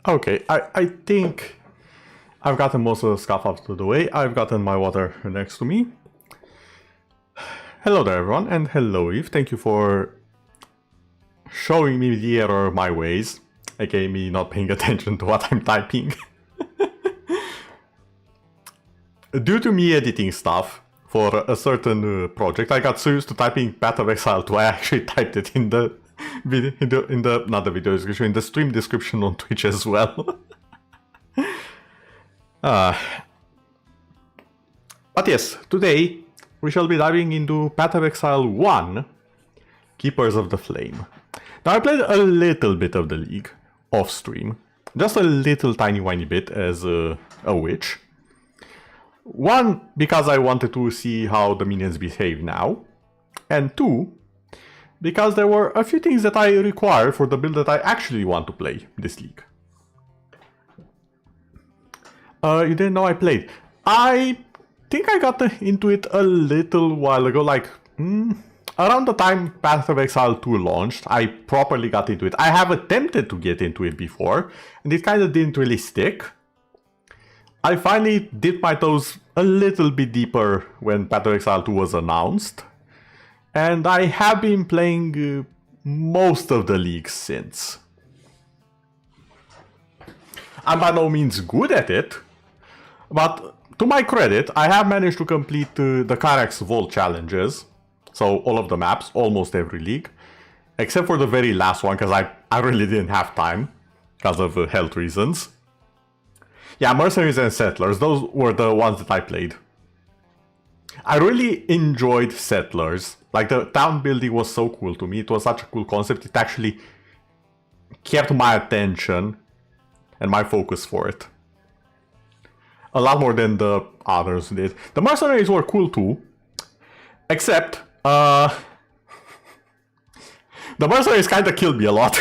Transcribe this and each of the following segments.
Okay, I think I've gotten most of the stuff out of the way. I've gotten my water next to me. Hello there everyone, and hello Eve. Thank you for showing me the error of my ways, aka me not paying attention to what I'm typing. Due to me editing stuff for a certain project, I got so used to typing Path of Exile 2, I actually typed it in the video, not the video description, in the stream description on Twitch as well. But yes, today we shall be diving into Path of Exile 1, Keepers of the Flame. Now I played a little bit of the League off stream, just a little tiny whiny bit as a witch. One, because I wanted to see how the minions behave now, and two, because there were a few things that I require for the build that I actually want to play this League. You didn't know I played. I think I got into it a little while ago, like around the time Path of Exile 2 launched, I properly got into it. I have attempted to get into it before, and it kind of didn't really stick. I finally dipped my toes a little bit deeper when Path of Exile 2 was announced, and I have been playing most of the League since. I'm by no means good at it, but to my credit, I have managed to complete the Karax Vault challenges, so all of the maps, almost every League, except for the very last one, because I really didn't have time, because of health reasons. Yeah, Mercenaries and Settlers, those were the ones that I played. I really enjoyed Settlers. Like, the town building was so cool to me, it was such a cool concept, it actually kept my attention and my focus for it. A lot more than the others did. The Mercenaries were cool too, except, the Mercenaries kinda killed me a lot.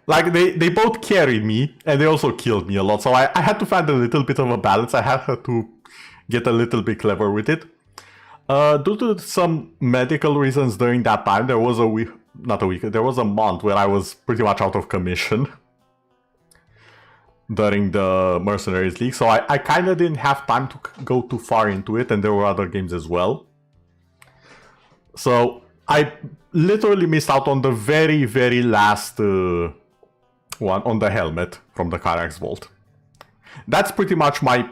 Like, they both carried me, and they also killed me a lot, so I had to find a little bit of a balance. I had to get a little bit clever with it. Due to some medical reasons during that time, there was there was a month where I was pretty much out of commission during the Mercenaries League, so I kind of didn't have time to go too far into it, and there were other games as well. So I literally missed out on the very, very last one, on the helmet from the Karax Vault. That's pretty much my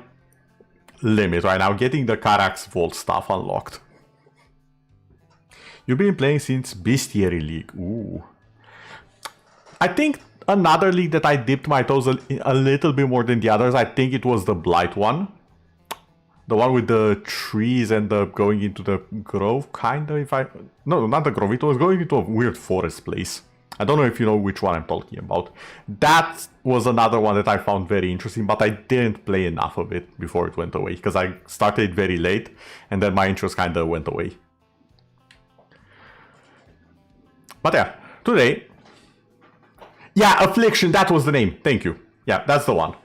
limit right now, getting the Karax Vault stuff unlocked. You've been playing since Bestiary League. Ooh. I think another league that I dipped my toes a little bit more than the others, I think it was the Blight one. The one with the trees and the going into the grove, kind of, no, not the grove, it was going into a weird forest place. I don't know if you know which one I'm talking about. That was another one that I found very interesting, but I didn't play enough of it before it went away, because I started very late, and then my interest kind of went away. But yeah, today... Yeah, Affliction, that was the name, thank you. Yeah, that's the one.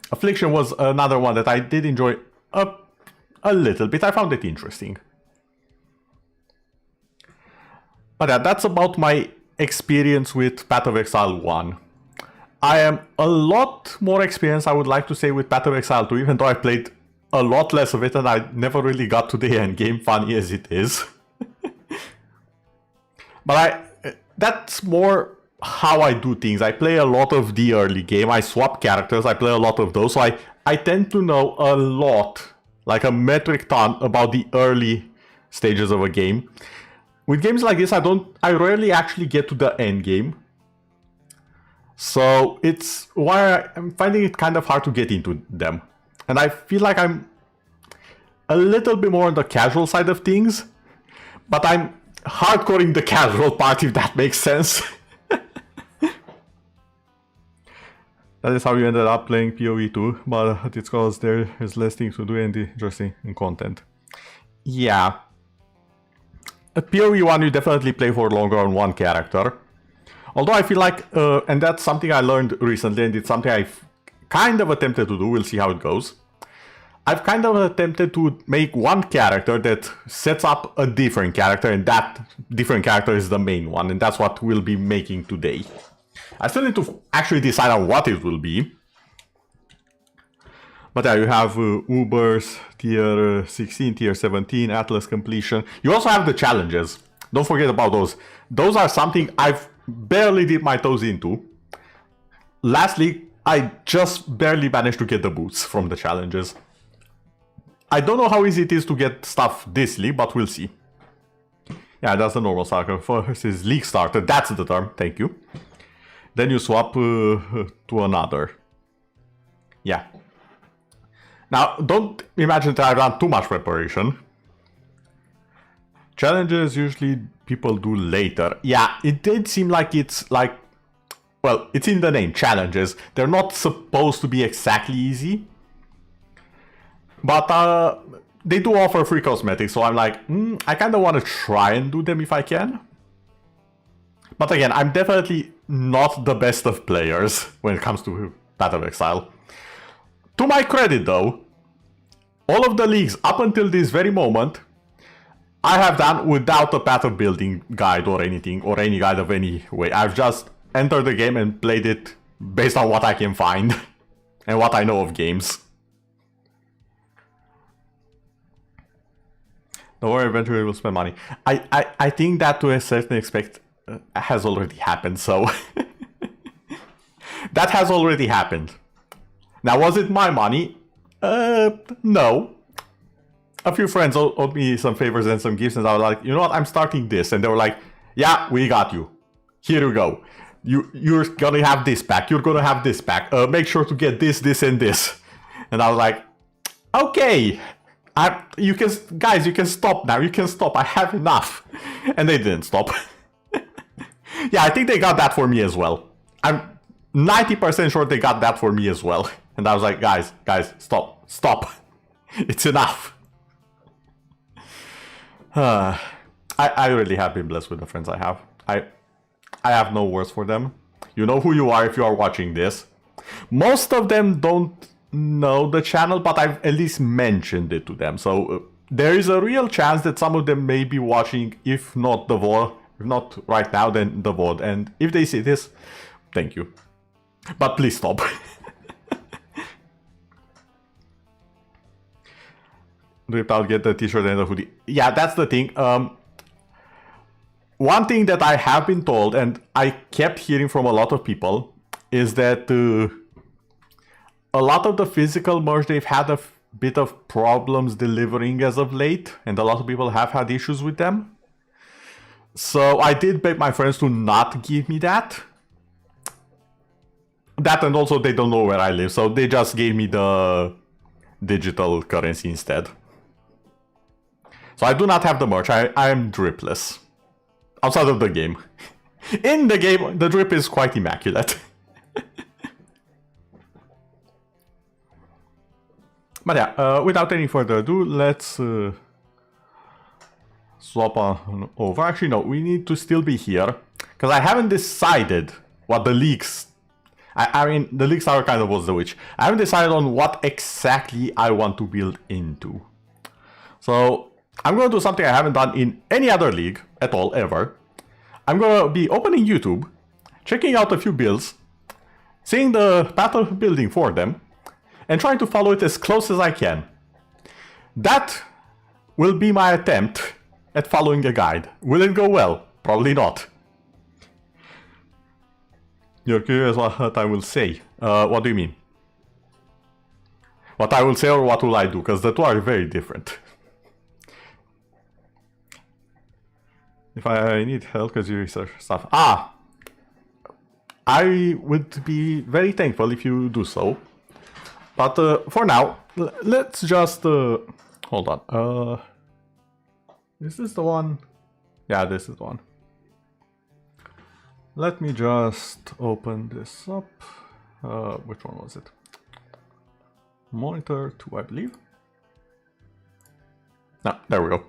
Affliction was another one that I did enjoy a little bit. I found it interesting. But yeah, that's about my experience with Path of Exile 1. I am a lot more experienced, I would like to say, with Path of Exile 2, even though I played a lot less of it and I never really got to the endgame, funny as it is. But that's more how I do things. I play a lot of the early game, I swap characters, I play a lot of those, so I tend to know a lot, like a metric ton, about the early stages of a game. With games like this, I rarely actually get to the end game. So it's why I'm finding it kind of hard to get into them. And I feel like I'm a little bit more on the casual side of things, but I'm hardcoring the casual part, if that makes sense. That is how you ended up playing PoE 2, but it's because there is less things to do and interesting in content. Yeah. At PoE 1 you definitely play for longer on one character. Although I feel like, and that's something I learned recently, and it's something I've kind of attempted to do, we'll see how it goes. I've kind of attempted to make one character that sets up a different character, and that different character is the main one, and that's what we'll be making today. I still need to actually decide on what it will be. But yeah, you have Ubers, tier 16, tier 17, Atlas completion. You also have the challenges. Don't forget about those. Those are something I've barely dipped my toes into. Lastly, I just barely managed to get the boots from the challenges. I don't know how easy it is to get stuff this league, but we'll see. Yeah, that's the normal soccer. First is league starter. That's the term. Thank you. Then you swap to another. Yeah. Now, don't imagine that I've done too much preparation. Challenges usually people do later. Yeah, it did seem like it's like... Well, it's in the name, challenges. They're not supposed to be exactly easy. But they do offer free cosmetics, so I'm like, I kind of want to try and do them if I can. But again, I'm definitely not the best of players when it comes to Path of Exile. To my credit though, all of the leagues up until this very moment, I have done without a path of building guide or anything, or any guide of any way. I've just entered the game and played it based on what I can find and what I know of games. Don't worry, eventually we'll spend money. I think that to a certain extent has already happened, so... That has already happened. Now, was it my money? No. A few friends owed me some favors and some gifts, and I was like, you know what, I'm starting this. And they were like, yeah, we got you. Here you go. You're gonna have this pack, you're gonna have this pack. Make sure to get this, this, and this. And I was like, okay. You can stop now. You can stop. I have enough. And they didn't stop. Yeah, I think they got that for me as well. I'm 90% sure they got that for me as well. And I was like, guys, stop. It's enough. I really have been blessed with the friends I have. I have no words for them. You know who you are if you are watching this. Most of them don't know the channel, but I've at least mentioned it to them. So there is a real chance that some of them may be watching, if not the VOD, if not right now, then the VOD. And if they see this, thank you. But please stop. Ripped out, get the t-shirt and the hoodie. Yeah, that's the thing. One thing that I have been told, and I kept hearing from a lot of people, is that a lot of the physical merch, they've had a bit of problems delivering as of late, and a lot of people have had issues with them. So I did beg my friends to not give me that. That, and also they don't know where I live, so they just gave me the digital currency instead. So I do not have the merch. I am dripless. Outside of the game. In the game, the drip is quite immaculate. But yeah, without any further ado, let's swap on over. Actually, no, we need to still be here. Because I haven't decided what the leaks... I mean, the leaks are kind of what's the witch. I haven't decided on what exactly I want to build into. So, I'm going to do something I haven't done in any other league at all, ever. I'm going to be opening YouTube, checking out a few builds, seeing the path of building for them, and trying to follow it as close as I can. That will be my attempt at following a guide. Will it go well? Probably not. You're curious what I will say. What do you mean? What I will say or what will I do? Because the two are very different. If I need help because you research stuff. I would be very thankful if you do so. But for now, let's just... hold on. Is this the one? Yeah, this is the one. Let me just open this up. Which one was it? Monitor 2, I believe. No, there we go.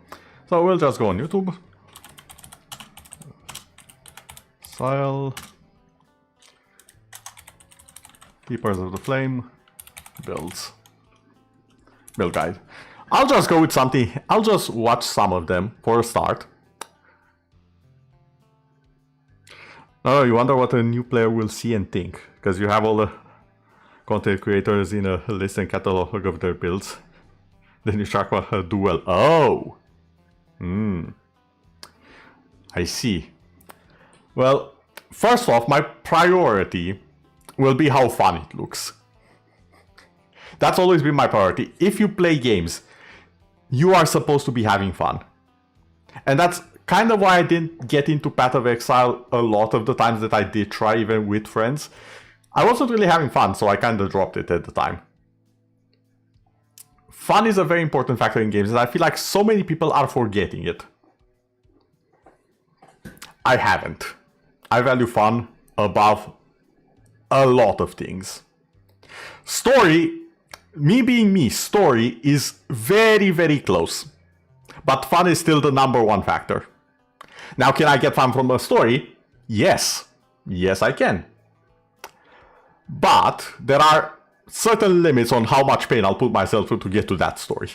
So we'll just go on YouTube. Exile. Keepers of the Flame. Builds. Build guide. I'll just go with something. I'll just watch some of them for a start. Oh, you wonder what a new player will see and think, because you have all the content creators in a list and catalog of their builds. Then you track what do well. Oh! I see. Well, first off, my priority will be how fun it looks. That's always been my priority. If you play games, you are supposed to be having fun. And that's kind of why I didn't get into Path of Exile a lot of the times that I did try, even with friends. I wasn't really having fun, so I kind of dropped it at the time. Fun is a very important factor in games, and I feel like so many people are forgetting it. I haven't. I value fun above a lot of things. Story, me being me, story is very, very close. But fun is still the number one factor. Now, can I get fun from a story? Yes. Yes, I can. But there are certain limits on how much pain I'll put myself through to get to that story.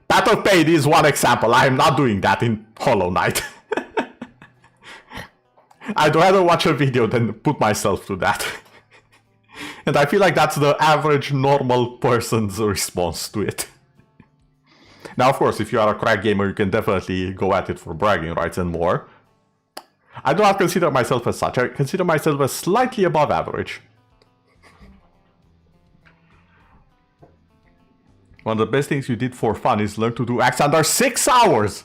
Path of Pain is one example. I am not doing that in Hollow Knight. I'd rather watch a video than put myself through that. And I feel like that's the average normal person's response to it. Now, of course, if you are a crack gamer, you can definitely go at it for bragging rights and more. I do not consider myself as such. I consider myself as slightly above average. One of the best things you did for fun is learn to do acts under 6 hours.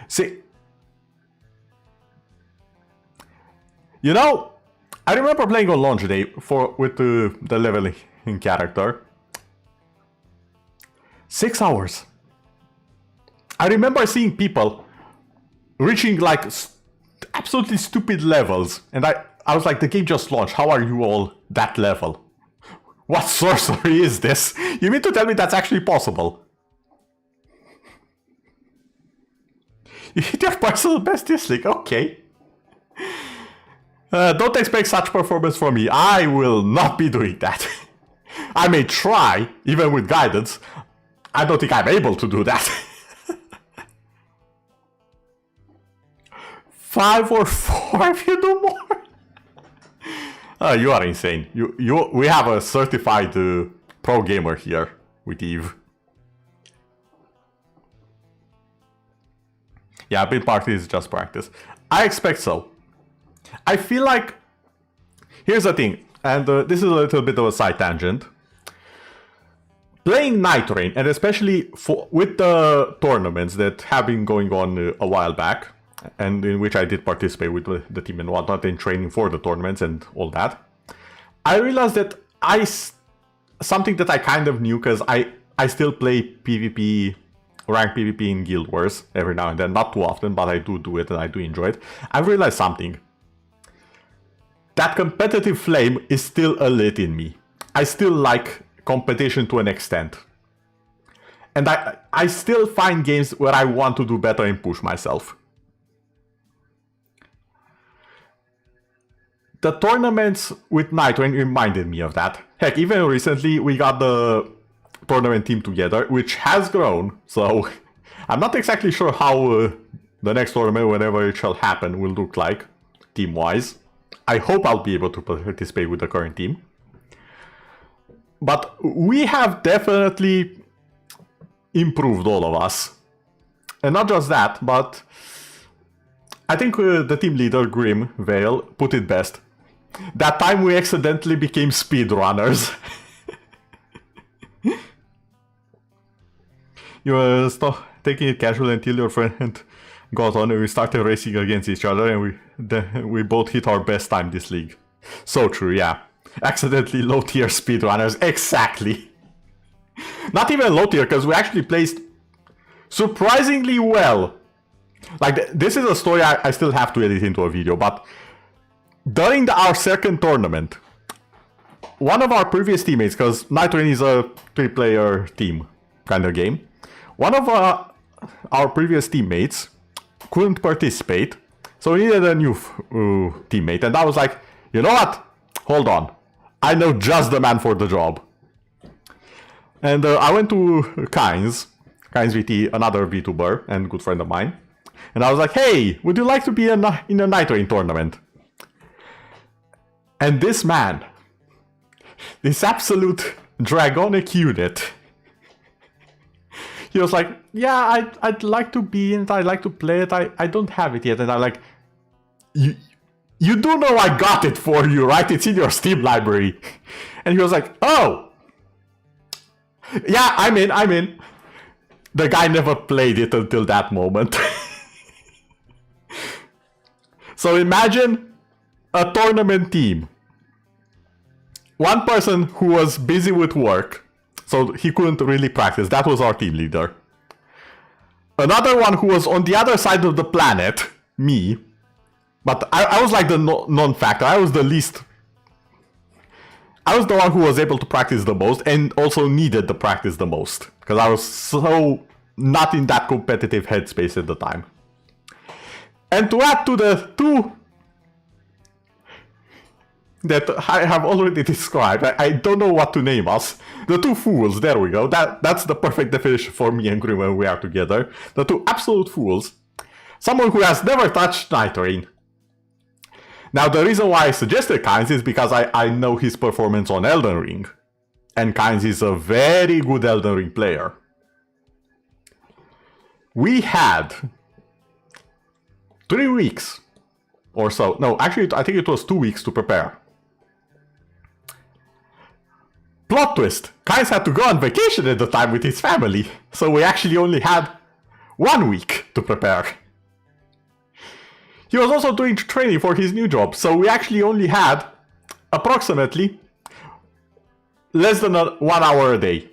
See, you know, I remember playing on launch day with the leveling character. 6 hours. I remember seeing people reaching like absolutely stupid levels, and I was like, the game just launched. How are you all that level? What sorcery is this? You mean to tell me that's actually possible? You hit your personal best this league, okay. Don't expect such performance from me. I will not be doing that. I may try, even with guidance. I don't think I'm able to do that. 5 or 4 if you do more. You are insane. We have a certified pro gamer here with Eve. Yeah, build party is just practice. I expect so. I feel like, here's the thing, and this is a little bit of a side tangent. Playing Night Rain, and especially with the tournaments that have been going on a while back, and in which I did participate with the team and whatnot, in training for the tournaments and all that, I realized that something that I kind of knew, because I still play PvP, ranked PvP in Guild Wars every now and then, not too often, but I do it and I do enjoy it. I realized something. That competitive flame is still lit in me. I still like competition to an extent. And I still find games where I want to do better and push myself. The tournaments with Night Rain reminded me of that. Heck, even recently we got the tournament team together, which has grown, so I'm not exactly sure how the next tournament, whenever it shall happen, will look like, team-wise. I hope I'll be able to participate with the current team. But we have definitely improved, all of us. And not just that, but I think the team leader, Grim Vale, put it best. That time we accidentally became speedrunners. You were taking it casual until your friend got on and we started racing against each other, and we both hit our best time this league. So true, yeah. Accidentally low tier speedrunners, exactly. Not even low tier, because we actually placed surprisingly well. Like, this is a story I still have to edit into a video, but during our second tournament, one of our previous teammates, because Night Rain is a 3-player team kind of game, one of our previous teammates couldn't participate, so we needed a new teammate, and I was like, you know what? Hold on. I know just the man for the job. And I went to Kynes VT, another VTuber and good friend of mine, And I was like, hey, would you like to be in a Night Rain tournament? And this man, this absolute dragonic unit, he was like, yeah, I'd like to be in it, I'd like to play it, I don't have it yet. And I'm like, you do know I got it for you, right? It's in your Steam library. And he was like, oh, yeah, I'm in. The guy never played it until that moment. So imagine a tournament team. One person who was busy with work, so he couldn't really practice. That was our team leader. Another one who was on the other side of the planet, me. But I was like the non-factor. I was the least... I was the one who was able to practice the most and also needed to practice the most. Because I was so not in that competitive headspace at the time. And to add to the two that I have already described, I don't know what to name us. The two fools, there we go. That's the perfect definition for me and Grim when we are together. The two absolute fools. Someone who has never touched Night Rain. Now the reason why I suggested Kynes is because I know his performance on Elden Ring. And Kynes is a very good Elden Ring player. We had 3 weeks or so. No, actually, I think it was 2 weeks to prepare. Plot twist. Kynes had to go on vacation at the time with his family. So we actually only had 1 week to prepare. He was also doing training for his new job. So we actually only had approximately less than 1 hour a day.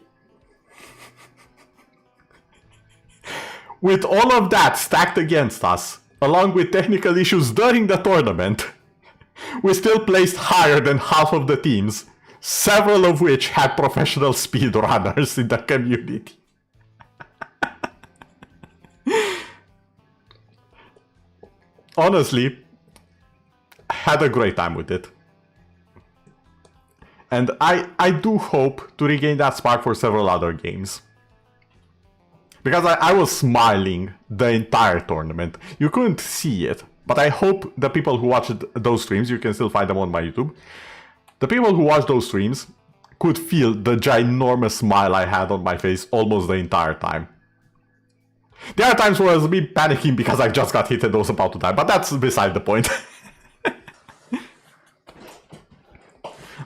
With all of that stacked against us, along with technical issues during the tournament, we still placed higher than half of the teams, several of which had professional speedrunners in the community. Honestly, had a great time with it. And I do hope to regain that spark for several other games. Because I was smiling the entire tournament. You couldn't see it, but I hope the people who watched those streams, you can still find them on my YouTube, the people who watched those streams could feel the ginormous smile I had on my face almost the entire time. There are times where I was a bit panicking because I just got hit and was about to die, but that's beside the point.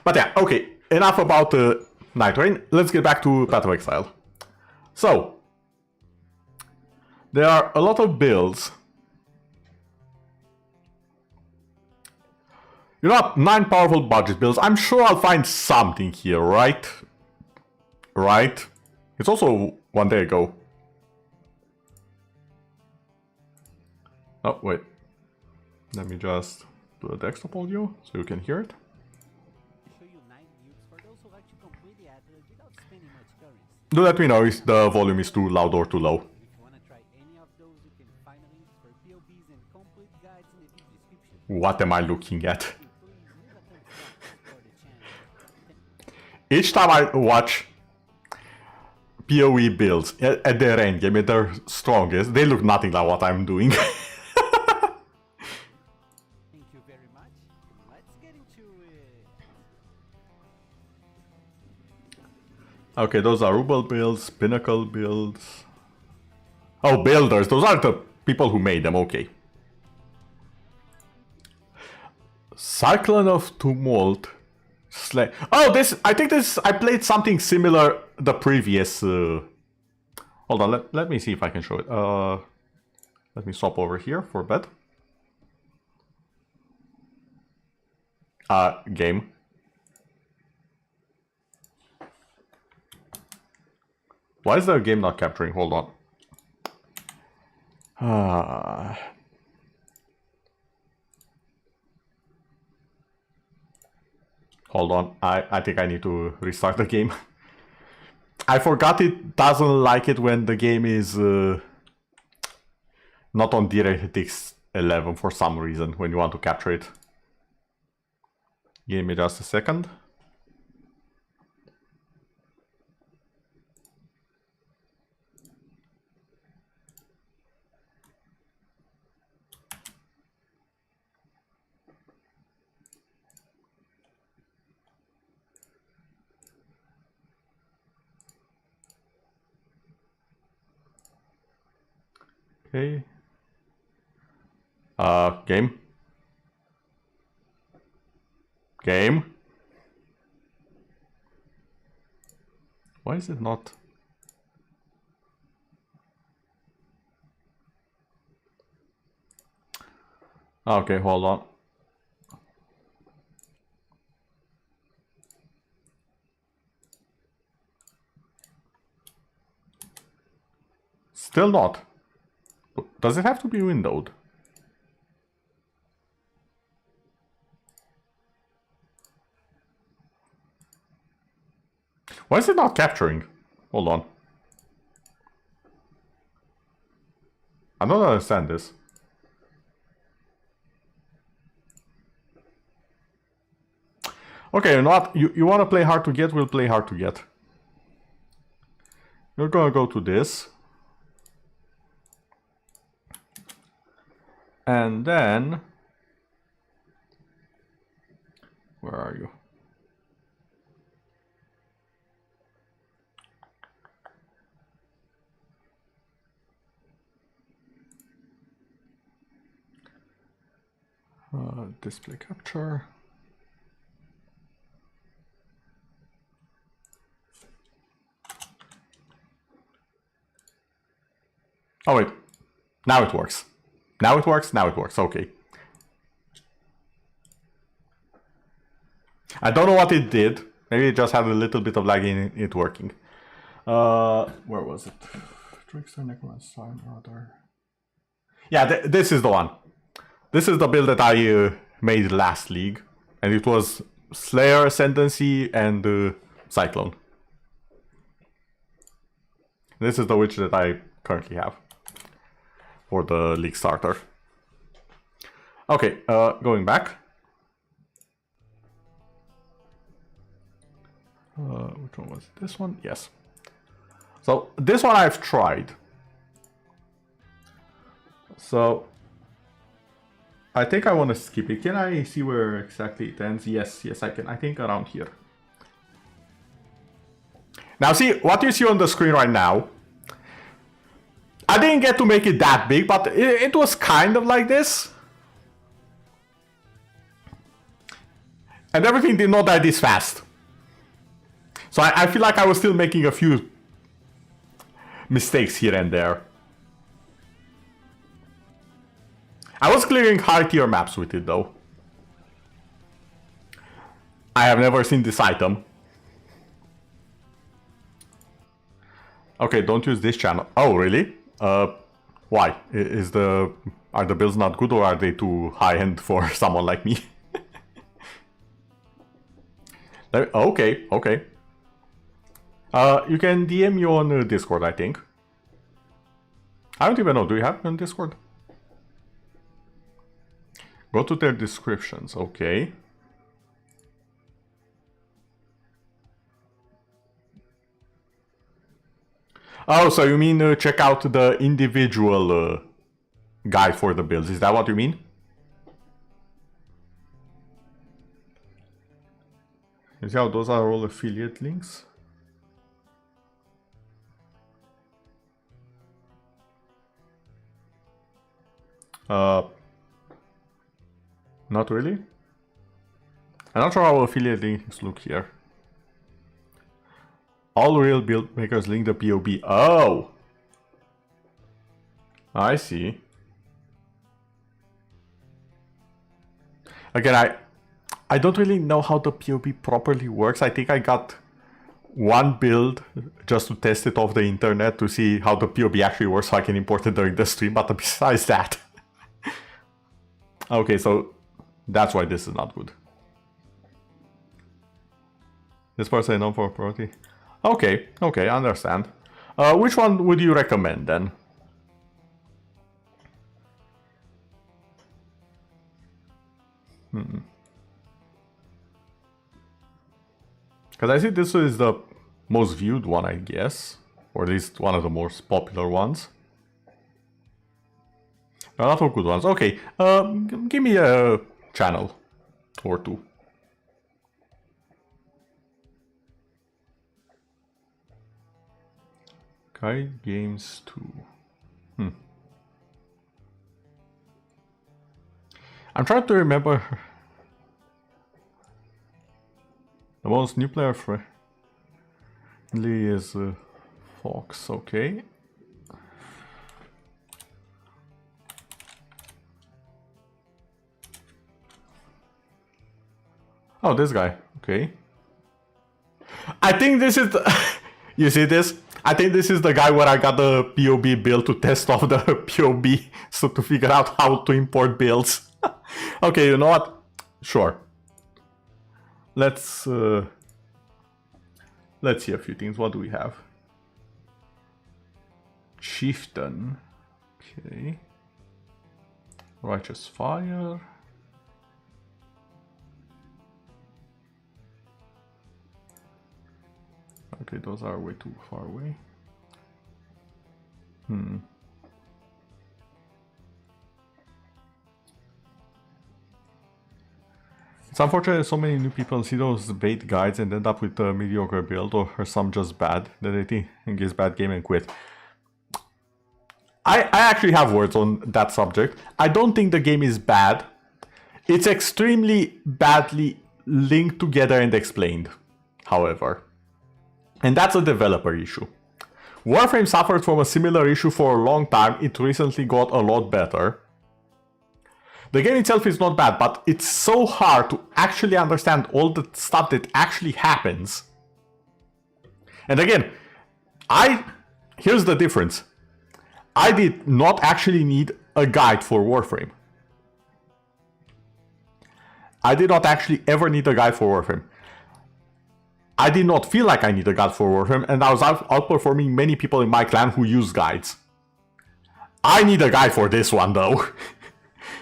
But yeah, okay, enough about Night Rain. Let's get back to Path of Exile. So, there are a lot of builds. You know, 9 powerful budget builds. I'm sure I'll find something here, right? Right? It's also 1 day ago. Oh, wait. Let me just do a desktop audio so you can hear it. Do let me know if the volume is too loud or too low. What am I looking at? Each time I watch PoE builds at their endgame, at their strongest, they look nothing like what I'm doing. Thank you very much. Let's get into it. Okay, those are Rubel builds, Pinnacle builds. Oh, builders. Those are the people who made them, okay. Cyclone of Tumult. Oh, this... I think this... I played something similar the previous... Hold on, let me see if I can show it. Let me swap over here for bed. Game. Why is the game not capturing? Hold on. Hold on, I think I need to restart the game. I forgot it doesn't like it when the game is not on DirectX 11 for some reason, when you want to capture it. Give me just a second. Okay. Game. Game. Why is it not? Okay, hold on. Still not. Does it have to be windowed? Why is it not capturing? Hold on. I don't understand this. Okay, you know what? You want to play hard to get? We'll play hard to get. You're gonna go to this. And then... Where are you? Display capture. Oh wait, now it works. Now it works, now it works, okay. I don't know what it did. Maybe it just had a little bit of lag in it working. Where was it? Trickster, Necromancer, Marauder. Yeah, this is the one. This is the build that I made last league. And it was Slayer, Ascendancy, and Cyclone. This is the witch that I currently have for the league starter. Okay, going back. Which one was it? This one? Yes. So this one I've tried. So I think I want to skip it. Can I see where exactly it ends? Yes, yes I can. I think around here. Now see, what you see on the screen right now, I didn't get to make it that big, but it was kind of like this. And everything did not die this fast. So I feel like I was still making a few mistakes here and there. I was clearing high tier maps with it though. I have never seen this item. Okay, don't use this channel. Oh, really? Why? Are the builds not good or are they too high-end for someone like me? Okay, okay. You can DM me on Discord, I think. I don't even know, do you have me on Discord? Go to their descriptions, okay. Oh, so you mean check out the individual guide for the builds, is that what you mean? You see how those are all affiliate links? Not really. I'm not sure how affiliate links look here. All real build makers link the POB. Oh! I see. Again, I don't really know how the POB properly works. I think I got one build just to test it off the internet to see how the POB actually works so I can import it during the stream, but besides that... Okay, so that's why this is not good. This person is known for priority. Okay, okay, I understand. Which one would you recommend then? Because I see this is the most viewed one, I guess. Or at least one of the most popular ones. A lot of good ones. Okay, give me a channel or two. Guide Games 2. I'm trying to remember. The most new player friendly is Fox, okay. Oh, this guy, okay. I think this is the you see this? I think this is the guy where I got the POB build to test off the POB, so to figure out how to import builds. Okay, you know what? Sure. Let's see a few things. What do we have? Chieftain. Okay. Righteous Fire. Okay, those are way too far away. It's unfortunate so many new people see those bait guides and end up with a mediocre build or some just bad that they think is bad game and quit. I actually have words on that subject. I don't think the game is bad. It's extremely badly linked together and explained, however. And that's a developer issue. Warframe suffered from a similar issue for a long time. It recently got a lot better. The game itself is not bad, but it's so hard to actually understand all the stuff that actually happens. And again, here's the difference. I did not actually need a guide for Warframe. I did not actually ever need a guide for Warframe. I did not feel like I need a guide for Warframe, and I was outperforming many people in my clan who use guides. I need a guide for this one though.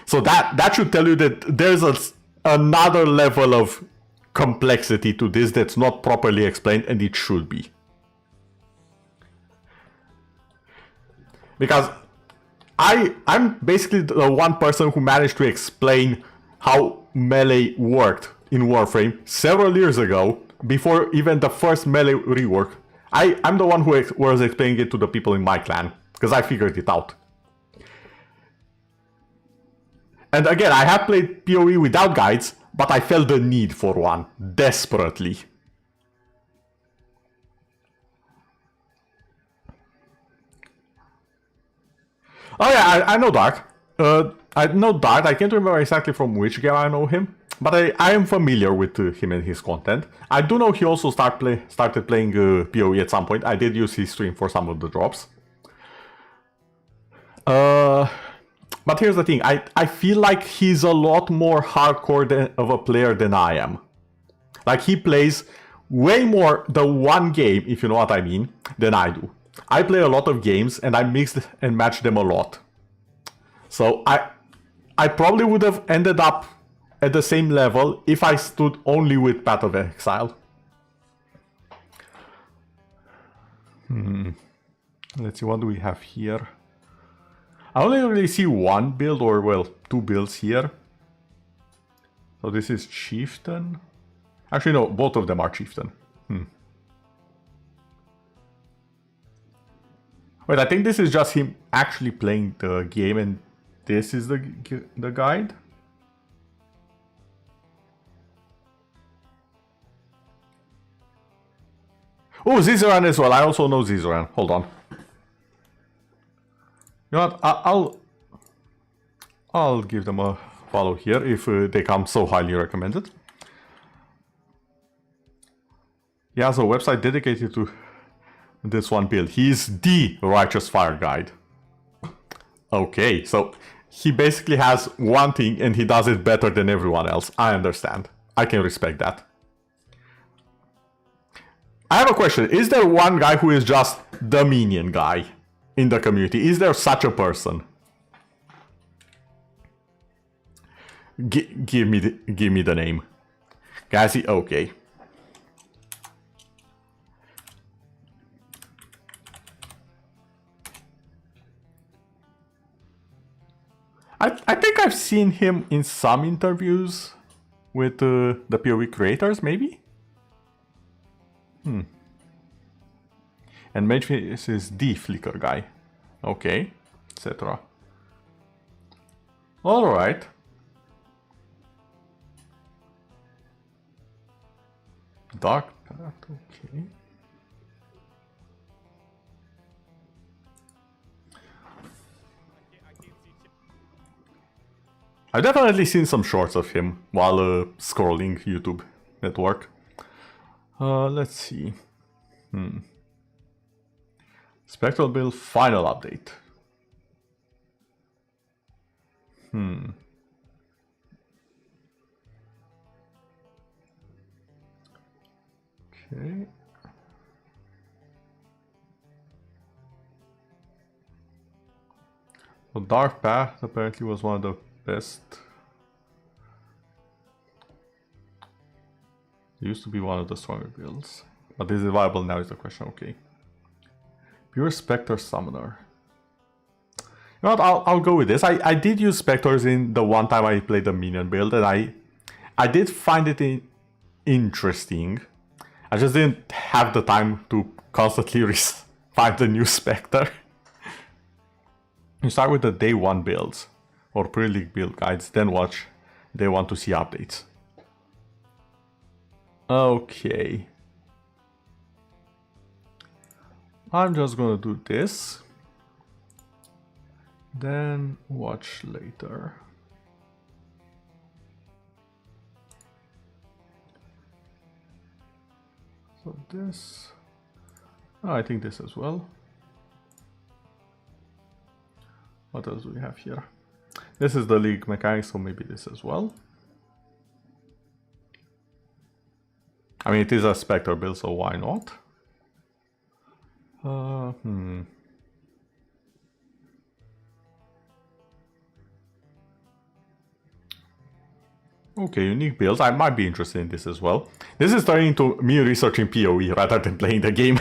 So that should tell you that there's another level of complexity to this that's not properly explained, and it should be. Because I'm basically the one person who managed to explain how melee worked in Warframe several years ago, before even the first melee rework. I'm the one who was explaining it to the people in my clan, because I figured it out. And again, I have played PoE without guides, but I felt the need for one, desperately. Oh yeah, I know Dart. I know Dart. I can't remember exactly from which game I know him, but I am familiar with him and his content. I do know he also started playing PoE at some point. I did use his stream for some of the drops. But here's the thing. I feel like he's a lot more hardcore of a player than I am. Like, he plays way more the one game, if you know what I mean, than I do. I play a lot of games, and I mix and match them a lot. So I probably would have ended up at the same level if I stood only with Path of Exile. Let's see, what do we have here? I only really see one build, or well, two builds here. So this is Chieftain. Actually, no, both of them are Chieftain. Wait, I think this is just him actually playing the game, and this is the guide. Oh, Zizaran as well. I also know Zizaran. Hold on. You know what? I'll give them a follow here if they come so highly recommended. He has a website dedicated to this one build. He's the Righteous Fire guide. Okay, so he basically has one thing and he does it better than everyone else. I understand. I can respect that. I have a question. Is there one guy who is just the minion guy in the community? Is there such a person? Give me the name. Gazi, okay. I think I've seen him in some interviews with the PoE creators, maybe? And Mageface is the Flicker guy. Okay, etc. Alright. Dark Path, okay. I've definitely seen some shorts of him while scrolling YouTube network. Let's see. Spectral Build final update. Okay. So Dark Path apparently was one of the best. It used to be one of the stronger builds. But is it viable now is the question, okay. Pure Spectre Summoner. You know what, I'll go with this. I did use Spectres in the one time I played the minion build, and I did find it interesting. I just didn't have the time to constantly find a new Spectre. You start with the day 1 builds, or pre-league build guides, then watch day 1 to see updates. Okay. I'm just gonna do this. Then watch later. So this, oh, I think this as well. What else do we have here? This is the league mechanics, so maybe this as well. I mean, it is a Spectre build, so why not? Okay, unique builds. I might be interested in this as well. This is turning into me researching PoE rather than playing the game.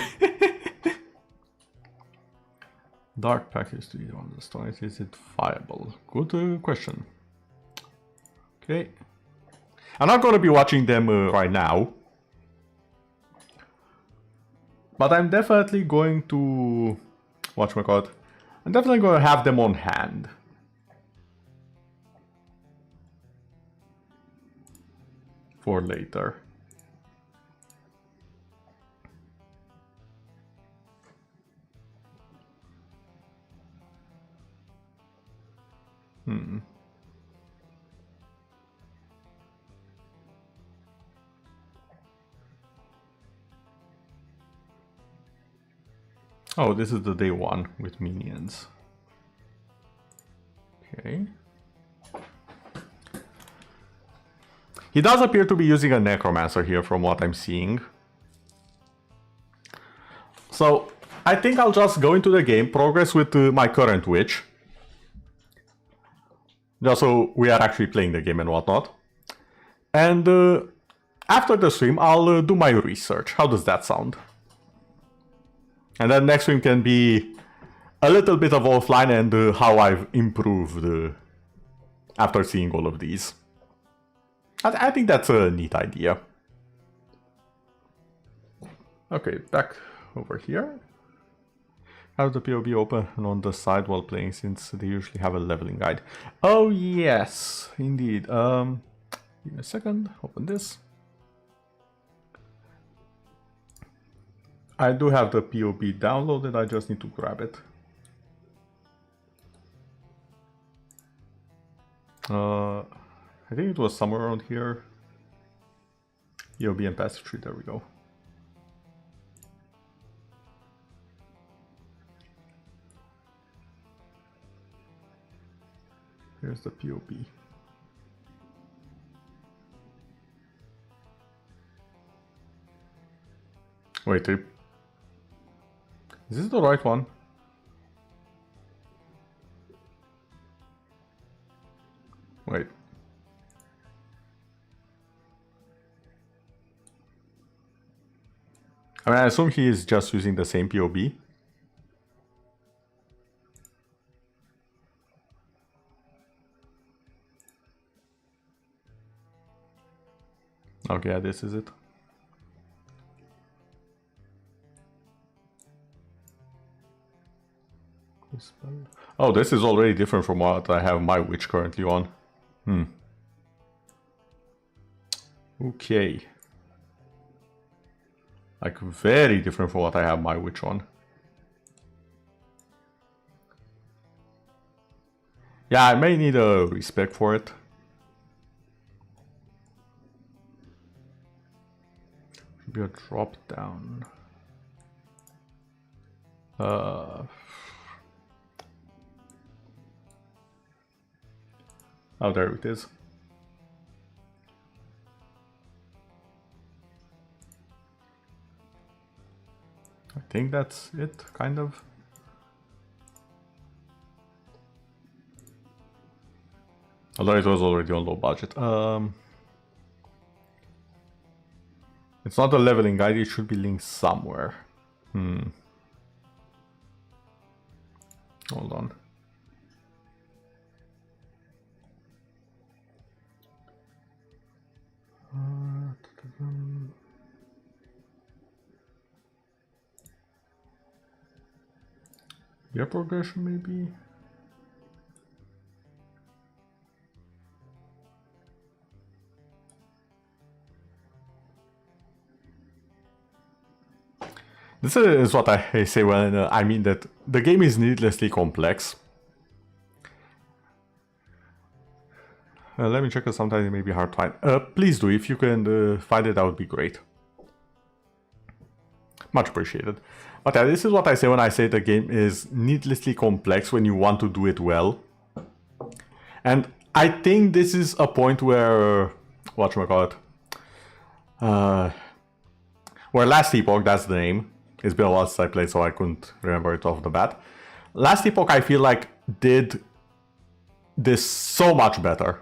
Dark package to be on the stone. Is it viable? Good question. Okay. I'm not going to be watching them right now. But I'm definitely going to... whatchamacallit? I'm definitely going to have them on hand. For later. Oh, this is the day 1 with minions. Okay. He does appear to be using a Necromancer here from what I'm seeing. So, I think I'll just go into the game, progress with my current witch. Just so we are actually playing the game and whatnot. And after the stream, I'll do my research. How does that sound? And then next stream can be a little bit of offline and how I've improved after seeing all of these. I think that's a neat idea. Okay, back over here. Have the POB open on the side while playing since they usually have a leveling guide. Oh yes, indeed. Give me a second, open this. I do have the POB downloaded, I just need to grab it. I think it was somewhere around here. POB and passive tree, there we go. Here's the POB. Wait, is this the right one? Wait. I mean, I assume he is just using the same POB. Okay, yeah, this is it. Oh, this is already different from what I have my witch currently on. Okay. Like very different from what I have my witch on. Yeah, I may need a respec for it. Should be a drop down. Oh, there it is. I think that's it, kind of. Although it was already on low budget. It's not a leveling guide, it should be linked somewhere. Hold on. Gear progression, maybe? This is what I say when I mean that the game is needlessly complex. Let me check, sometimes it may be hard to find. Please do, if you can find it, that would be great. Much appreciated. But yeah, this is what I say when I say the game is needlessly complex when you want to do it well. And I think this is a point where, whatchamacallit, where Last Epoch, that's the name. It's been a while since I played, so I couldn't remember it off the bat. Last Epoch, I feel like, did this so much better.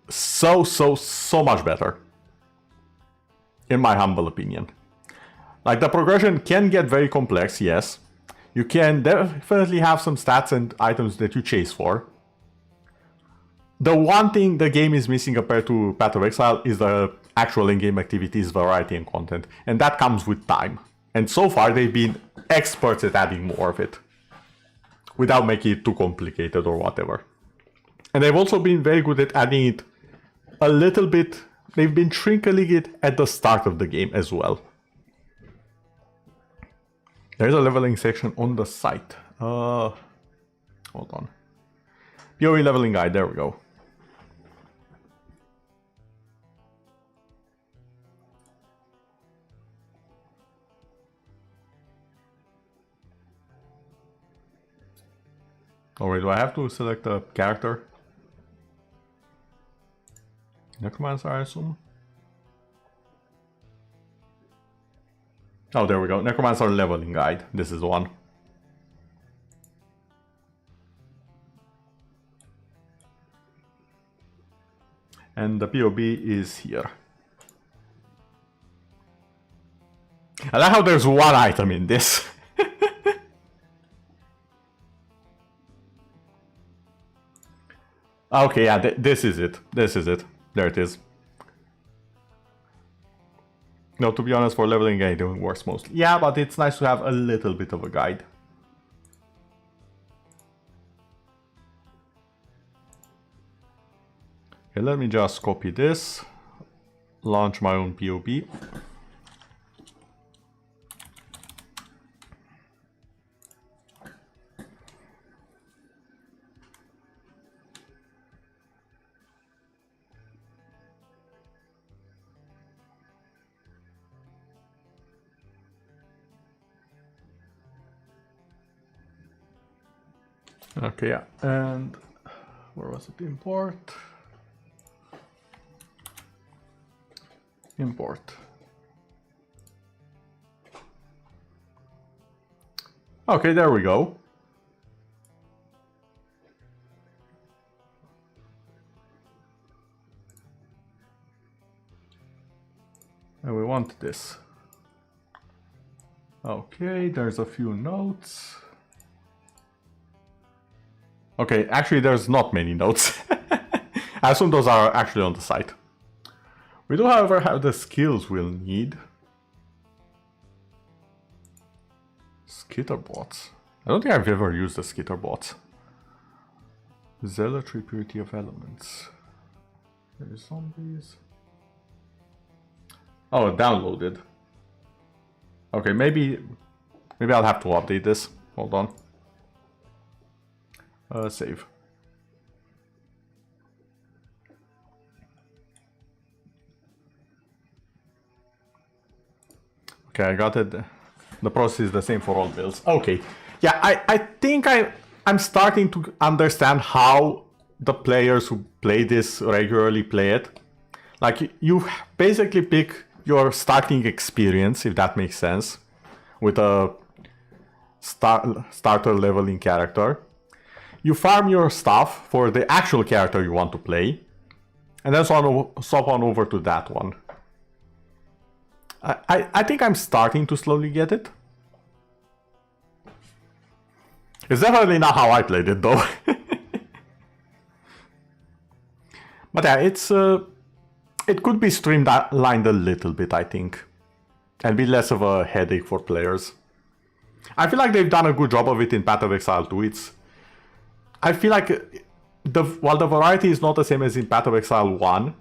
So much better. In my humble opinion. Like, the progression can get very complex, yes. You can definitely have some stats and items that you chase for. The one thing the game is missing compared to Path of Exile is the actual in-game activities, variety, and content. And that comes with time. And so far, they've been experts at adding more of it. Without making it too complicated or whatever. And they've also been very good at adding it a little bit. They've been trickling it at the start of the game as well. There's a leveling section on the site. Hold on. PoE leveling guide, there we go. Oh wait, do I have to select a character? Necromancer, I assume? Oh, there we go. Necromancer leveling guide. This is the one. And the POB is here. I like how there's one item in this. Okay, yeah, this is it. This is it. There it is. No, to be honest, for leveling guide, it works mostly. Yeah, but it's nice to have a little bit of a guide. Okay, let me just copy this. Launch my own POB. Okay, yeah, and where was it? Import. Import. Okay, there we go. And we want this. Okay, there's a few notes. Okay, actually there's not many notes. I assume those are actually on the site. We do, however, have the skills we'll need. Skitterbots. I don't think I've ever used the skitterbots. Zealotry, purity of elements. There's zombies. Oh, downloaded. Okay, maybe I'll have to update this. Hold on. Save. Okay, I got it. The process is the same for all builds. Okay. Yeah, I think I'm starting to understand how the players who play this regularly play it. Like, you basically pick your starting experience, if that makes sense, with a starter leveling character. You farm your stuff for the actual character you want to play, and then swap on over to that one. I think I'm starting to slowly get it. It's definitely not how I played it, though. But yeah, it could be streamlined a little bit, I think, and be less of a headache for players. I feel like they've done a good job of it in Path of Exile 2. I feel like while the variety is not the same as in Path of Exile 1,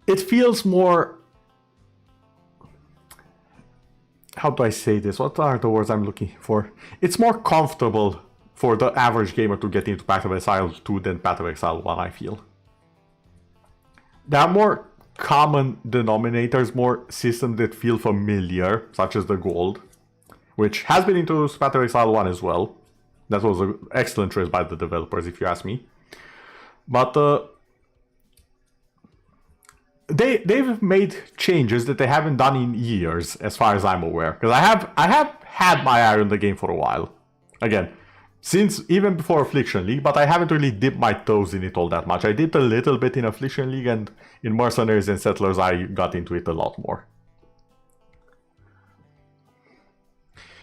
it feels more... How do I say this? What are the words I'm looking for? It's more comfortable for the average gamer to get into Path of Exile 2 than Path of Exile 1, I feel. There are more common denominators, more systems that feel familiar, such as the gold, which has been into Path of Exile 1 as well. That was an excellent choice by the developers, if you ask me. But they've made changes that they haven't done in years, as far as I'm aware. Because I have had my eye on the game for a while. Again, since even before Affliction League, but I haven't really dipped my toes in it all that much. I dipped a little bit in Affliction League, and in Mercenaries and Settlers I got into it a lot more.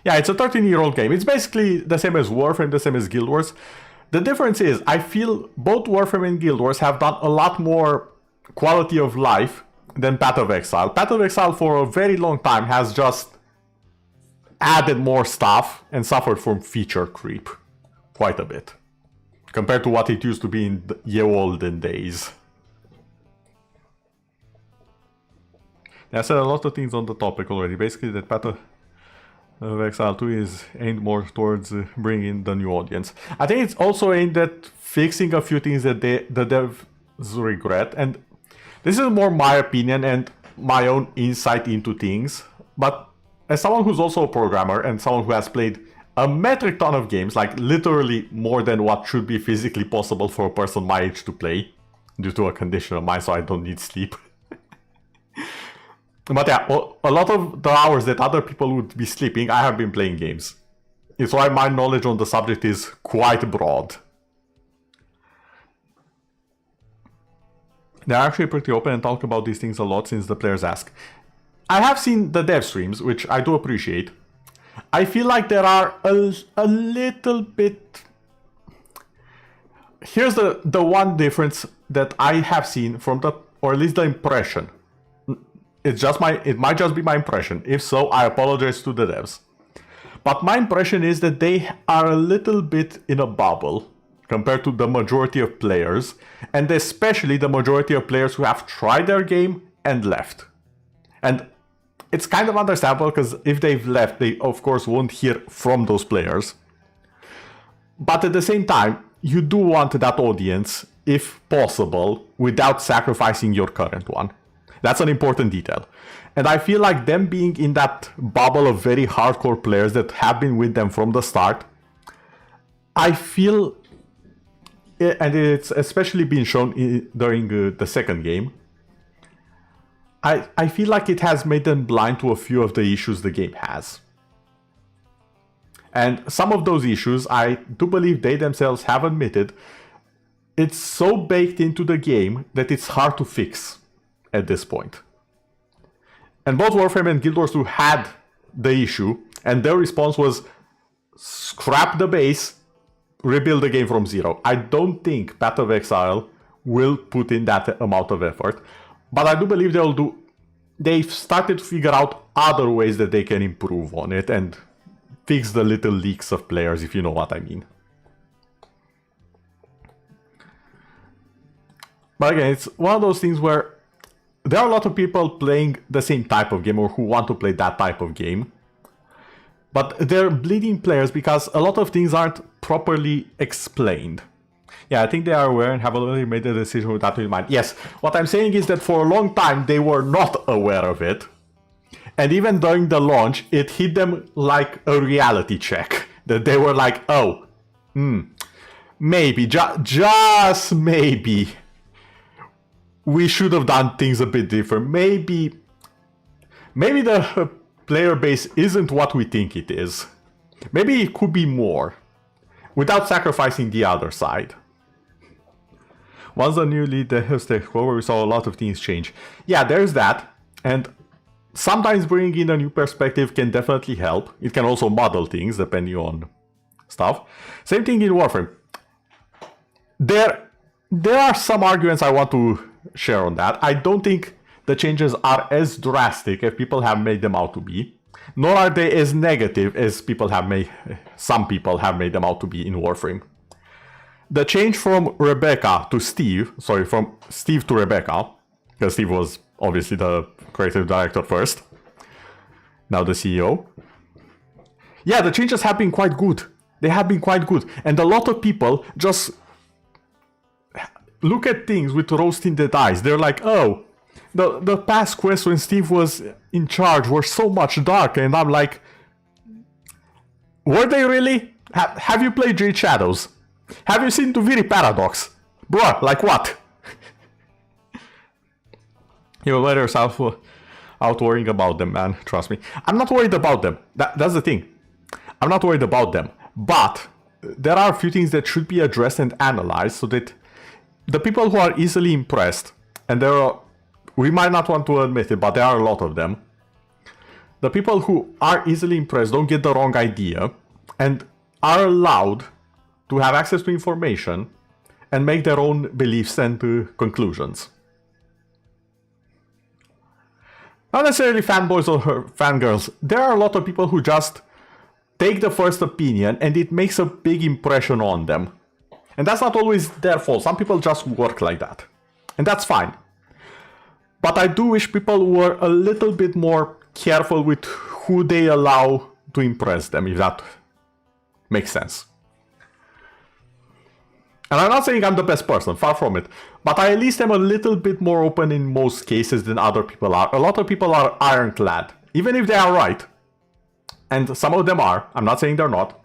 Yeah, it's a 13-year-old game. It's basically the same as Warframe, the same as Guild Wars. The difference is, I feel both Warframe and Guild Wars have done a lot more quality of life than Path of Exile. Path of Exile for a very long time has just added more stuff and suffered from feature creep quite a bit compared to what it used to be in the ye olden days. I said a lot of things on the topic already. Basically, that Path of Exile 2 is aimed more towards bringing the new audience. I think it's also aimed at fixing a few things that the devs regret, and this is more my opinion and my own insight into things, but as someone who's also a programmer and someone who has played a metric ton of games, like literally more than what should be physically possible for a person my age to play, due to a condition of mine, so I don't need sleep. But yeah, a lot of the hours that other people would be sleeping, I have been playing games. It's why my knowledge on the subject is quite broad. They're actually pretty open and talk about these things a lot since the players ask. I have seen the dev streams, which I do appreciate. I feel like there are a little bit... Here's the one difference that I have seen from the, or at least the impression. It might just be my impression. If so, I apologize to the devs. But my impression is that they are a little bit in a bubble compared to the majority of players, and especially the majority of players who have tried their game and left. And it's kind of understandable, because if they've left, they of course won't hear from those players. But at the same time, you do want that audience, if possible, without sacrificing your current one. That's an important detail. And I feel like them being in that bubble of very hardcore players that have been with them from the start, I feel, and it's especially been shown during the second game, I feel like it has made them blind to a few of the issues the game has. And some of those issues, I do believe they themselves have admitted, it's so baked into the game that it's hard to fix at this point. And both Warframe and Guild Wars 2 had the issue, and their response was scrap the base, rebuild the game from zero. I don't think Path of Exile will put in that amount of effort, but I do believe they've started to figure out other ways that they can improve on it and fix the little leaks of players, if you know what I mean. But again, it's one of those things where there are a lot of people playing the same type of game or who want to play that type of game. But they're bleeding players because a lot of things aren't properly explained. Yeah, I think they are aware and have already made the decision with that in mind. Yes, what I'm saying is that for a long time they were not aware of it. And even during the launch, it hit them like a reality check. That they were like, oh, maybe, just maybe, we should have done things a bit different. Maybe the player base isn't what we think it is. Maybe it could be more, without sacrificing the other side. Once the new lead has taken over, we saw a lot of things change. Yeah, there's that, and sometimes bringing in a new perspective can definitely help. It can also muddle things depending on stuff. Same thing in Warframe. There are some arguments I want to share on that. I don't think the changes are as drastic as people have made them out to be, nor are they as negative as some people have made them out to be in Warframe. The change from Steve to Rebecca, because Steve was obviously the creative director first, now the CEO. Yeah, the changes have been quite good. They have been quite good. And a lot of people just look at things with rose-tinted eyes. They're like, oh, the past quests when Steve was in charge were so much darker. And I'm like, were they really? Have you played Jade Shadows? Have you seen Tuviri Paradox? Bruh, like what? You'll let yourself out worrying about them, man. Trust me. I'm not worried about them. That's the thing. I'm not worried about them. But there are a few things that should be addressed and analyzed so that the people who are easily impressed, and we might not want to admit it, but there are a lot of them. The people who are easily impressed don't get the wrong idea and are allowed to have access to information and make their own beliefs and conclusions. Not necessarily fanboys or fangirls. There are a lot of people who just take the first opinion and it makes a big impression on them. And that's not always their fault. Some people just work like that. And that's fine. But I do wish people were a little bit more careful with who they allow to impress them, if that makes sense. And I'm not saying I'm the best person, far from it. But I at least am a little bit more open in most cases than other people are. A lot of people are ironclad, even if they are right. And some of them are. I'm not saying they're not.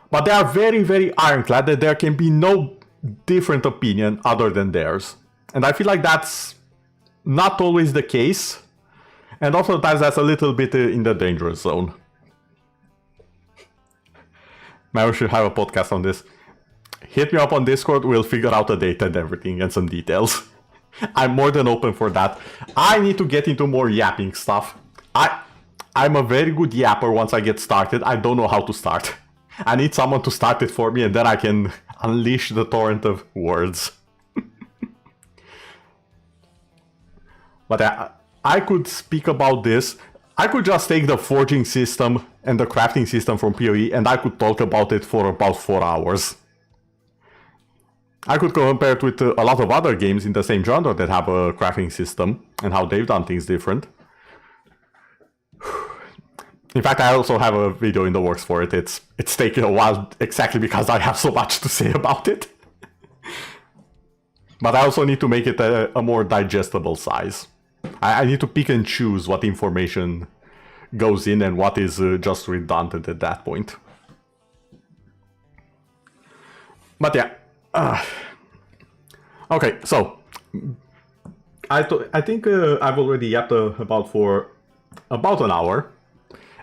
But they are very, very ironclad that there can be no different opinion other than theirs. And I feel like that's not always the case. And oftentimes that's a little bit in the dangerous zone. Maybe we should have a podcast on this. Hit me up on Discord, we'll figure out the date and everything and some details. I'm more than open for that. I need to get into more yapping stuff. I'm a very good yapper once I get started. I don't know how to start. I need someone to start it for me and then I can unleash the torrent of words. But I could speak about this. I could just take the forging system and the crafting system from PoE and I could talk about it for about 4 hours. I could compare it with a lot of other games in the same genre that have a crafting system and how they've done things different. In fact, I also have a video in the works for it. It's taken a while exactly because I have so much to say about it. But I also need to make it a more digestible size. I need to pick and choose what information goes in and what is just redundant at that point. But yeah. Okay, so I think I've already yapped for about an hour.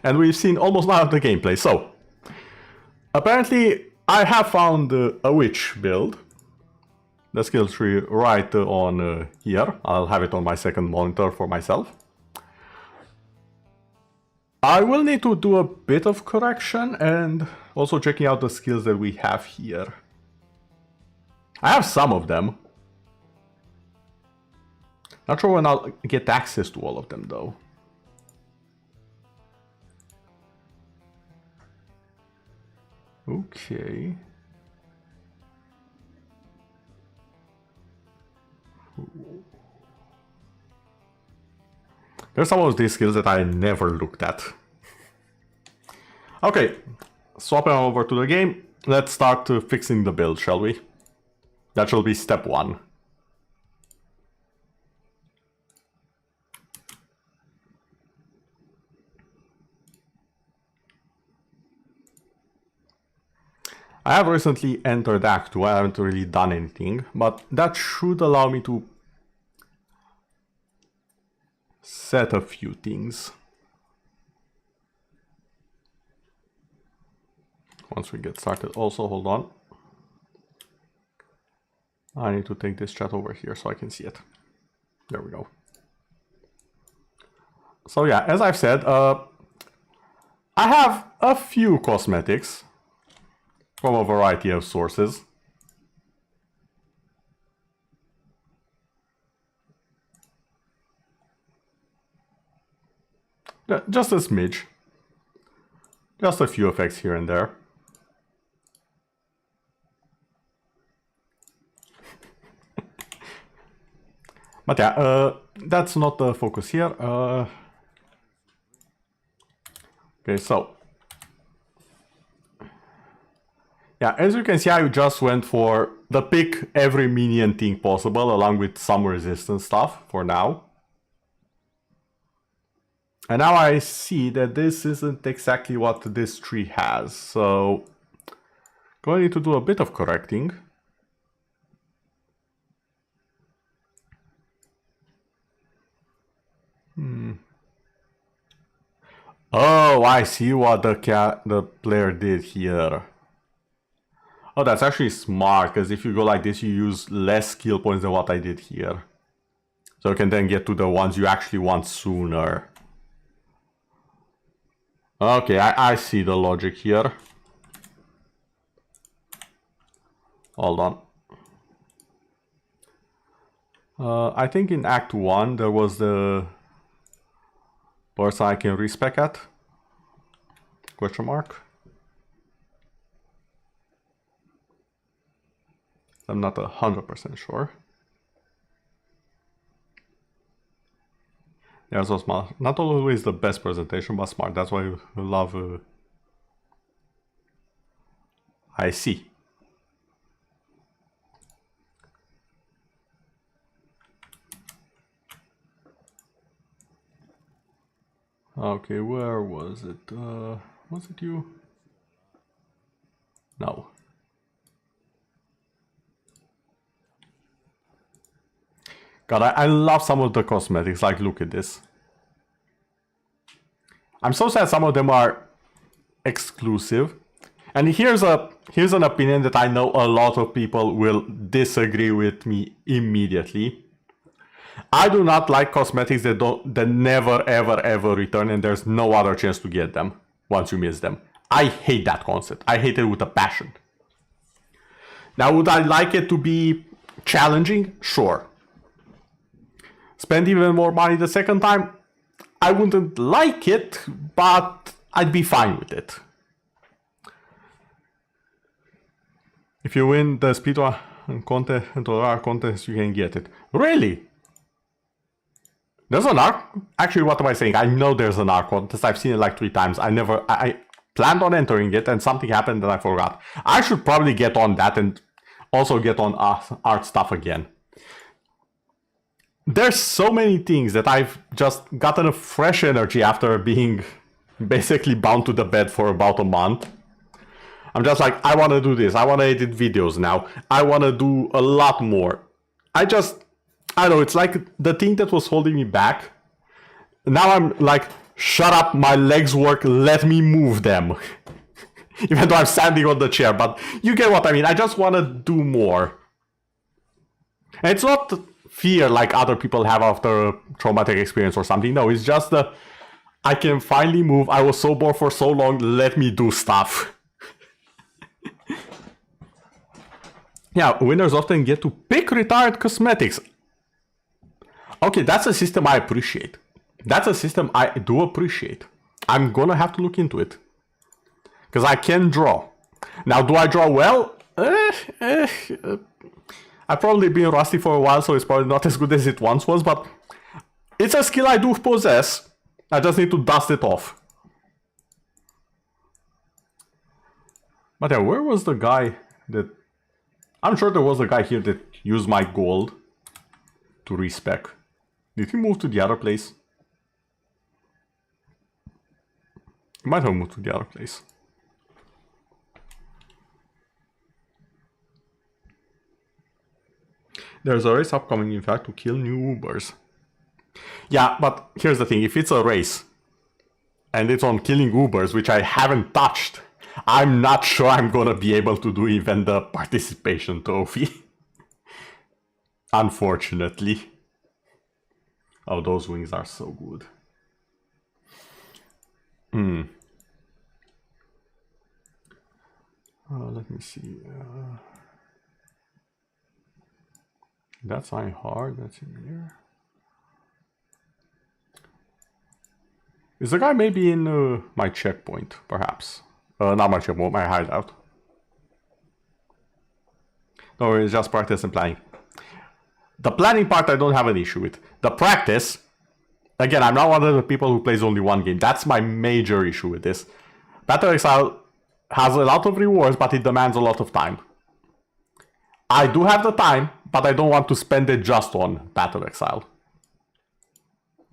And we've seen almost none of the gameplay. So, apparently I have found a witch build. The skill tree right on here. I'll have it on my second monitor for myself. I will need to do a bit of correction and also checking out the skills that we have here. I have some of them. Not sure when I'll get access to all of them though. Okay. There's some of these skills that I never looked at. Okay, swapping over to the game. Let's start fixing the build, shall we? That shall be step 1. I have recently entered Act 2, I haven't really done anything, but that should allow me to set a few things. Once we get started, also, hold on. I need to take this chat over here so I can see it. There we go. So yeah, as I've said, I have a few cosmetics from a variety of sources. Just a smidge. Just a few effects here and there. But yeah, that's not the focus here. Okay, so yeah, as you can see, I just went for the pick every minion thing possible, along with some resistance stuff for now. And now I see that this isn't exactly what this tree has, so going to need to do a bit of correcting. Oh, I see what the player did here. Oh, that's actually smart, because if you go like this, you use less skill points than what I did here. So you can then get to the ones you actually want sooner. Okay, I see the logic here. Hold on. I think in Act 1 there was the person I can respec at? Question mark. I'm not 100% sure. Yeah, so smart. Not always the best presentation, but smart. That's why I love. I see. Okay, where was it? Was it you? No. God, I love some of the cosmetics. Like, look at this. I'm so sad some of them are exclusive. And here's an opinion that I know a lot of people will disagree with me immediately. I do not like cosmetics that never ever return, and there's no other chance to get them once you miss them. I hate that concept. I hate it with a passion. Now, would I like it to be challenging? Sure. Spend even more money the second time? I wouldn't like it, but I'd be fine with it. If you win the speedrun contest and our contest, you can get it. Really? There's an ARC? Actually, what am I saying? I know there's an ARC contest. I've seen it like 3 times. I planned on entering it and something happened and I forgot. I should probably get on that and also get on art stuff again. There's so many things that I've just gotten a fresh energy after being basically bound to the bed for about a month. I'm just like, I want to do this. I want to edit videos now. I want to do a lot more. I don't know, it's like the thing that was holding me back. Now I'm like, shut up, my legs work, let me move them. Even though I'm standing on the chair, but you get what I mean. I just want to do more. And it's not fear like other people have after a traumatic experience or something. No, it's just I can finally move. I was so bored for so long, let me do stuff. Yeah, winners often get to pick retired cosmetics. Okay, that's a system I appreciate. That's a system I do appreciate. I'm gonna have to look into it. Because I can draw. Now, do I draw well? I've probably been rusty for a while, so it's probably not as good as it once was, but It's a skill I do possess. I just need to dust it off. But yeah, where was the guy that... I'm sure there was a guy here that used my gold to respec. Did he move to the other place? He might have moved to the other place. There's a race upcoming, in fact, to kill new Ubers. Yeah, but here's the thing. If it's a race, and it's on killing Ubers, which I haven't touched, I'm not sure I'm gonna be able to do even the participation trophy. Unfortunately. Oh, those wings are so good. Let me see. That's not hard. That's in here. Is the guy maybe in my checkpoint, perhaps? Not my checkpoint, my hideout. No, it's just practice and planning. The planning part I don't have an issue with. The practice, again, I'm not one of the people who plays only one game. That's my major issue with this. Battle Exile has a lot of rewards, but it demands a lot of time. I do have the time, but I don't want to spend it just on Battle Exile.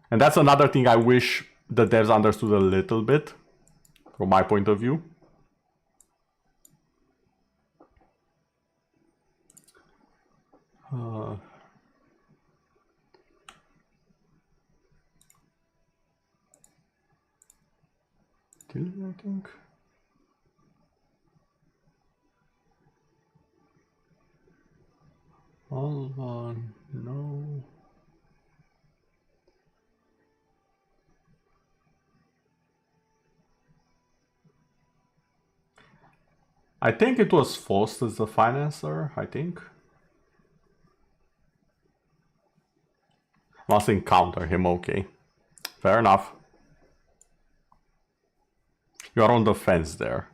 And that's another thing I wish the devs understood a little bit, from my point of view. I think. Hold on, no. I think it was Faust as the financer, I think. Must encounter him, okay. Fair enough. You are on the fence there.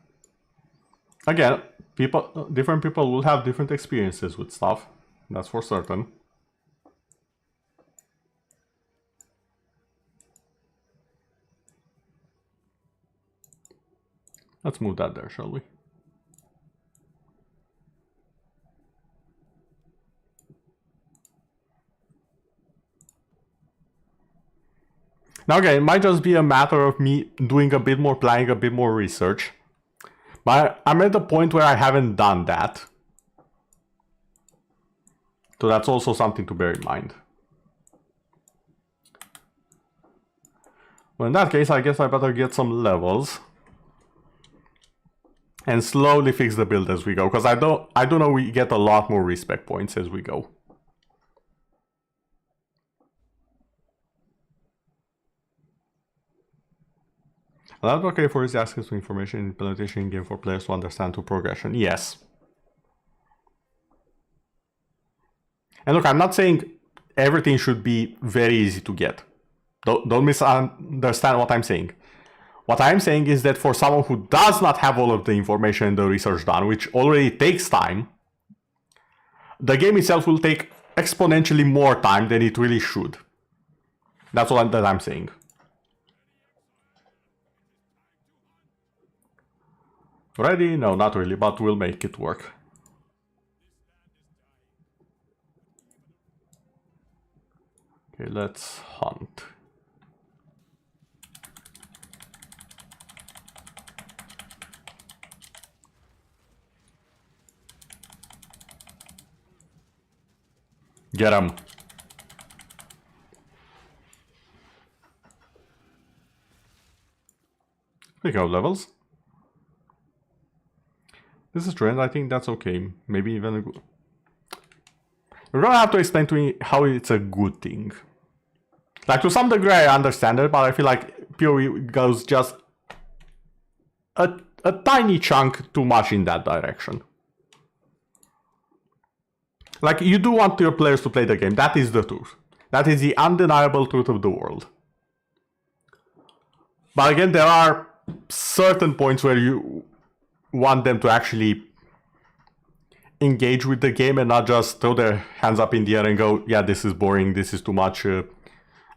Again, different people will have different experiences with stuff. That's for certain. Let's move that there, shall we? Now again, it might just be a matter of me doing a bit more planning, a bit more research. But I'm at the point where I haven't done that. So that's also something to bear in mind. Well, in that case, I guess I better get some levels. And slowly fix the build as we go. Because I do know we get a lot more respec points as we go. Allowed okay for easy access to information implementation in game for players to understand to progression. Yes. And look, I'm not saying everything should be very easy to get. Don't misunderstand what I'm saying. What I'm saying is that for someone who does not have all of the information and the research done, which already takes time, the game itself will take exponentially more time than it really should. That's all that I'm saying. Ready? No, not really, but we'll make it work. Okay, let's hunt. Get him. Speaking of levels. This is trend, I think that's okay. Maybe even a good... You're gonna have to explain to me how it's a good thing. Like, to some degree I understand it, but I feel like PoE goes just a tiny chunk too much in that direction. Like, you do want your players to play the game, that is the truth. That is the undeniable truth of the world. But again, there are certain points where you want them to actually engage with the game and not just throw their hands up in the air and go, yeah, this is boring, this is too much,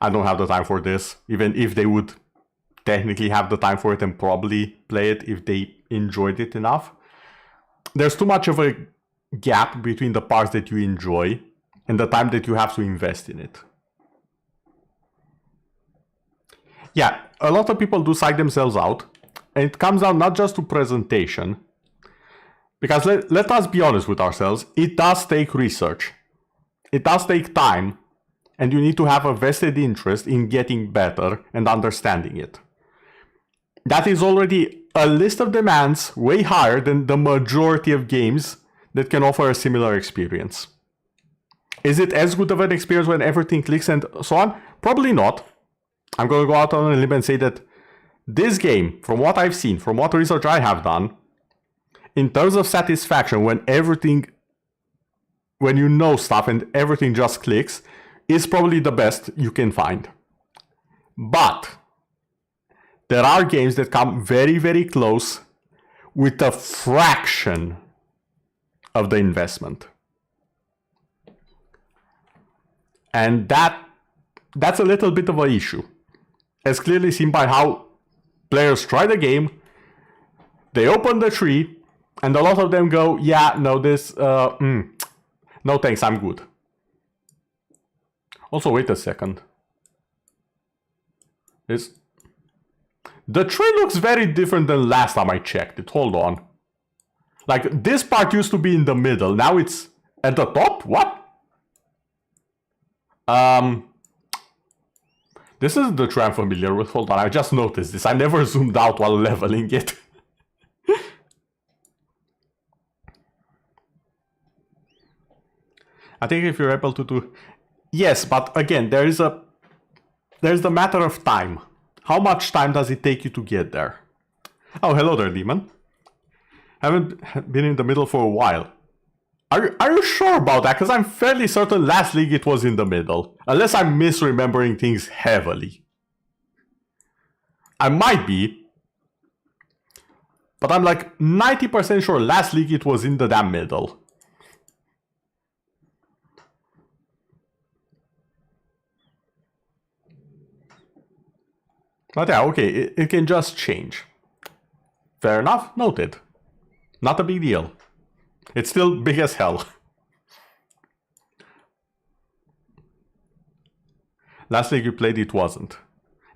I don't have the time for this, even if they would technically have the time for it and probably play it if they enjoyed it enough. There's too much of a gap between the parts that you enjoy and the time that you have to invest in it. Yeah, a lot of people do psych themselves out, and it comes down not just to presentation, because let us be honest with ourselves, it does take research. It does take time, and you need to have a vested interest in getting better and understanding it. That is already a list of demands way higher than the majority of games that can offer a similar experience. Is it as good of an experience when everything clicks and so on? Probably not. I'm going to go out on a limb and say that this game, from what I've seen, from what research I have done, in terms of satisfaction, when you know stuff and everything just clicks, is probably the best you can find. But there are games that come very, very close with a fraction of the investment. And that's a little bit of an issue, as clearly seen by how players try the game, they open the tree, and a lot of them go, yeah, no, this, no thanks, I'm good. Also, wait a second. The tree looks very different than last time I checked it. Hold on. Like, this part used to be in the middle. Now it's at the top? What? This is the tree I'm familiar with. Hold on, I just noticed this. I never zoomed out while leveling it. I think if you're able to do... Yes, but again, there's the matter of time. How much time does it take you to get there? Oh, hello there, Demon. Haven't been in the middle for a while. Are you sure about that? Because I'm fairly certain last league it was in the middle. Unless I'm misremembering things heavily. I might be. But I'm like 90% sure last league it was in the damn middle. But yeah, okay, it can just change. Fair enough, noted. Not a big deal. It's still big as hell. Last league you played it wasn't.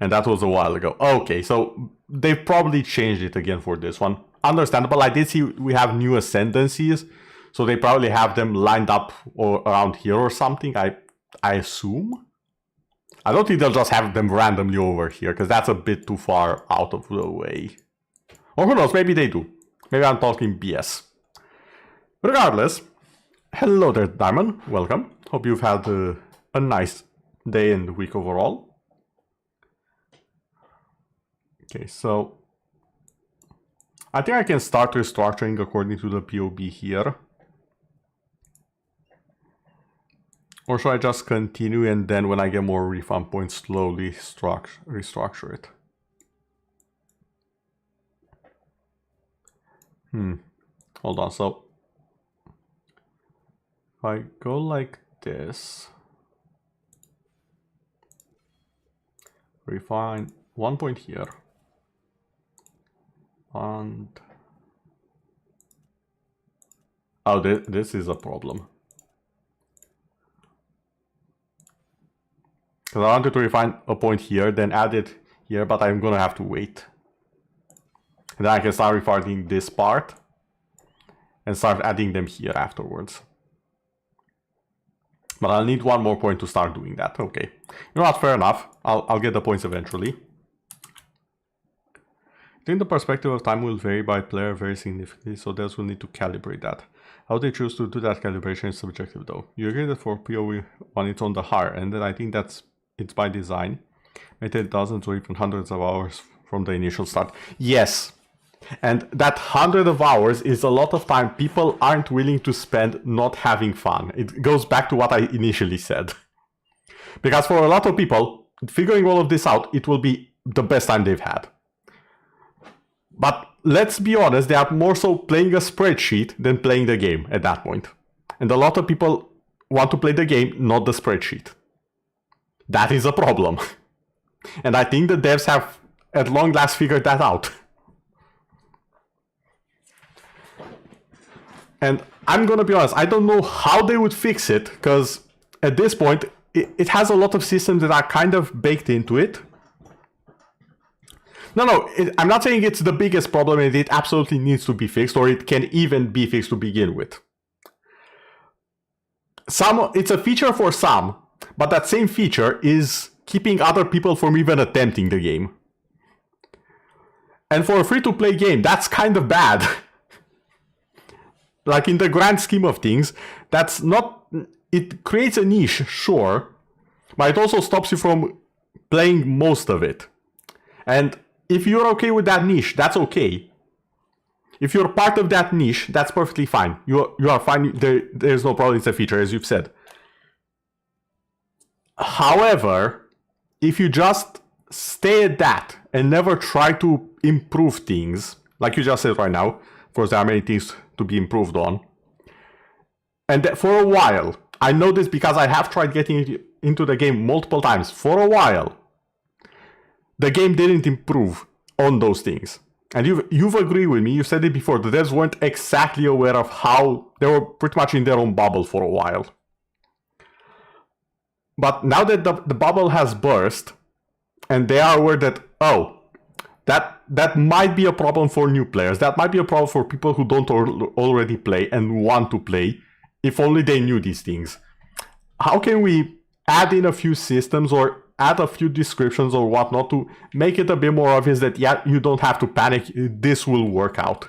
And that was a while ago. Okay, so they've probably changed it again for this one. Understandable, I did see we have new ascendancies. So they probably have them lined up or around here or something, I assume. I don't think they'll just have them randomly over here, because that's a bit too far out of the way. Or who knows, maybe they do. Maybe I'm talking BS. Regardless, hello there, Diamond. Welcome. Hope you've had a nice day and week overall. Okay, so I think I can start restructuring according to the POB here. Or should I just continue and then when I get more refund points slowly restructure it? Hold on, so if I go like this, refine 1 point here, and oh, this is a problem. Because I wanted to refine a point here, then add it here, but I'm gonna have to wait. And then I can start refining this part and start adding them here afterwards. But I'll need 1 more point to start doing that. Okay. You know what? Fair enough. I'll get the points eventually. I think the perspective of time will vary by player very significantly, so devs will need to calibrate that. How they choose to do that calibration is subjective though. You agree that for PoE when it's on the higher end, and I think it's by design. May take dozens or even hundreds of hours from the initial start. Yes. And that 100 of hours is a lot of time people aren't willing to spend not having fun. It goes back to what I initially said. Because for a lot of people, figuring all of this out, it will be the best time they've had. But let's be honest, they are more so playing a spreadsheet than playing the game at that point. And a lot of people want to play the game, not the spreadsheet. That is a problem. And I think the devs have at long last figured that out. And I'm gonna be honest, I don't know how they would fix it, because at this point, it has a lot of systems that are kind of baked into it. No, I'm not saying it's the biggest problem and it absolutely needs to be fixed, or it can even be fixed to begin with. It's a feature for some, but that same feature is keeping other people from even attempting the game. And for a free-to-play game, that's kind of bad. Like, in the grand scheme of things, that's not... It creates a niche, sure, but it also stops you from playing most of it. And if you're okay with that niche, that's okay. If you're part of that niche, that's perfectly fine. You are fine. There's no problem. It's a feature, as you've said. However, if you just stay at that and never try to improve things, like you just said right now, of course there are many things to be improved on. And for a while, I know this because I have tried getting into the game multiple times. For a while, the game didn't improve on those things. And you've agreed with me, you said it before, the devs weren't exactly aware of how, they were pretty much in their own bubble for a while. But now that the bubble has burst, and they are aware that, oh, that might be a problem for new players, that might be a problem for people who don't already play and want to play, if only they knew these things. How can we add in a few systems or add a few descriptions or whatnot to make it a bit more obvious that, yeah, you don't have to panic, this will work out.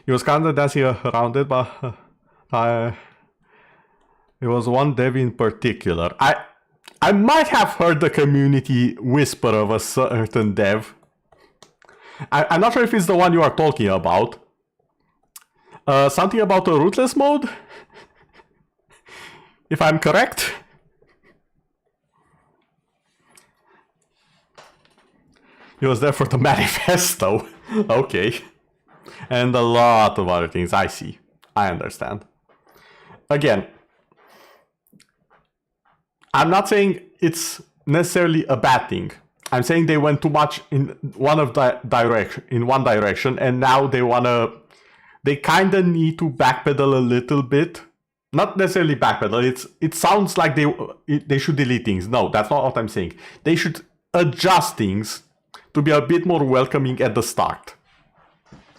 He was kind of dancing around it, but it was one dev in particular. I might have heard the community whisper of a certain dev. I'm not sure if it's the one you are talking about. Something about a rootless mode? If I'm correct? He was there for the manifesto. Okay. And a lot of other things. I see. I understand. Again, I'm not saying it's necessarily a bad thing. I'm saying they went too much in one direction, and now they kind of need to backpedal a little bit. Not necessarily backpedal. It sounds like they should delete things. No, that's not what I'm saying. They should adjust things to be a bit more welcoming at the start.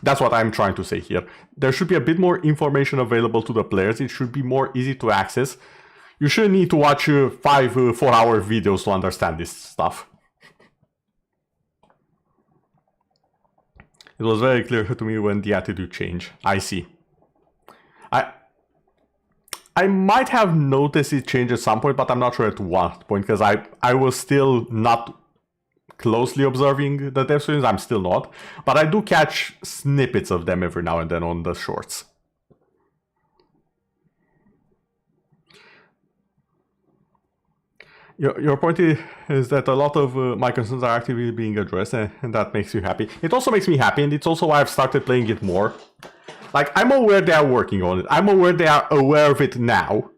That's what I'm trying to say here. There should be a bit more information available to the players. It should be more easy to access. You shouldn't need to watch 5 4-hour videos to understand this stuff. It was very clear to me when the attitude changed. I see. I might have noticed it change at some point, but I'm not sure at what point, because I was still not closely observing the dev streams. I'm still not. But I do catch snippets of them every now and then on the shorts. Your point is that a lot of my concerns are actively being addressed, and that makes you happy. It also makes me happy, and it's also why I've started playing it more. Like, I'm aware they are working on it. I'm aware they are aware of it now.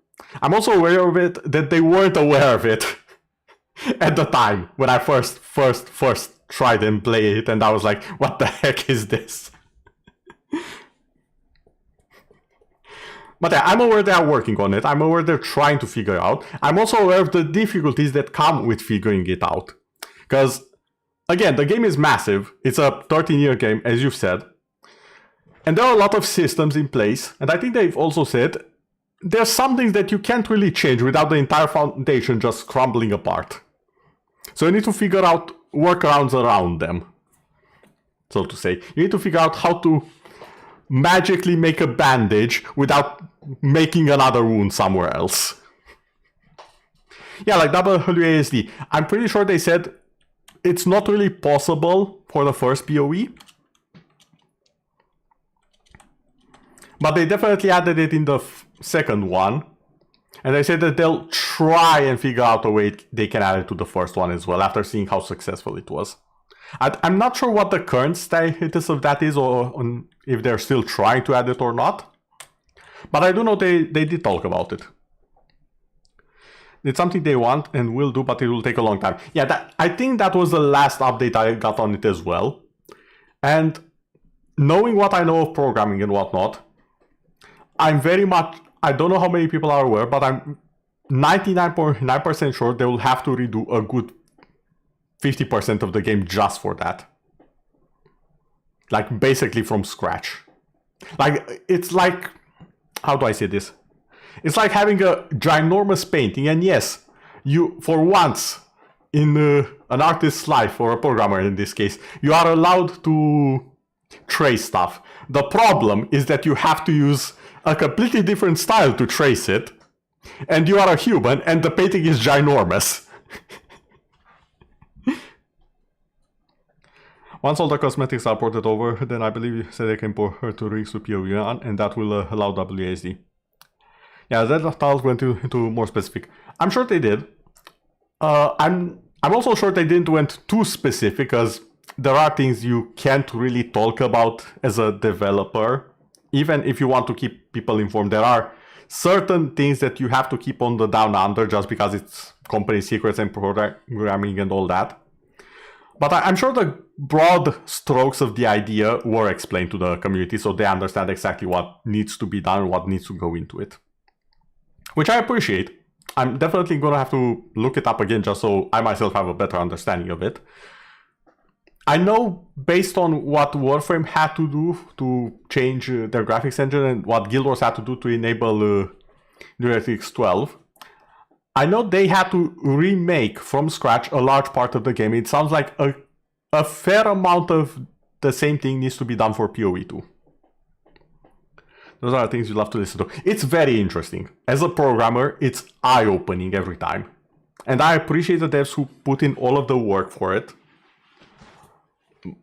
I'm also aware of it that they weren't aware of it at the time when I first tried and played it, and I was like, what the heck is this? But yeah, I'm aware they are working on it. I'm aware they're trying to figure it out. I'm also aware of the difficulties that come with figuring it out. Because, again, the game is massive. It's a 13-year game, as you've said. And there are a lot of systems in place. And I think they've also said there's some things that you can't really change without the entire foundation just crumbling apart. So you need to figure out workarounds around them, so to say. You need to figure out how to magically make a bandage without making another wound somewhere else. Yeah, like WASD. I'm pretty sure they said it's not really possible for the first PoE. But they definitely added it in the second one. And they said that they'll try and figure out a way they can add it to the first one as well, after seeing how successful it was. I'm not sure what the current status of that is, or if they're still trying to add it or not. But I do know they did talk about it. It's something they want and will do, but it will take a long time. Yeah, I think that was the last update I got on it as well. And knowing what I know of programming and whatnot, I don't know how many people are aware, but I'm 99.9% sure they will have to redo a good 50% of the game just for that. Like, basically from scratch. Like, it's like, how do I say this? It's like having a ginormous painting, and yes, you, for once in an artist's life, or a programmer in this case, you are allowed to trace stuff. The problem is that you have to use a completely different style to trace it, and you are a human, and the painting is ginormous. Once all the cosmetics are ported over, then I believe you said they can port to rigs to POV1, and that will allow WASD. Yeah, that tiles went into more specific. I'm sure they did. I'm also sure they didn't went too specific, because there are things you can't really talk about as a developer. Even if you want to keep people informed, there are certain things that you have to keep on the down under just because it's company secrets and programming and all that. But I'm sure the broad strokes of the idea were explained to the community, so they understand exactly what needs to be done, what needs to go into it. Which I appreciate. I'm definitely going to have to look it up again just so I myself have a better understanding of it. I know, based on what Warframe had to do to change their graphics engine and what Guild Wars had to do to enable DirectX 12, I know they had to remake from scratch a large part of the game. It sounds like a fair amount of the same thing needs to be done for PoE 2. Those are the things you love to listen to. It's very interesting. As a programmer, it's eye-opening every time. And I appreciate the devs who put in all of the work for it.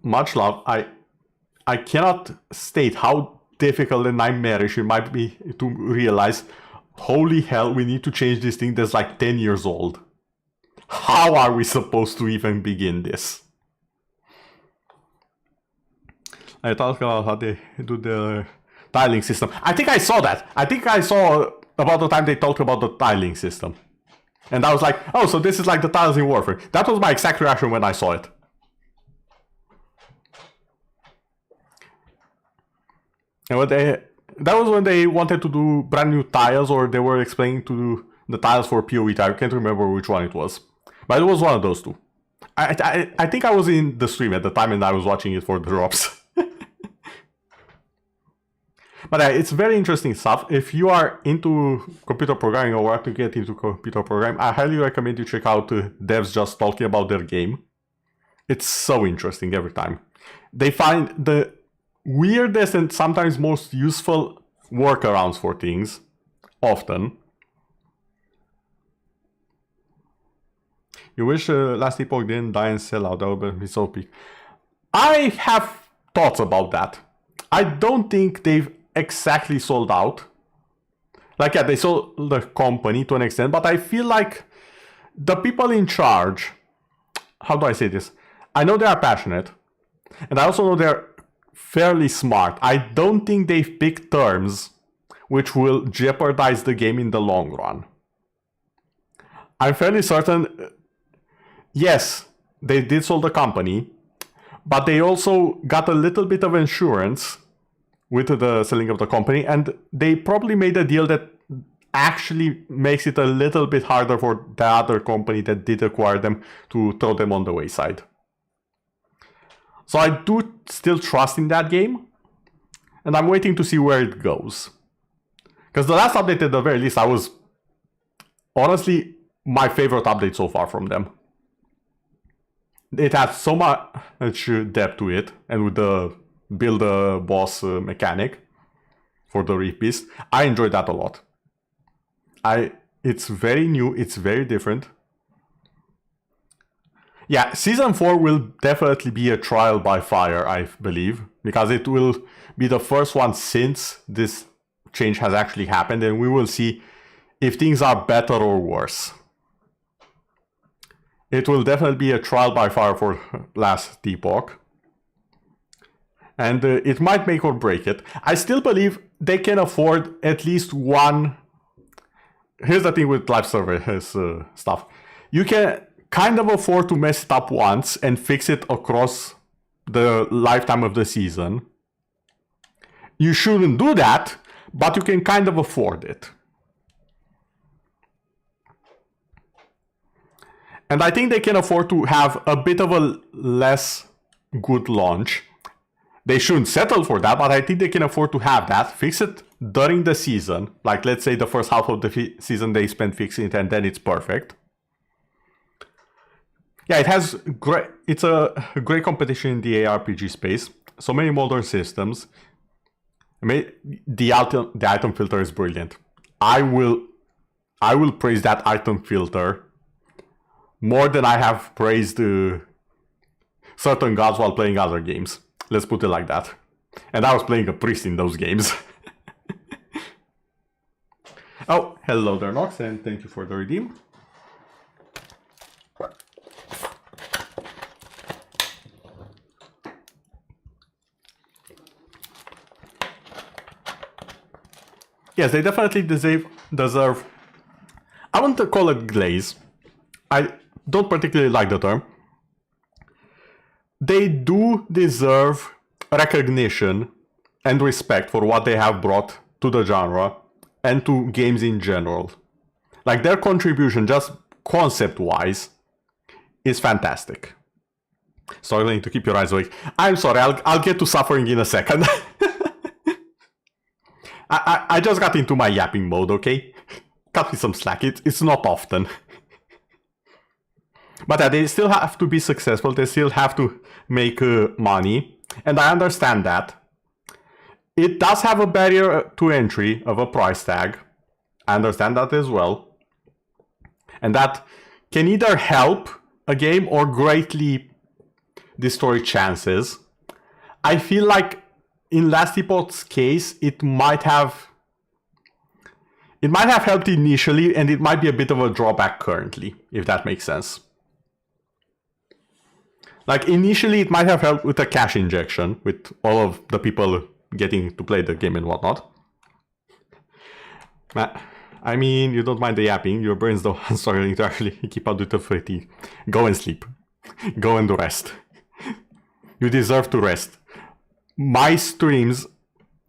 Much love. I cannot state how difficult and nightmarish it might be to realize, holy hell, we need to change this thing that's like 10 years old. How are we supposed to even begin this? I talked about how they do the tiling system. I think I saw that. I think I saw about the time they talked about the tiling system. And I was like, oh, so this is like the tiles in Warframe. That was my exact reaction when I saw it. And that was when they wanted to do brand new tiles, or they were explaining to do the tiles for PoE. I can't remember which one it was. But it was one of those two. I think I was in the stream at the time and I was watching it for the drops. But it's very interesting stuff. If you are into computer programming or want to get into computer programming, I highly recommend you check out devs just talking about their game. It's so interesting every time. They find the weirdest and sometimes most useful workarounds for things, often. You wish Last Epoch didn't die and sell out, that would be so peak. I have thoughts about that. I don't think they've exactly sold out. Like, yeah, they sold the company to an extent, but I feel like the people in charge, how do I say this? I know they are passionate, and I also know they're fairly smart. I don't think they've picked terms which will jeopardize the game in the long run. I'm fairly certain, yes, they did sell the company, but they also got a little bit of insurance with the selling of the company, and they probably made a deal that actually makes it a little bit harder for the other company that did acquire them to throw them on the wayside. So I do still trust in that game, and I'm waiting to see where it goes. Because the last update, at the very least, I was honestly my favorite update so far from them. It had so much depth to it, and with the build a boss mechanic for the Reef Beast, I enjoyed that a lot. It's very new, it's very different. Yeah, Season 4 will definitely be a trial by fire, I believe, because it will be the first one since this change has actually happened, and we will see if things are better or worse. It will definitely be a trial by fire for Last Epoch. And it might make or break it. I still believe they can afford at least one. Here's the thing with live service stuff. You can kind of afford to mess it up once and fix it across the lifetime of the season. You shouldn't do that, but you can kind of afford it. And I think they can afford to have a bit of a less good launch. They shouldn't settle for that, but I think they can afford to have that. Fix it during the season. Like, let's say the first half of the season they spend fixing it and then it's perfect. Yeah, it's a great competition in the ARPG space. So many modern systems. I mean, the item filter is brilliant. I will praise that item filter more than I have praised certain gods while playing other games. Let's put it like that. And I was playing a priest in those games. Oh, hello there, Nox, and thank you for the redeem. Yes, they definitely deserve. I want to call it glaze. I don't particularly like the term. They do deserve recognition and respect for what they have brought to the genre and to games in general. Like, their contribution, just concept-wise, is fantastic. Struggling to keep your eyes awake. I'm sorry, I'll get to suffering in a second. I just got into my yapping mode, okay? Cut me some slack, it's not often. But yeah, they still have to be successful, they still have to make money, and I understand that. It does have a barrier to entry of a price tag. I understand that as well. And that can either help a game or greatly destroy chances. I feel like in Last Epoch's case, it might have helped initially, and it might be a bit of a drawback currently, if that makes sense. Like, initially it might have helped with a cash injection, with all of the people getting to play the game and whatnot. I mean, you don't mind the yapping, your brain's the one struggling to actually keep up with the fatigue. Go and sleep. Go and rest. You deserve to rest. My streams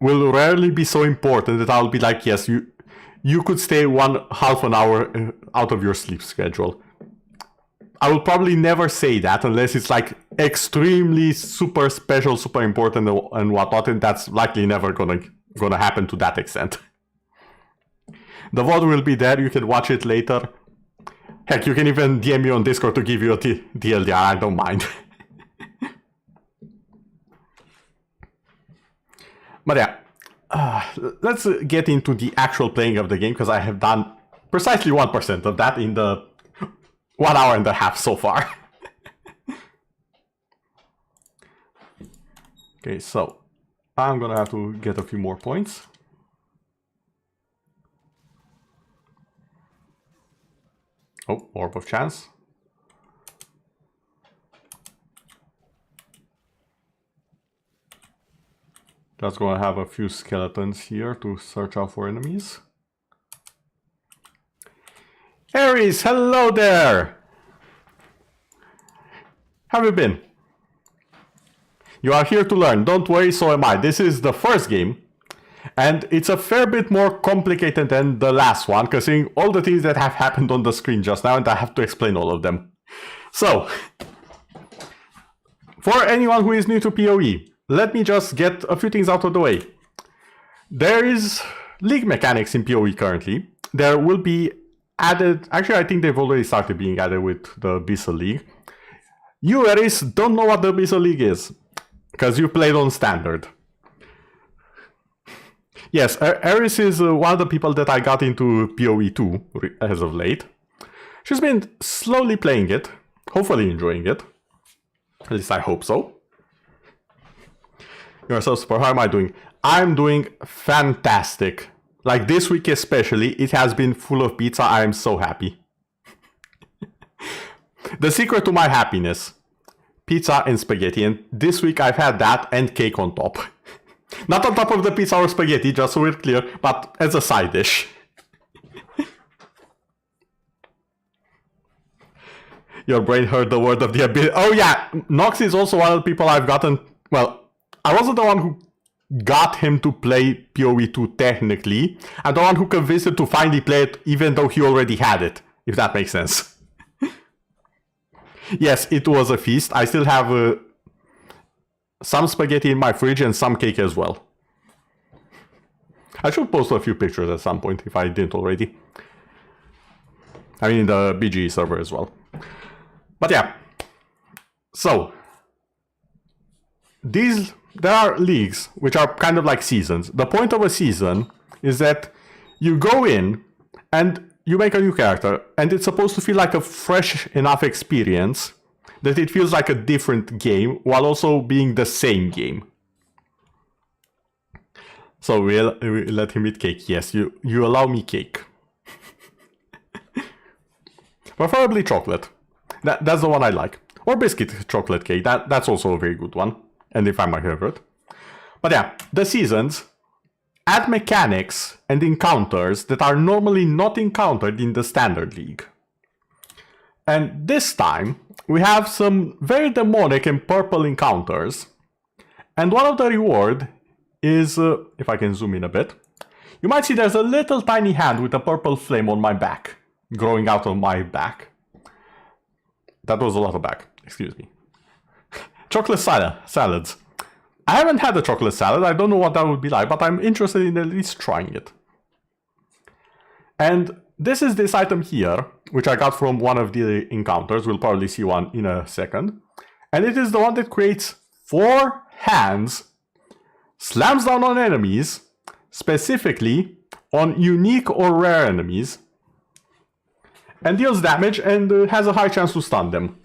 will rarely be so important that I'll be like, yes, you could stay half an hour out of your sleep schedule. I will probably never say that unless it's like extremely super special, super important and whatnot, and that's likely never gonna happen to that extent. The VOD will be there, you can watch it later. Heck, you can even DM me on Discord to give you a TLDR, I don't mind. But yeah, let's get into the actual playing of the game, because I have done precisely 1% of that in the 1 hour and a half so far. Okay, so I'm gonna have to get a few more points. Oh, Orb of Chance. Just gonna have a few skeletons here to search out for enemies. Ares, hello there! How have you been? You are here to learn, don't worry, so am I. This is the first game, and it's a fair bit more complicated than the last one, considering all the things that have happened on the screen just now, and I have to explain all of them. So, for anyone who is new to PoE, let me just get a few things out of the way. There is league mechanics in PoE currently. There will be added, actually I think they've already started being added with the Abyssal League. You, Ares, don't know what the Abyssal League is, because you played on Standard. Yes, Ares is one of the people that I got into PoE 2 as of late. She's been slowly playing it, hopefully enjoying it. At least I hope so. You're so super. How am I doing? I'm doing fantastic. Like this week especially, it has been full of pizza. I am so happy. The secret to my happiness. Pizza and spaghetti. And this week I've had that and cake on top. Not on top of the pizza or spaghetti, just so we're clear, but as a side dish. Your brain heard the word of the ability. Oh yeah, Nox is also one of the people I've gotten... Well, I wasn't the one who got him to play PoE 2 technically. I'm the one who convinced him to finally play it even though he already had it, if that makes sense. Yes, it was a feast. I still have some spaghetti in my fridge and some cake as well. I should post a few pictures at some point if I didn't already. I mean, the BG server as well. But yeah. So, there are leagues which are kind of like seasons. The point of a season is that you go in and you make a new character, and it's supposed to feel like a fresh enough experience that it feels like a different game while also being the same game. So we'll let him eat cake. Yes, you allow me cake. Preferably chocolate. That's the one I like. Or biscuit chocolate cake. That's also a very good one. And if I'm my favorite. But yeah, the seasons add mechanics and encounters that are normally not encountered in the standard league. And this time, we have some very demonic and purple encounters. And one of the reward is, if I can zoom in a bit, you might see there's a little tiny hand with a purple flame on my back, growing out of my back. That was a lot of back, excuse me. Chocolate salads. I haven't had a chocolate salad, I don't know what that would be like, but I'm interested in at least trying it. And this is this item here, which I got from one of the encounters. We'll probably see one in a second. And it is the one that creates 4 hands, slams down on enemies, specifically on unique or rare enemies, and deals damage and has a high chance to stun them.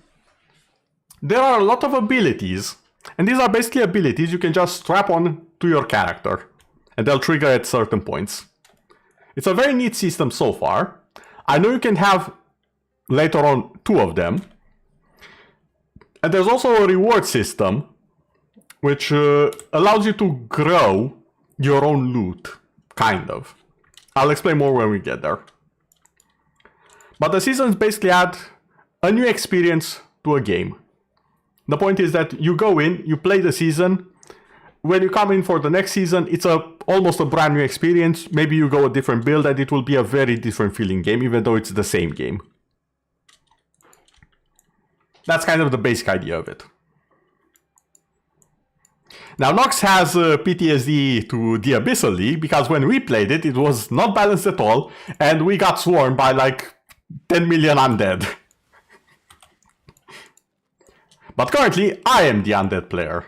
There are a lot of abilities, and these are basically abilities you can just strap on to your character, and they'll trigger at certain points. It's a very neat system so far. I know you can have later on 2 of them, and there's also a reward system which allows you to grow your own loot, kind of. I'll explain more when we get there. But the seasons basically add a new experience to a game. The point is that you go in, you play the season. When you come in for the next season, it's almost a brand new experience. Maybe you go a different build and it will be a very different feeling game, even though it's the same game. That's kind of the basic idea of it. Now, Nox has PTSD to the Abyssal League, because when we played it, it was not balanced at all, and we got swarmed by like 10 million undead. But currently, I am the undead player.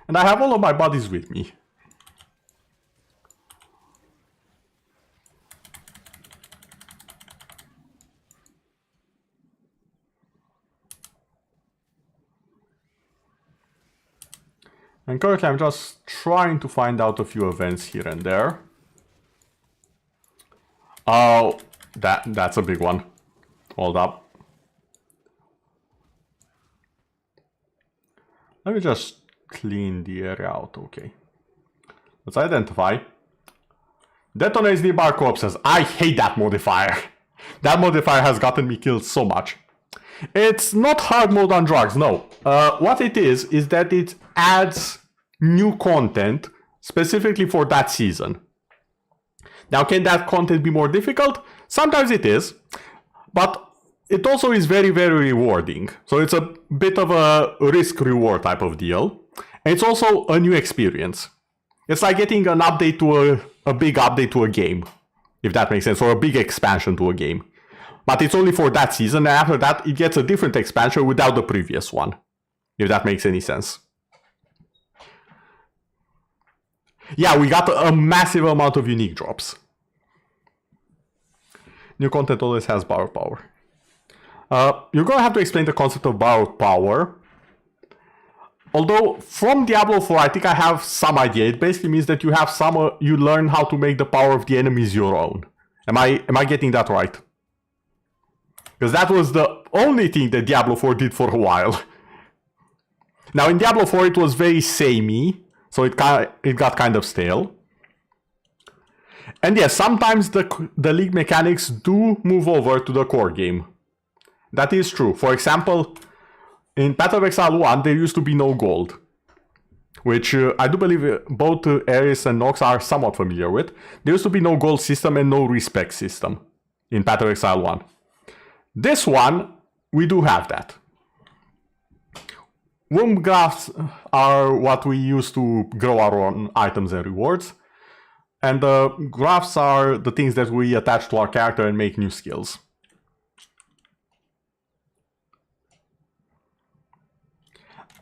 And I have all of my buddies with me. And currently I'm just trying to find out a few events here and there. Oh, that's a big one. Hold up. Let me just clean the area out, okay. Let's identify. Detonates nearby corpses. I hate that modifier. That modifier has gotten me killed so much. It's not hard mode on drugs, no. What it is that it adds new content specifically for that season. Now, can that content be more difficult? Sometimes it is, but it also is very, very rewarding. So it's a bit of a risk-reward type of deal. And it's also a new experience. It's like getting an update to a big update to a game, if that makes sense, or a big expansion to a game. But it's only for that season, and after that it gets a different expansion without the previous one, if that makes any sense. Yeah, we got a massive amount of unique drops. New content always has borrowed power. You're going to have to explain the concept of borrowed power. Although from Diablo 4, I think I have some idea. It basically means that you have you learn how to make the power of the enemies your own. Am I getting that right? Because that was the only thing that Diablo 4 did for a while. Now in Diablo 4 it was very samey. So it got kind of stale. And yes, sometimes the league mechanics do move over to the core game. That is true. For example, in Path of Exile 1, there used to be no gold, which I do believe both Ares and Nox are somewhat familiar with. There used to be no gold system and no respect system in Path of Exile 1. This one, we do have that. Womb graphs are what we use to grow our own items and rewards. And the graphs are the things that we attach to our character and make new skills.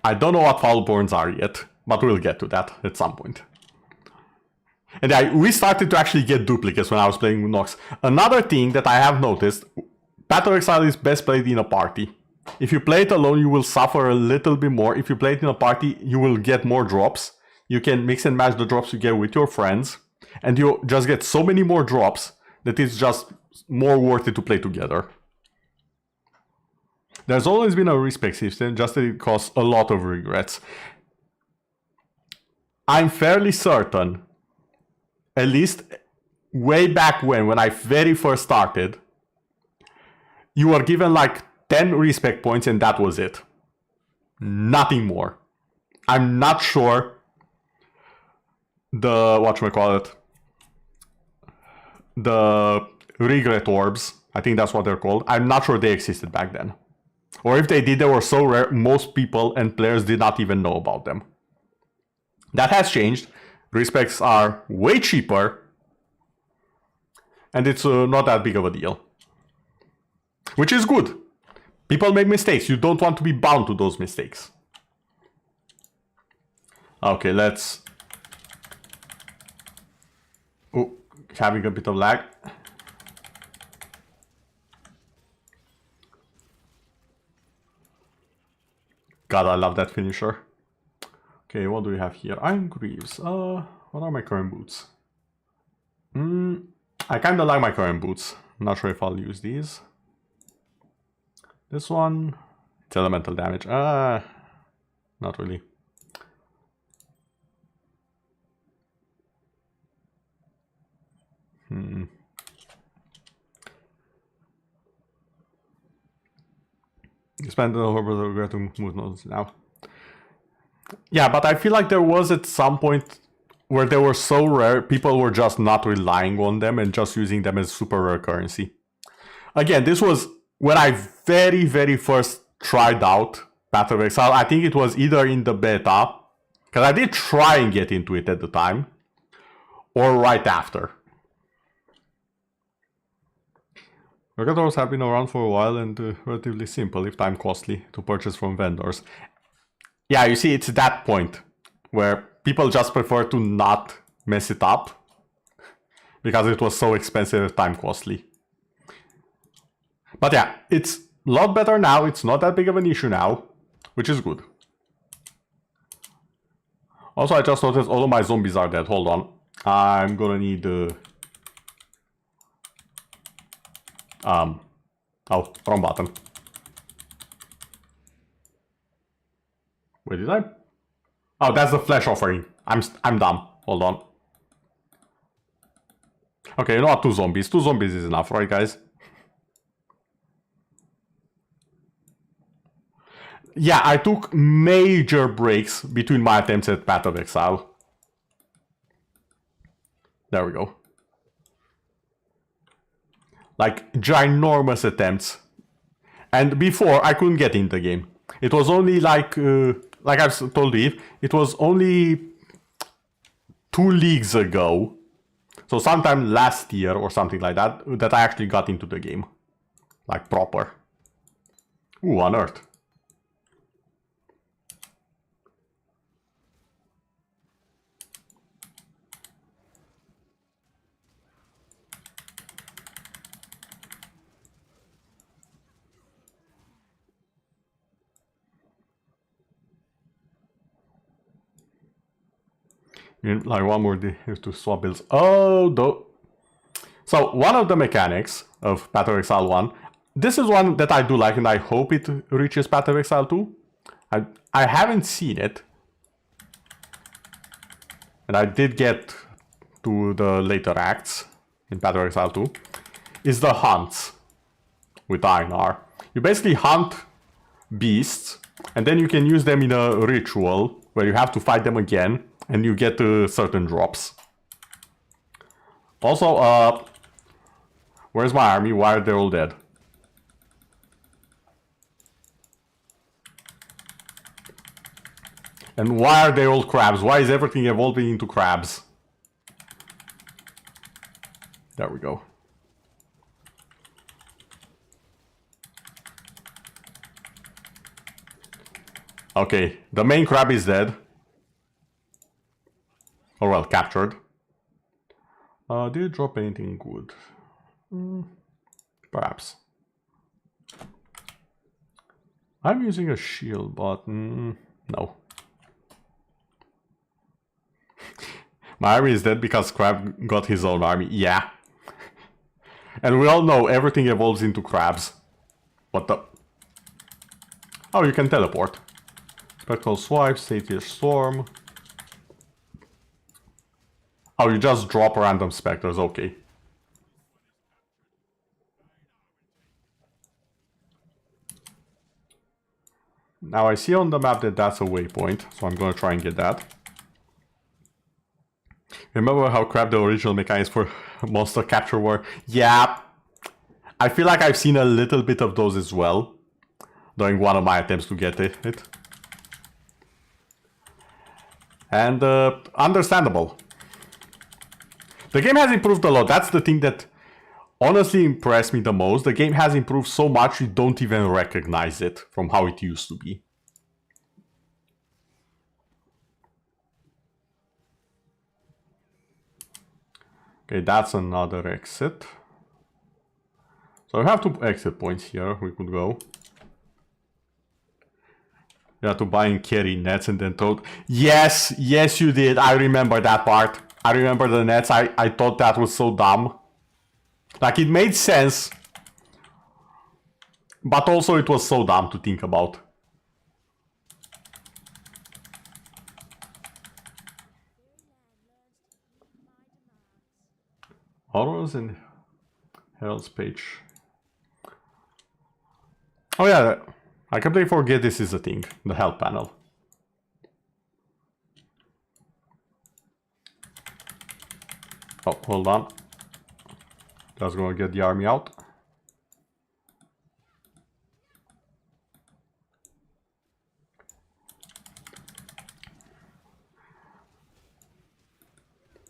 I don't know what Foulborns are yet, but we'll get to that at some point. And we started to actually get duplicates when I was playing with Nox. Another thing that I have noticed, Path of Exile is best played in a party. If you play it alone, you will suffer a little bit more. If you play it in a party, you will get more drops. You can mix and match the drops you get with your friends. And you just get so many more drops that it's just more worth it to play together. There's always been a respect system, just that it costs a lot of regrets. I'm fairly certain, at least way back when I very first started, you were given like 10 respect points and that was it. Nothing more. I'm not sure the, whatchamacallit, the regret orbs, I think that's what they're called. I'm not sure they existed back then. Or if they did, they were so rare, most people and players did not even know about them. That has changed. Respects are way cheaper. And it's not that big of a deal. Which is good. People make mistakes. You don't want to be bound to those mistakes. Okay, let's... Oh, having a bit of lag. God, I love that finisher. Okay, what do we have here? Iron Greaves. What are my current boots? I kind of like my current boots. I'm not sure if I'll use these. This one, it's elemental damage. Not really. Expand the orbital regret to move nodes now. Yeah, but I feel like there was at some point where they were so rare, people were just not relying on them and just using them as super rare currency. Again, this was when I very first tried out Path of Exile. I think it was either in the beta, because I did try and get into it at the time, or right after. Regators have been around for a while and relatively simple, if time costly, to purchase from vendors. Yeah, you see, it's that point where people just prefer to not mess it up because it was so expensive and time costly. But yeah, it's a lot better now. It's not that big of an issue now, which is good. Also, I just noticed all of my zombies are dead. Hold on. I'm gonna need... oh, wrong button. Wait, did I? Oh, that's the flesh offering. I'm dumb. Hold on. Okay, you know what? 2 zombies. 2 zombies is enough, right, guys? Yeah, I took major breaks between my attempts at Path of Exile. There we go. Like, ginormous attempts. And before, I couldn't get in the game. It was only like I've told Eve, it was only 2 leagues ago, so sometime last year or something like that, that I actually got into the game. Like, proper. Ooh, unearthed. Like one more to swap builds. Oh, so one of the mechanics of Path of Exile 1, this is one that I do like and I hope it reaches Path of Exile 2. I haven't seen it. and I did get to the later acts in Path of Exile 2, is the hunts with Einar. You basically hunt beasts, and then you can use them in a ritual where you have to fight them again, and you get certain drops. Also, where's my army? Why are they all dead? And why are they all crabs? Why is everything evolving into crabs? There we go. Okay, the main crab is dead. Or well, captured. Did it drop anything good? Perhaps. I'm using a shield, but no. My army is dead because Crab got his own army. Yeah. And we all know everything evolves into crabs. What the? Oh, you can teleport. Spectral Swipe, Satyr Storm. Oh, you just drop random specters, okay. Now I see on the map that that's a waypoint, so I'm gonna try and get that. Remember how crap the original mechanics for monster capture were? Yeah, I feel like I've seen a little bit of those as well during one of my attempts to get it. And understandable. The game has improved a lot. That's the thing that honestly impressed me the most. The game has improved so much you don't even recognize it from how it used to be. Okay, that's another exit. So we have 2 exit points here. We could go. You have to buy and carry nets and then throw. Yes, yes you did. I remember that part. I remember the nets. I thought that was so dumb. Like, it made sense. But also it was so dumb to think about. Horrors and Herald's Page. Oh yeah, I completely forget this is a thing. The help panel. Oh, hold on. Just gonna get the army out.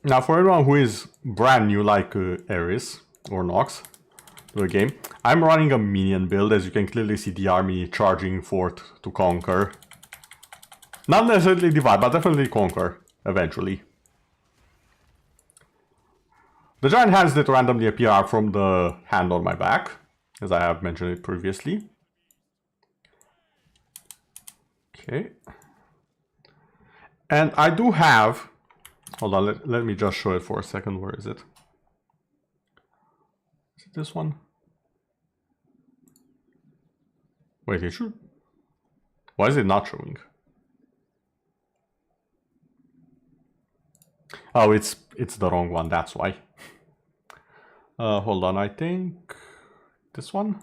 Now, for everyone who is brand new, like Eris or Nox, to the game, I'm running a minion build. As you can clearly see, the army charging forth to conquer. Not necessarily divide, but definitely conquer eventually. The giant hands that randomly appear are from the hand on my back, as I have mentioned it previously. Okay. And I do have... Hold on, let me just show it for a second. Where is it? Is it this one? Wait, it should... Why is it not showing? Oh, it's the wrong one, that's why. Hold on, I think... This one?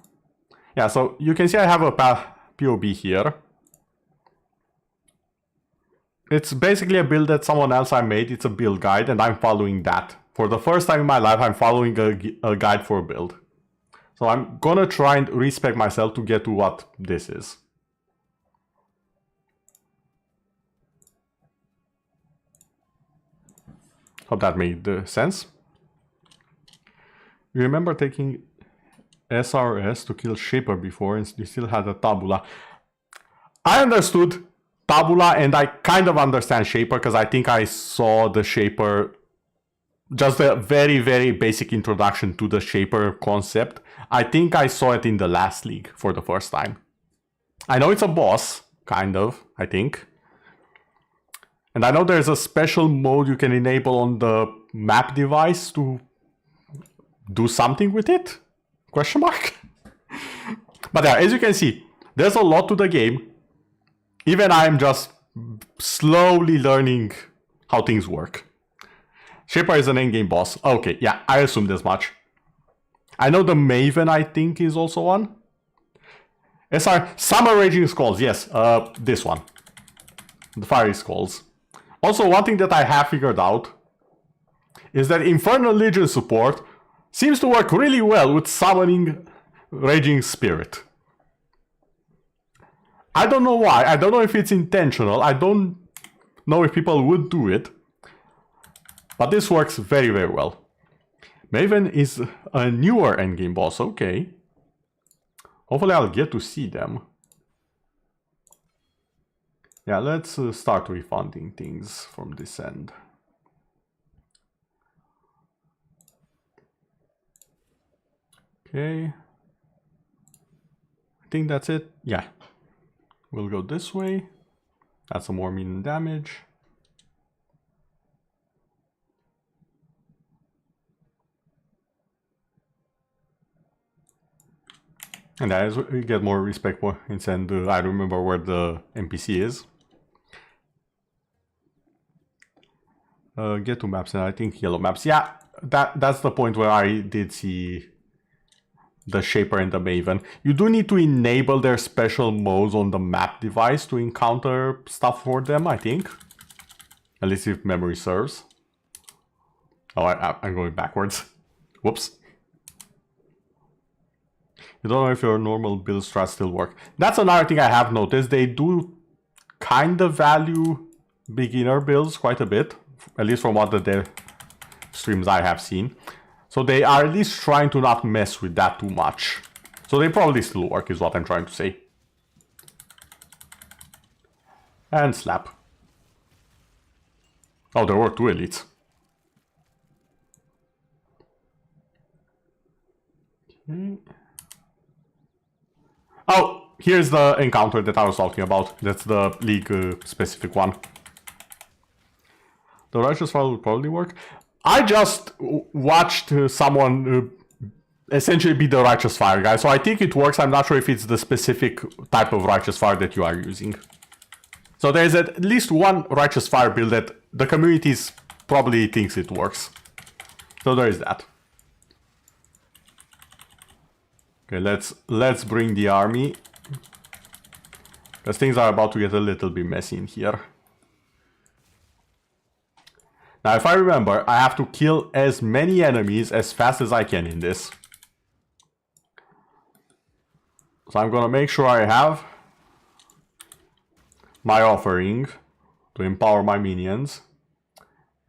Yeah, so you can see I have a POB here. It's basically a build that someone else I made. It's a build guide, and I'm following that. For the first time in my life, I'm following a guide for a build. So I'm gonna try and respec myself to get to what this is. Hope that made sense. You remember taking SRS to kill Shaper before, and you still had a Tabula. I understood Tabula, and I kind of understand Shaper, because I think I saw the Shaper, just a very, very basic introduction to the Shaper concept. I think I saw it in the last league for the first time. I know it's a boss, kind of, I think. And I know there's a special mode you can enable on the map device to do something with it? Question mark? But yeah, as you can see, there's a lot to the game. Even I'm just slowly learning how things work. Shaper is an endgame boss. Okay, yeah, I assumed as much. I know the Maven, I think, is also one. SR, Summer Raging Skulls, yes, this one. The Fiery Skulls. Also, one thing that I have figured out is that Infernal Legion support seems to work really well with summoning Raging Spirit. I don't know why, I don't know if it's intentional, I don't know if people would do it, but this works very, very well. Maven is a newer endgame boss, okay. Hopefully I'll get to see them. Yeah, let's start refunding things from this end. Okay. I think that's it. Yeah. We'll go this way. That's some more mean damage. And as we get more respect points, and I remember where the NPC is. Get to maps, and I think yellow maps. Yeah, that's the point where I did see the Shaper and the Maven. You do need to enable their special modes on the map device to encounter stuff for them, I think. At least if memory serves. Oh, I'm going backwards. Whoops. You don't know if your normal build strats still work. That's another thing I have noticed. They do kind of value beginner builds quite a bit. At least from what the streams I have seen. So they are at least trying to not mess with that too much. So they probably still work is what I'm trying to say. And slap. Oh, there were two elites. Okay. Oh, here's the encounter that I was talking about. That's the league specific one. The Righteous Fire would probably work. I just watched someone essentially be the Righteous Fire guy, so I think it works. I'm not sure if it's the specific type of Righteous Fire that you are using. So there's at least one Righteous Fire build that the community probably thinks it works. So there is that. Okay, let's bring the army. Because things are about to get a little bit messy in here. Now, if I remember, I have to kill as many enemies as fast as I can in this. So I'm gonna make sure I have my offering to empower my minions.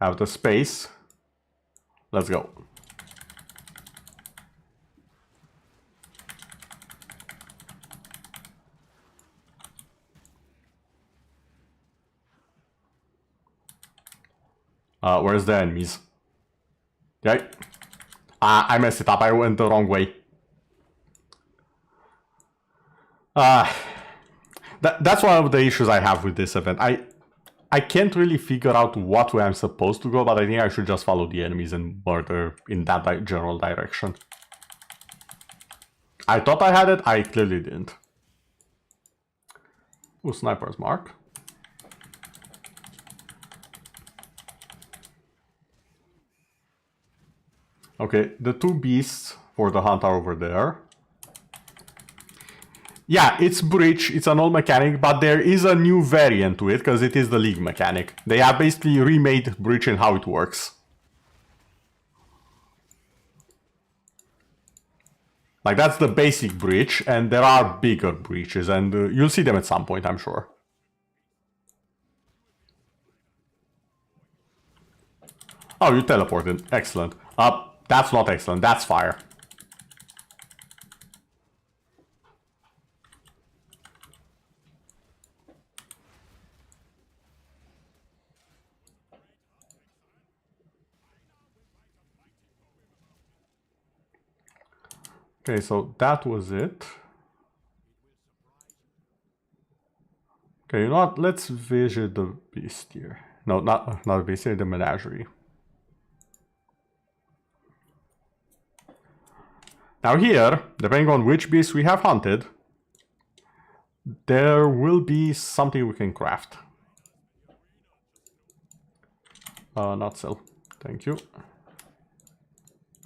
Have the space. Let's go. Where's the enemies? Okay. I messed it up. I went the wrong way. That's one of the issues I have with this event. I can't really figure out what way I'm supposed to go, but I think I should just follow the enemies and murder in that general direction. I thought I had it. I clearly didn't. Ooh, sniper's mark. Okay, the two beasts for the hunt are over there. Yeah, it's Breach, it's an old mechanic, but there is a new variant to it, because it is the League mechanic. They have basically remade Breach and how it works. Like, that's the basic Breach, and there are bigger breaches, and you'll see them at some point, I'm sure. Oh, you teleported. Excellent. That's not excellent. That's fire. Okay, so that was it. Okay, you know what? Let's visit the beast here. No, not the beast here, the menagerie. Now here, depending on which beast we have hunted, there will be something we can craft. Not sell. Thank you.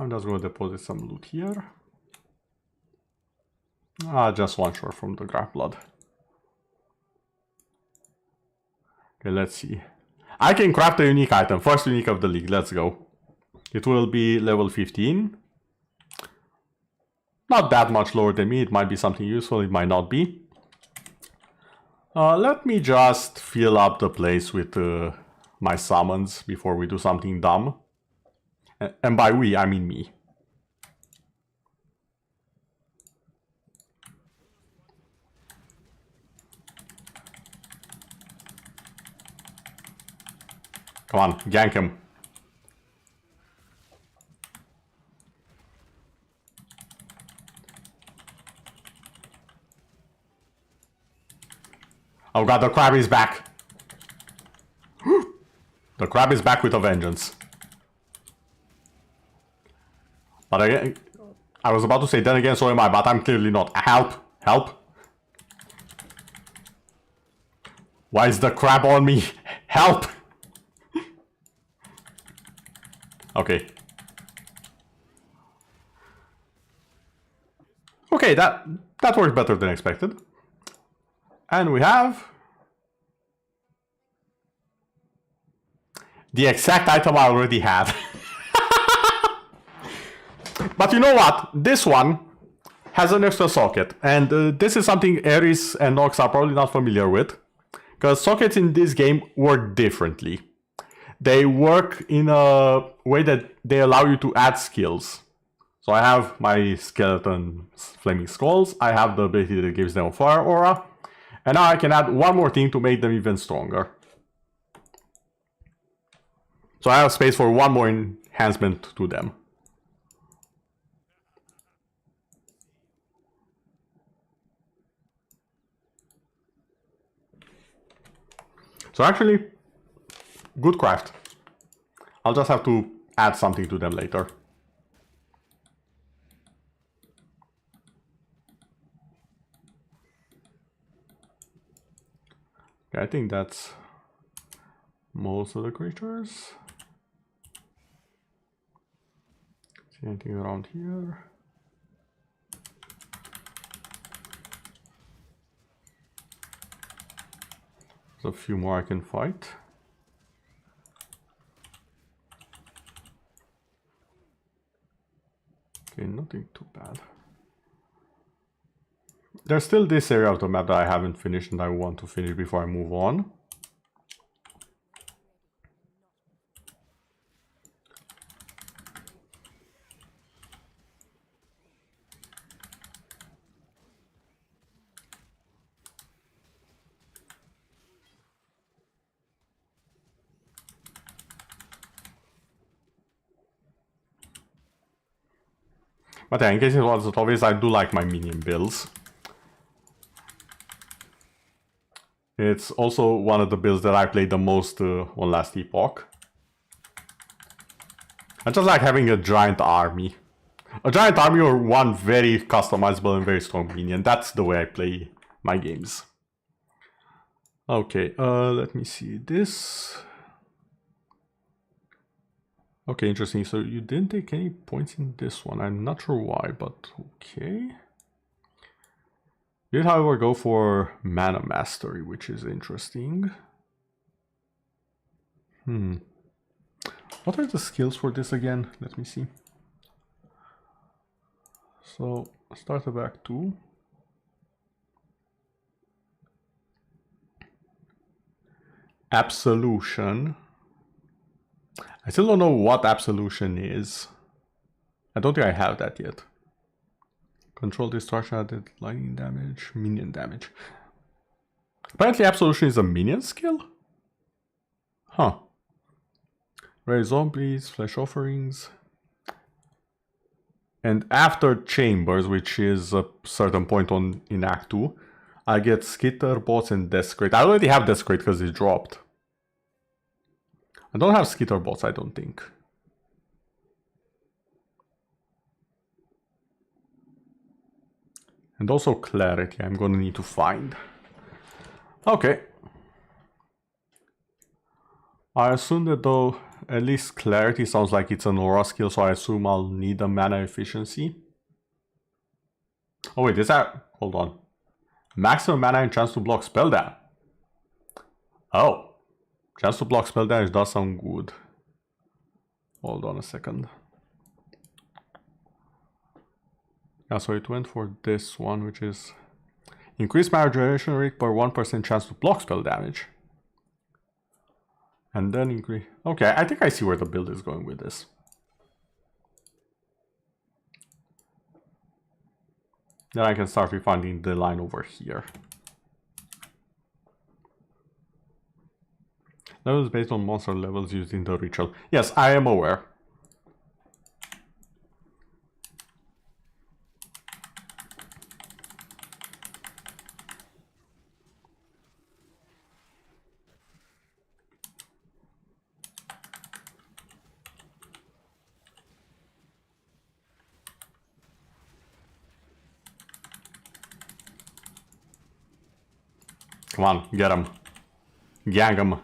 I'm just going to deposit some loot here. Just one short from the grab blood. Okay, let's see. I can craft a unique item. First unique of the league. Let's go. It will be level 15. Not that much lower than me. It might be something useful. It might not be. Let me just fill up the place with my summons before we do something dumb. And by we, I mean me. Come on, gank him. Oh god, the crab is back. The crab is back with a vengeance. But again, I was about to say then again, so am I, but I'm clearly not. Help! Help! Why is the crab on me? Help! Okay. Okay, that worked better than expected. And we have the exact item I already had. But you know what? This one has an extra socket. And this is something Ares and Nox are probably not familiar with. Because sockets in this game work differently. They work in a way that they allow you to add skills. So I have my skeleton flaming skulls. I have the ability that gives them a fire aura. And now I can add one more thing to make them even stronger. So I have space for one more enhancement to them. So actually, good craft. I'll just have to add something to them later. Okay, I think that's most of the creatures. See anything around here? There's a few more I can fight. Okay, nothing too bad. There's still this area of the map that I haven't finished and I want to finish before I move on. But yeah, in case it wasn't obvious, I do like my minion builds. It's also one of the builds that I played the most on Last Epoch. I just like having a giant army. A giant army or one very customizable and very strong minion. That's the way I play my games. Okay, let me see this. Okay, interesting. So you didn't take any points in this one. I'm not sure why, but okay. You did, however, go for Mana Mastery, which is interesting. What are the skills for this again? Let me see. So, starter back 2. Absolution. I still don't know what Absolution is. I don't think I have that yet. Control destruction, added lightning damage, minion damage. Apparently Absolution is a minion skill? Huh. Raise zombies, flesh offerings. And after chambers, which is a certain point in Act 2, I get Skitter, Bots, and Desecrate. I already have Desecrate because it dropped. I don't have Skitter Bots, I don't think. And also Clarity, I'm gonna need to find. Okay. I assume that though at least Clarity sounds like it's an aura skill, so I assume I'll need a mana efficiency. Oh wait, is that... hold on. Maximum mana and chance to block spell damage. Oh. Chance to block spell damage does sound good. Hold on a second. Yeah, so it went for this one, which is... increase mana generation rate per 1% chance to block spell damage. And then increase... okay, I think I see where the build is going with this. Then I can start refining the line over here. Levels based on monster levels used in the ritual. Yes, I am aware. Come on, get him. Gang him.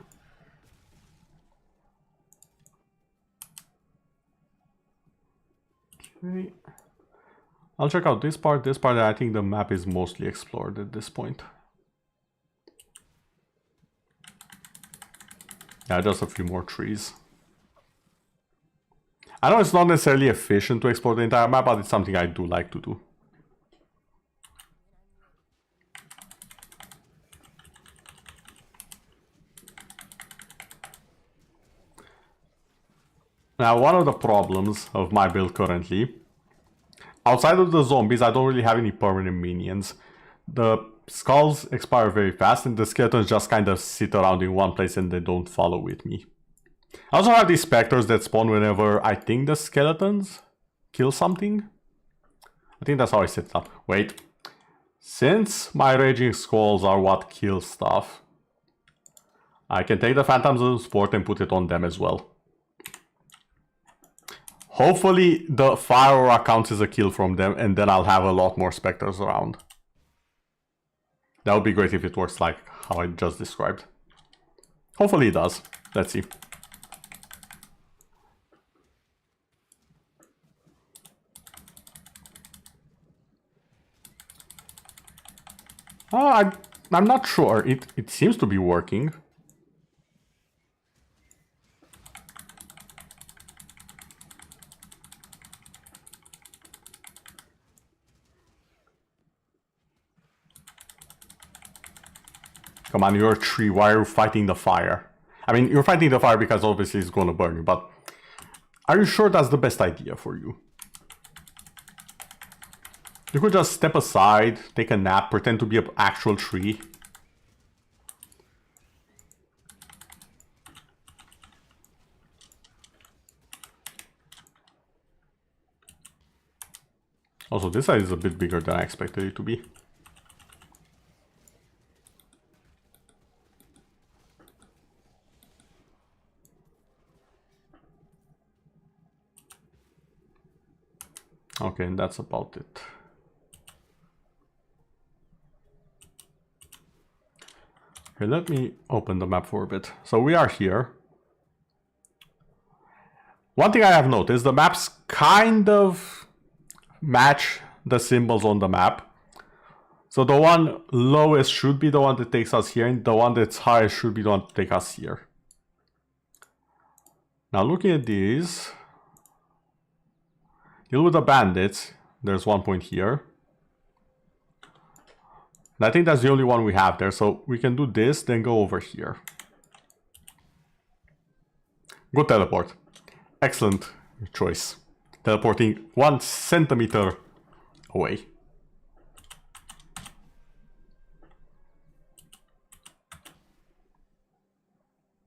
Okay. I'll check out this part, and I think the map is mostly explored at this point. Yeah, just a few more trees. I know it's not necessarily efficient to explore the entire map, but it's something I do like to do. Now, one of the problems of my build currently, outside of the zombies, I don't really have any permanent minions. The skulls expire very fast, and the skeletons just kind of sit around in one place and they don't follow with me. I also have these specters that spawn whenever I think the skeletons kill something. I think that's how I set it up. Wait. Since my raging skulls are what kill stuff, I can take the phantoms of sport and put it on them as well. Hopefully the fire aura counts as a kill from them, and then I'll have a lot more specters around. That would be great if it works like how I just described. Hopefully it does. Let's see. I'm not sure. It seems to be working. Come on, you're a tree. Why are you fighting the fire? I mean, you're fighting the fire because obviously it's going to burn you, but are you sure that's the best idea for you? You could just step aside, take a nap, pretend to be an actual tree. Also, this side is a bit bigger than I expected it to be. Okay, and that's about it. Okay, let me open the map for a bit. So we are here. One thing I have noticed, the maps kind of match the symbols on the map. So the one lowest should be the one that takes us here, and the one that's highest should be the one to take us here. Now looking at these, deal with the bandits. There's one point here. And I think that's the only one we have there. So we can do this, then go over here. Good teleport. Excellent choice. Teleporting 1 centimeter away.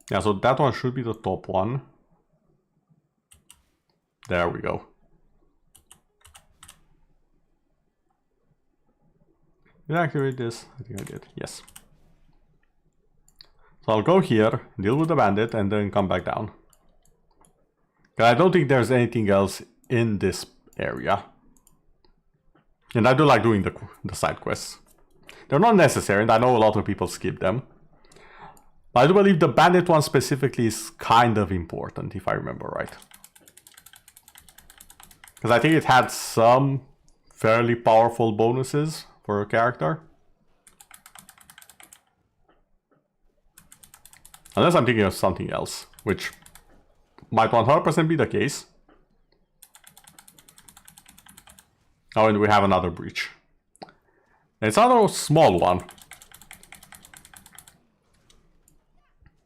Yeah, so that one should be the top one. There we go. Did I activate this? I think I did, yes. So I'll go here, deal with the bandit, and then come back down. I don't think there's anything else in this area. And I do like doing the side quests. They're not necessary, and I know a lot of people skip them. I do believe the bandit one specifically is kind of important, if I remember right. Because I think it had some fairly powerful bonuses for a character. Unless I'm thinking of something else, which might 100% be the case. Oh, and we have another breach. And it's another small one.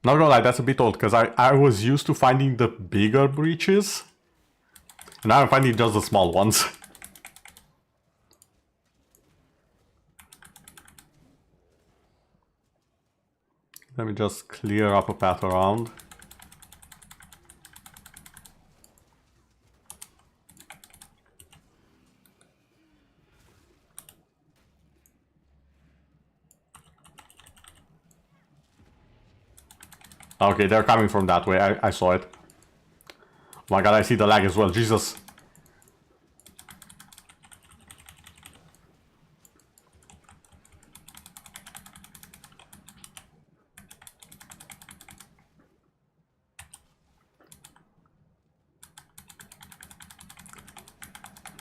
Not gonna lie, that's a bit old, because I was used to finding the bigger breaches. And now I'm finding just the small ones. Let me just clear up a path around. Okay, they're coming from that way. I saw it. Oh my god, I see the lag as well. Jesus.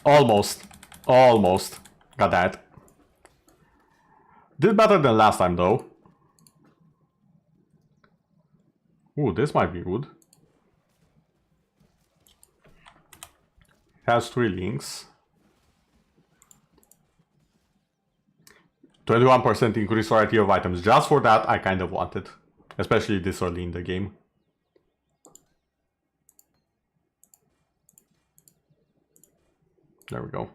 Almost. Almost. Got that. Did better than last time though. Ooh, this might be good. Has 3 links. 21% increased variety of items. Just for that, I kind of want it. Especially this early in the game. There we go.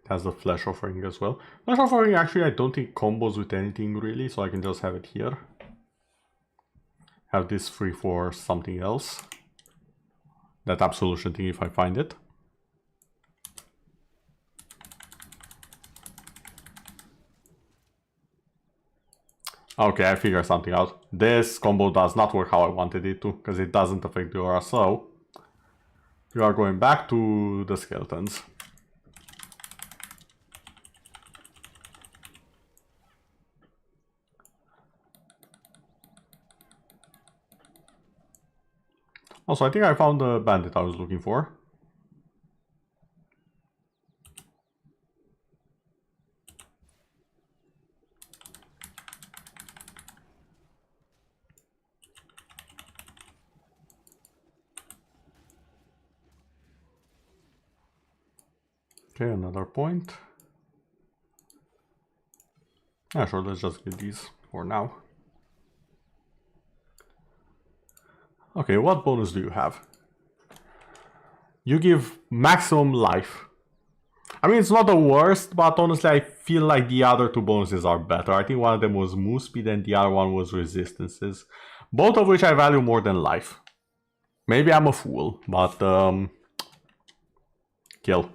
It has the flesh offering as well. Flesh offering actually I don't think combos with anything really, so I can just have it here. Have this free for something else. That absolution thing if I find it. Okay, I figured something out. This combo does not work how I wanted it to, because it doesn't affect the aura, so we are going back to the skeletons. Also, I think I found the bandit I was looking for. Okay, another point. Yeah, sure, let's just get these for now. Okay, what bonus do you have? You give maximum life. I mean, it's not the worst, but honestly, I feel like the other 2 bonuses are better. I think one of them was move speed and the other one was resistances. Both of which I value more than life. Maybe I'm a fool, but kill.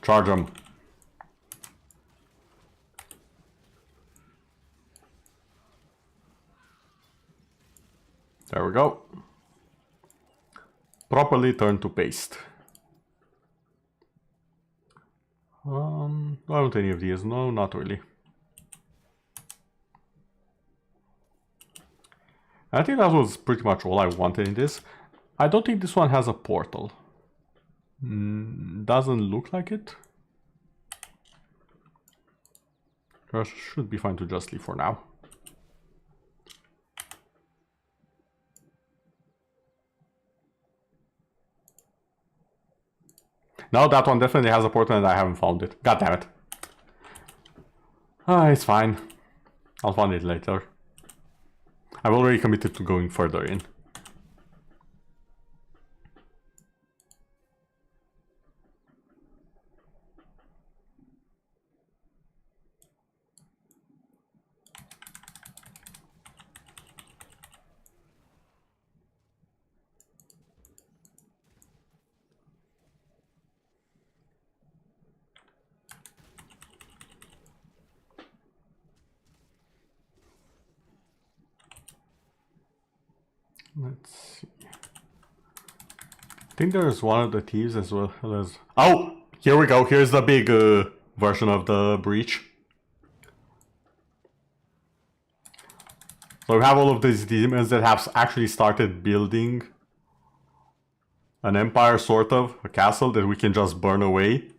Charge him. There we go. Properly turn to paste. Do I want any of these? No, not really. I think that was pretty much all I wanted in this. I don't think this one has a portal. Doesn't look like it. Should be fine to just leave for now. No, that one definitely has a portal and I haven't found it. God damn it. Ah, it's fine. I'll find it later. I've already committed to going further in. Let's see. I think there's one of the thieves as well as... Oh! Here we go. Here's the big version of the breach. So we have all of these demons that have actually started building an empire, sort of, a castle that we can just burn away.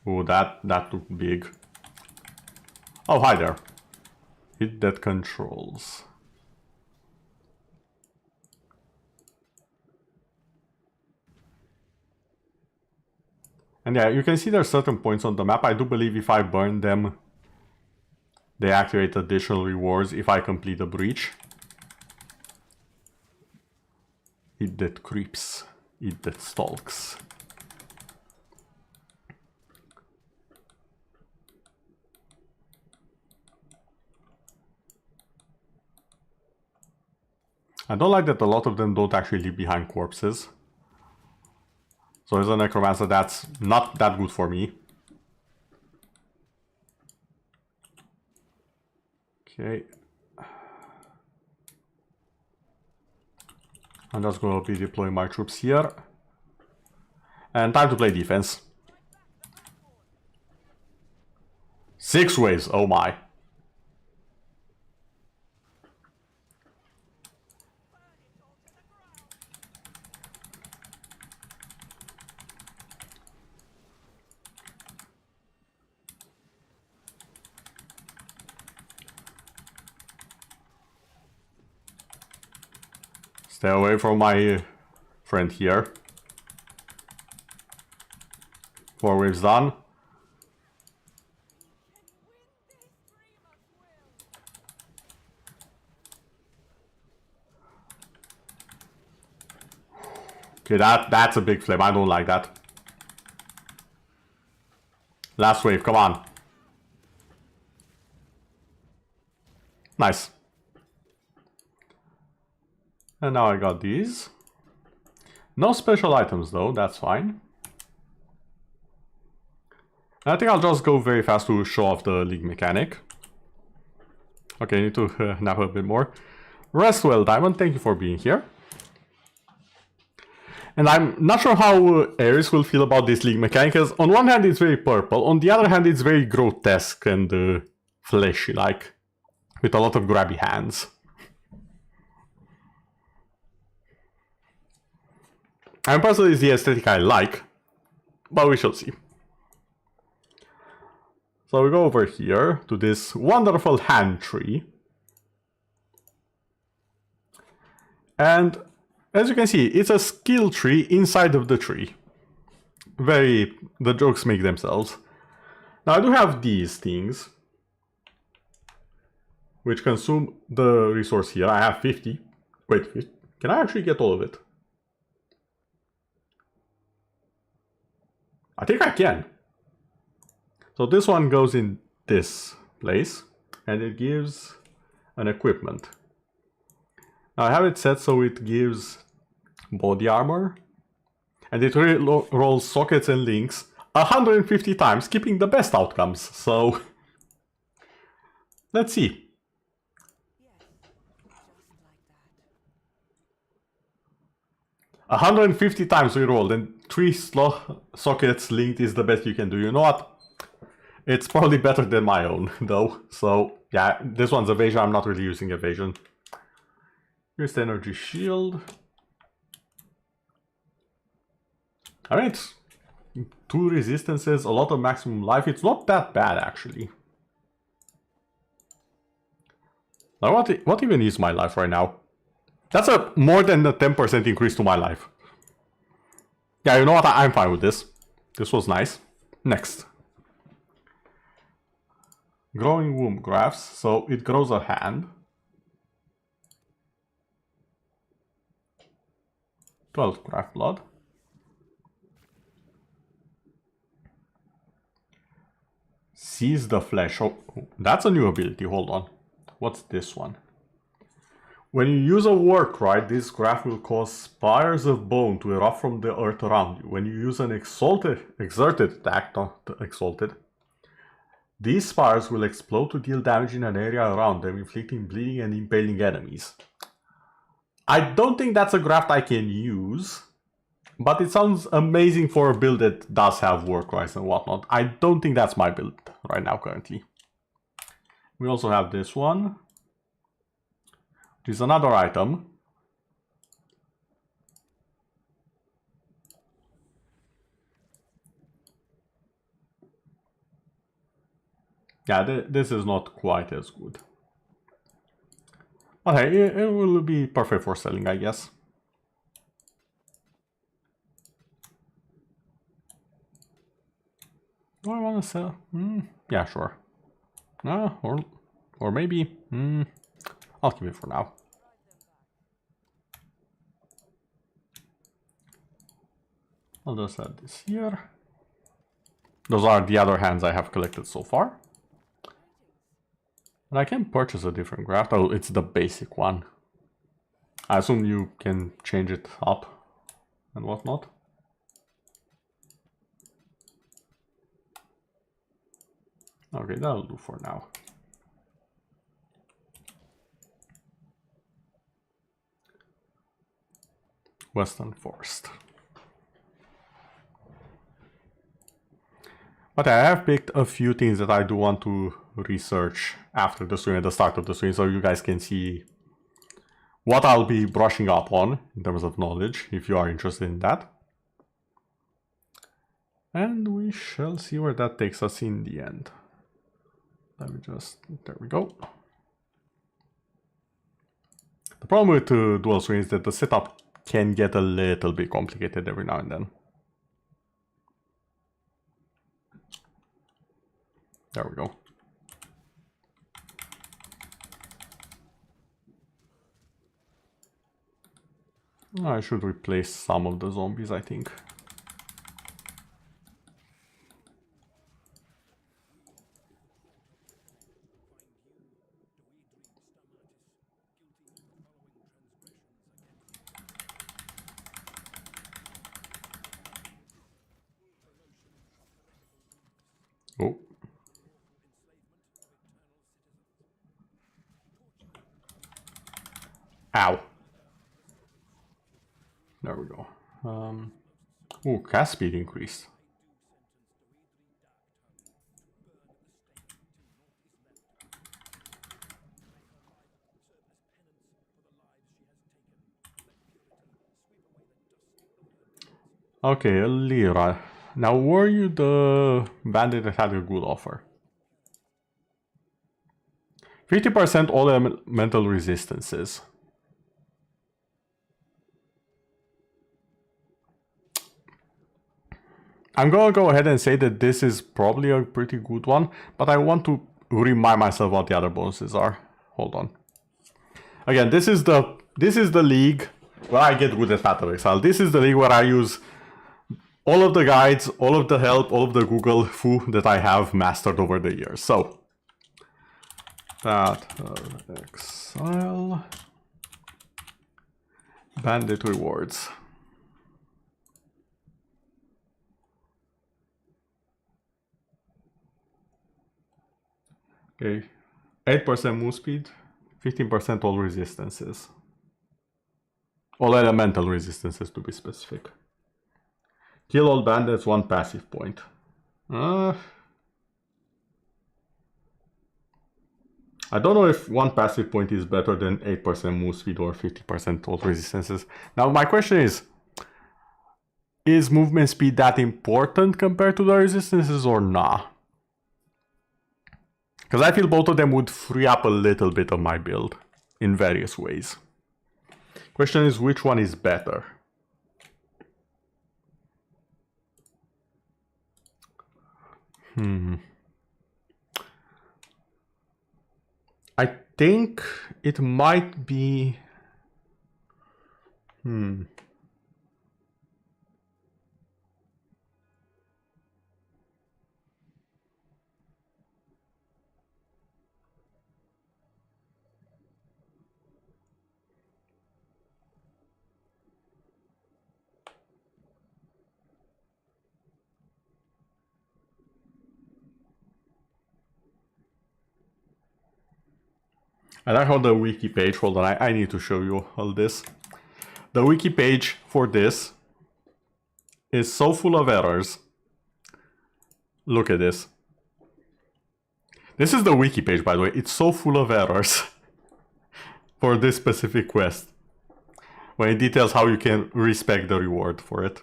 Oh, that looked big. Oh, hi there. Hit that controls. And yeah, you can see there are certain points on the map. I do believe if I burn them, they activate additional rewards if I complete a breach. Eat that creeps. Eat that stalks. I don't like that a lot of them don't actually leave behind corpses. So as a necromancer, that's not that good for me. Okay. I'm just going to be deploying my troops here. And time to play defense. 6 waves, oh my. Stay away from my friend here. 4 waves done. Okay, that's a big flame. I don't like that. Last wave, come on. Nice. And now I got these. No special items though, that's fine. I think I'll just go very fast to show off the league mechanic. Okay, I need to nap a bit more. Rest well, Diamond, thank you for being here. And I'm not sure how Ares will feel about this league mechanic, because on one hand it's very purple, on the other hand it's very grotesque and fleshy, like, with a lot of grabby hands. And personally it's the aesthetic I like, but we shall see. So we go over here to this wonderful hand tree. And as you can see, it's a skill tree inside of the tree. The jokes make themselves. Now I do have these things, which consume the resource here. I have 50. Wait, can I actually get all of it? I think I can. So this one goes in this place, and it gives an equipment. Now I have it set so it gives body armor, and it rolls sockets and links 150 times, keeping the best outcomes. So let's see. 150 times we rolled, and 3 sockets linked is the best you can do. You know what? It's probably better than my own, though. So, yeah, this one's evasion. I'm not really using evasion. Here's the energy shield. Alright. 2 resistances, a lot of maximum life. It's not that bad, actually. Now, what even is my life right now? That's a more than a 10% increase to my life. Yeah, you know what? I'm fine with this. This was nice. Next. Growing womb grafts. So it grows a hand. 12 craft blood. Seize the flesh. Oh, that's a new ability. Hold on. What's this one? When you use a work right, this graph will cause spires of bone to erupt from the earth around you. When you use an exerted attack, not exalted, these spires will explode to deal damage in an area around them, inflicting bleeding and impaling enemies. I don't think that's a graph I can use, but it sounds amazing for a build that does have work rights and whatnot. I don't think that's my build right now currently. We also have this one, which is another item. Yeah, this is not quite as good. But hey, it will be perfect for selling, I guess. Do I want to sell? Yeah, sure. Or maybe. I'll keep it for now. I'll just add this here. Those are the other hands I have collected so far. But I can purchase a different graph. Oh, it's the basic one. I assume you can change it up and whatnot. Okay, that'll do for now. Western Forest. But I have picked a few things that I do want to research after the stream, at the start of the stream, so you guys can see what I'll be brushing up on in terms of knowledge, if you are interested in that. And we shall see where that takes us in the end. Let me just, there we go. The problem with dual screen is that the setup can get a little bit complicated every now and then. There we go. I should replace some of the zombies, I think. Oh. Ow. There we go. Oh, cast speed increased. Okay, a lira. Now, were you the bandit that had a good offer? 50% all elemental resistances. I'm gonna go ahead and say that this is probably a pretty good one, but I want to remind myself what the other bonuses are. Hold on. Again, this is the league where I get good at Path of Exile. This is the league where I use all of the guides, all of the help, all of the Google foo that I have mastered over the years. So, Path of Exile, bandit rewards. Okay, 8% move speed, 15% all resistances. All elemental resistances to be specific. Kill all bandits, 1 passive point. I don't know if 1 passive point is better than 8% move speed or 50% all resistances. Now my question is movement speed that important compared to the resistances or not? Because I feel both of them would free up a little bit of my build in various ways. Question is, which one is better? I think it might be... I like how the wiki page, hold on, I need to show you all this. The wiki page for this is so full of errors. Look at this. This is the wiki page, by the way. It's so full of errors for this specific quest, when it details how you can respect the reward for it.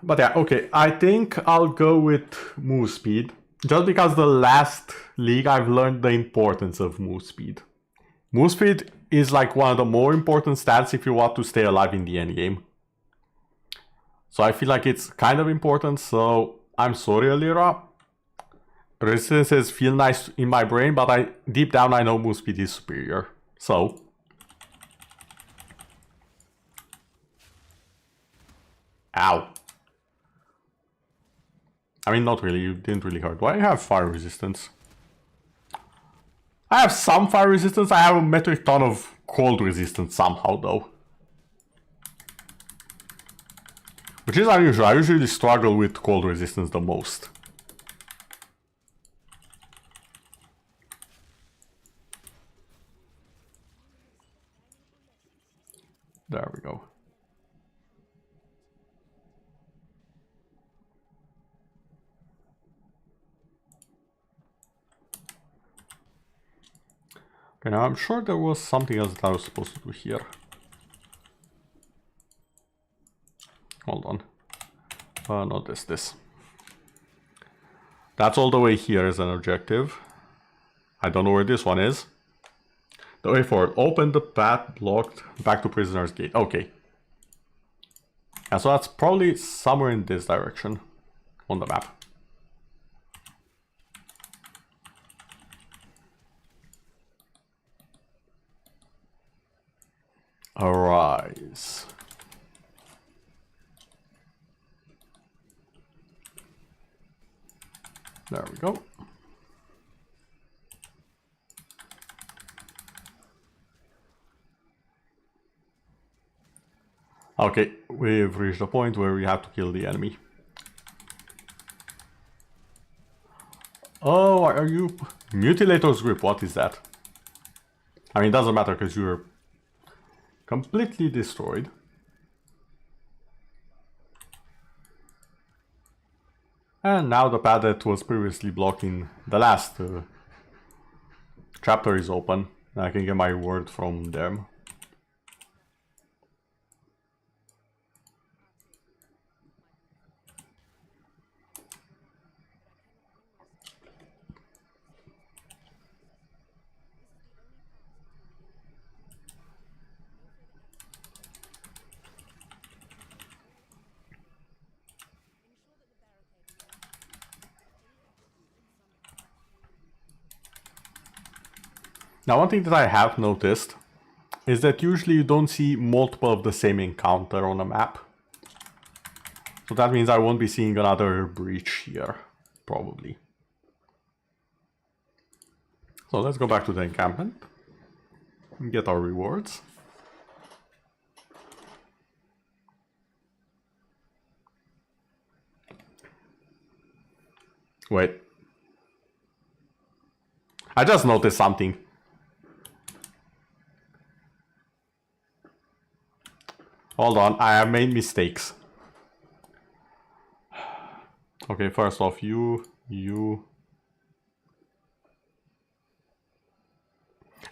But yeah, okay, I think I'll go with move speed, just because the last league I've learned the importance of move speed. Move speed is like one of the more important stats if you want to stay alive in the endgame. So I feel like it's kind of important, so I'm sorry, Alira. Resistances feel nice in my brain, but deep down I know move speed is superior. So ow. I mean, not really, you didn't really hurt. Do I have fire resistance? I have some fire resistance, I have a metric ton of cold resistance somehow though. Which is unusual, I usually struggle with cold resistance the most. There we go. Okay, now I'm sure there was something else that I was supposed to do here. Hold on. No, this. That's all the way here as an objective. I don't know where this one is. The way forward. Open the path blocked back to Prisoner's Gate. Okay. And so that's probably somewhere in this direction on the map. Arise. There we go. Okay, we've reached the point where we have to kill the enemy. Oh, are you... Mutilator's Grip, what is that? I mean, it doesn't matter because you're completely destroyed. And now the path that was previously blocking the last chapter is open. I can get my reward from them. Now, one thing that I have noticed is that usually you don't see multiple of the same encounter on a map. So that means I won't be seeing another breach here, probably. So let's go back to the encampment and get our rewards. Wait. I just noticed something. Hold on, I have made mistakes. Okay, first off, you.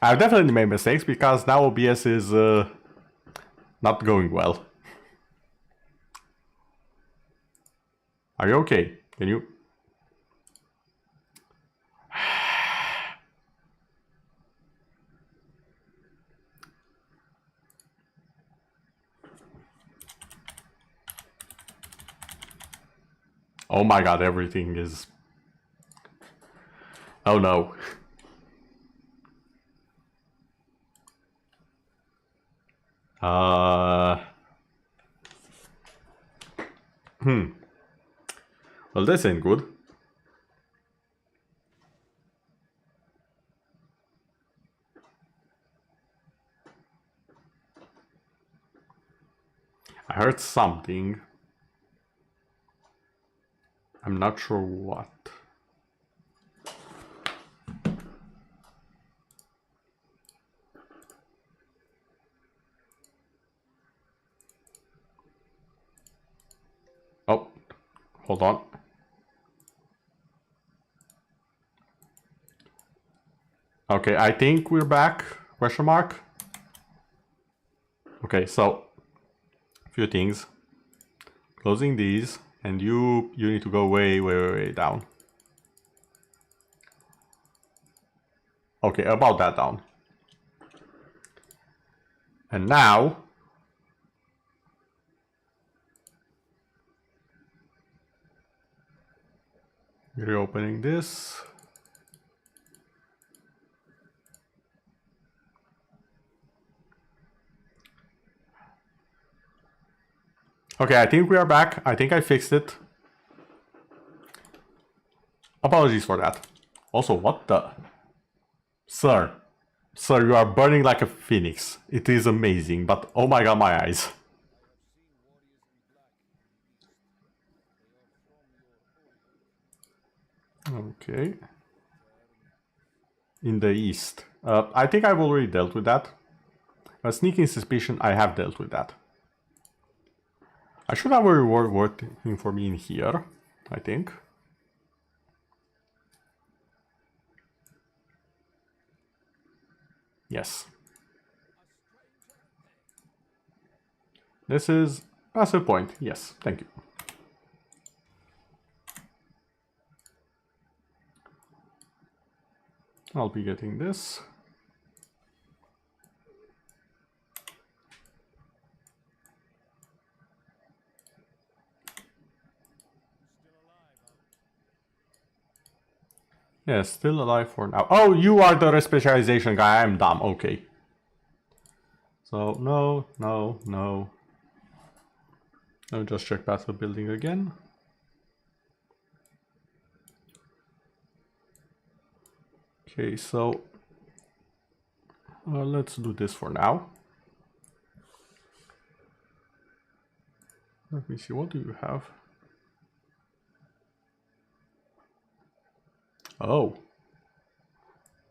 I've definitely made mistakes because now OBS is not going well. Are you okay? Can you? Oh my god, everything is... Oh no. Well, this ain't good. I heard something. I'm not sure what. Oh, hold on. Okay, I think we're back. Question mark. Okay, so a few things. Closing these, and you need to go way down. Okay, about that down. And now reopening this. Okay, I think we are back. I think I fixed it. Apologies for that. Also, what the? Sir, you are burning like a phoenix. It is amazing, but oh my god, my eyes. Okay. In the east. I think I've already dealt with that. A sneaking suspicion, I have dealt with that. I should have a reward working for me in here, I think. Yes. This is passive point. Yes, thank you. I'll be getting this. Yes, still alive for now. Oh, you are the respecialization guy. I'm dumb. Okay. So, no. Let me just check battle building again. Okay, so let's do this for now. Let me see, what do you have? Oh.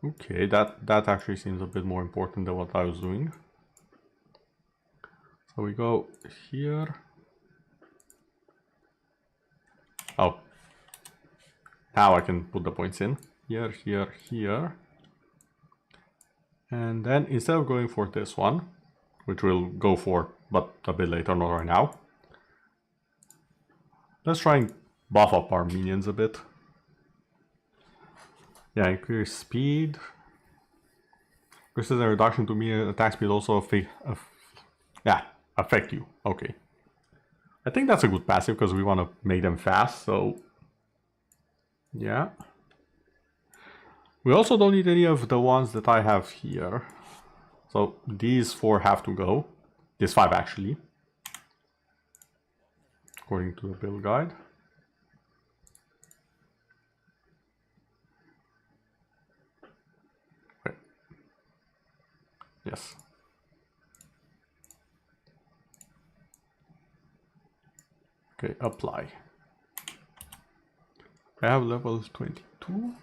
Okay, that actually seems a bit more important than what I was doing. So we go here. Oh. Now I can put the points in. Here. And then instead of going for this one, which we'll go for, but a bit later, not right now. Let's try and buff up our minions a bit. Yeah, increase speed. This is a reduction to minion attack speed also affect you. Okay. I think that's a good passive because we want to make them fast, so yeah. We also don't need any of the ones that I have here. So these 4 have to go. These 5 actually. According to the build guide. Okay. Yes. Okay, apply. I have level 22.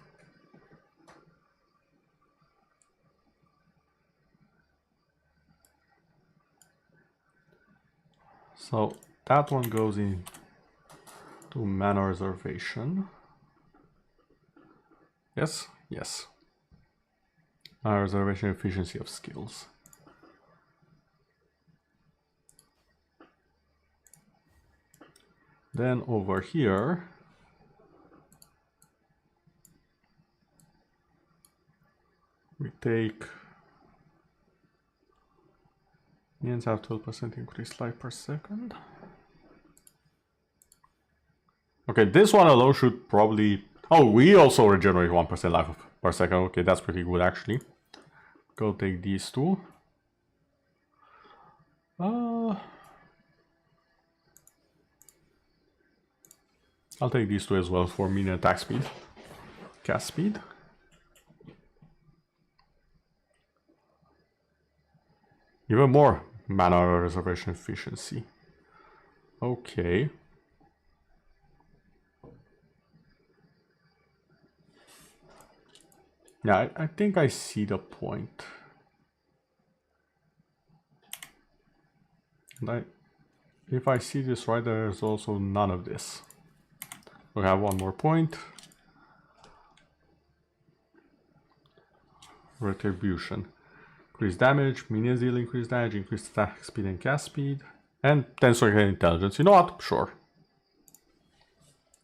So that one goes in to mana reservation. Yes. Mana reservation, efficiency of skills. Then over here, we take minions have 12% increased life per second. Okay, this one alone should probably... Oh, we also regenerate 1% life per second. Okay, that's pretty good actually. Go take these two. I'll take these two as well for minion attack speed. Cast speed. Even more mana reservation efficiency. Okay. Yeah, I think I see the point. And if I see this right, there's also none of this. We have one more point. Retribution. Increase damage, minions deal increased damage, increased attack speed and cast speed. And 10 circuit intelligence. You know what? Sure.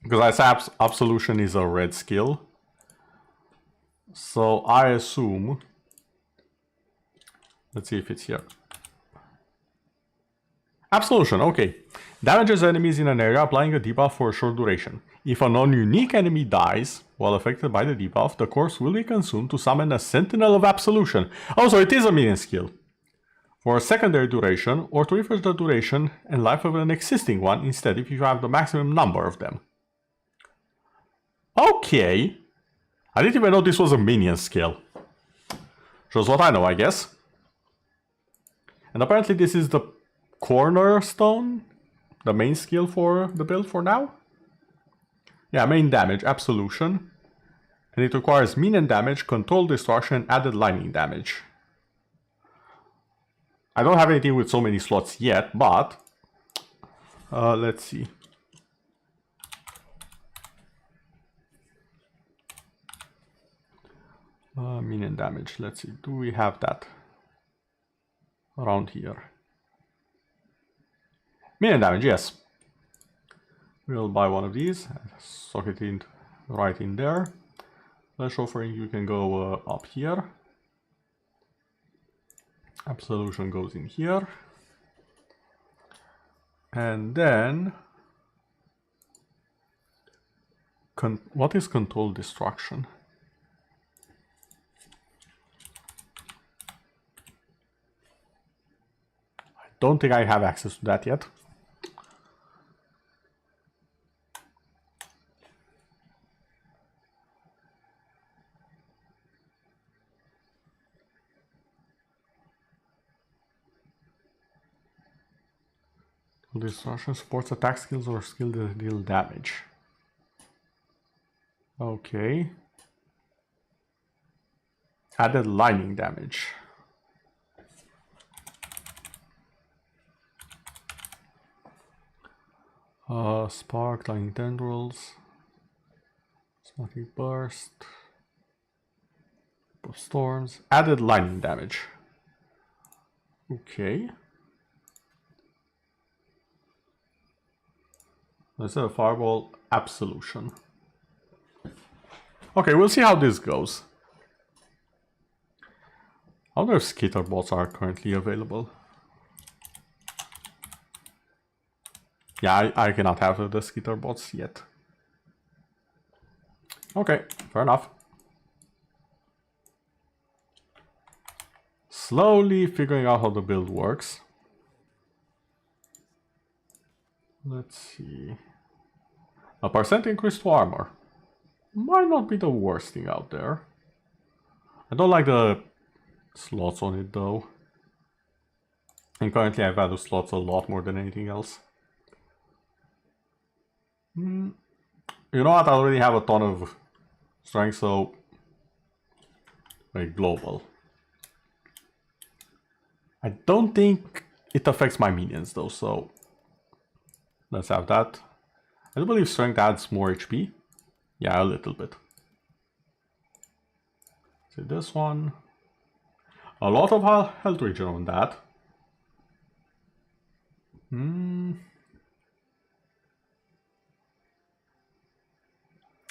Because I say Absolution is a red skill. So I assume... Let's see if it's here. Absolution, okay. Damages enemies in an area, applying a debuff for a short duration. If a non-unique enemy dies while affected by the debuff, the corpse will be consumed to summon a Sentinel of Absolution. Oh, so it is a minion skill. For a secondary duration, or to refresh the duration and life of an existing one instead if you have the maximum number of them. Okay. I didn't even know this was a minion skill. Shows what I know, I guess. And apparently this is the cornerstone, the main skill for the build for now. Yeah, main damage, Absolution. And it requires minion damage, control destruction, added lightning damage. I don't have anything with so many slots yet, but let's see. Minion damage, let's see, do we have that around here? Minion damage, yes. We'll buy one of these, socket it right in there. Flash offering, you can go up here. Absolution goes in here. And then... what is control destruction? I don't think I have access to that yet. Destruction supports attack skills or skill that deal damage. Okay. Added lightning damage. Spark, lightning tendrils, smoky burst, storms, added lightning damage. Okay. Let's have a fireball, Absolution. Okay, we'll see how this goes. I wonder if skitter bots are currently available. Yeah, I cannot have the skitter bots yet. Okay, fair enough. Slowly figuring out how the build works. Let's see. A percent increase to armor. Might not be the worst thing out there. I don't like the slots on it though. And currently I value slots a lot more than anything else. You know what? I already have a ton of strength, so... Wait, global. I don't think it affects my minions though, so... Let's have that. I do believe strength adds more HP. Yeah, a little bit. See this one. A lot of health regen on that.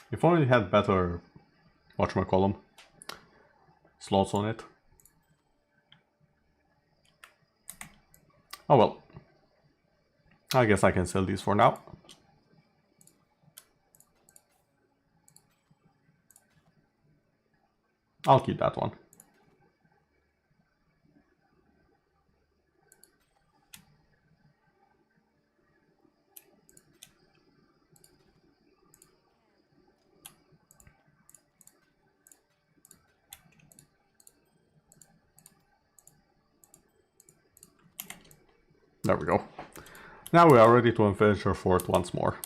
If only it had better, whatchamacallem, slots on it. Oh well. I guess I can sell these for now. I'll keep that one. There we go. Now we are ready to unfinish our fort once more.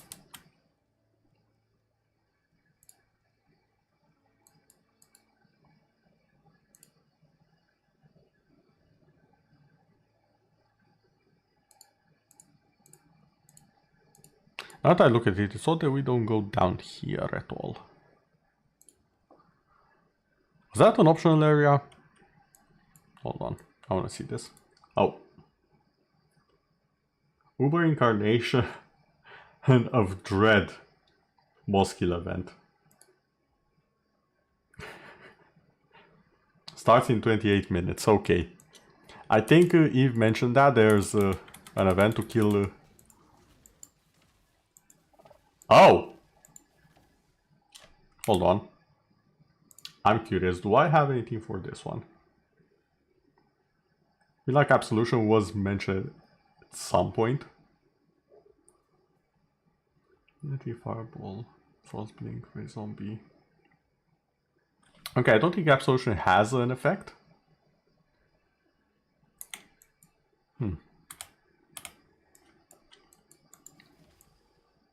Now that I look at it, it's odd that we don't go down here at all. Was that an optional area? Hold on, I want to see this. Oh. Uber Incarnation and of Dread boss kill event. Starts in 28 minutes, okay. I think Eve mentioned that there's an event to kill... Oh! Hold on. I'm curious, do I have anything for this one? I feel like Absolution was mentioned at some point. Unity Fireball, Frostblink, Ray Zombie. Okay, I don't think Absolution has an effect.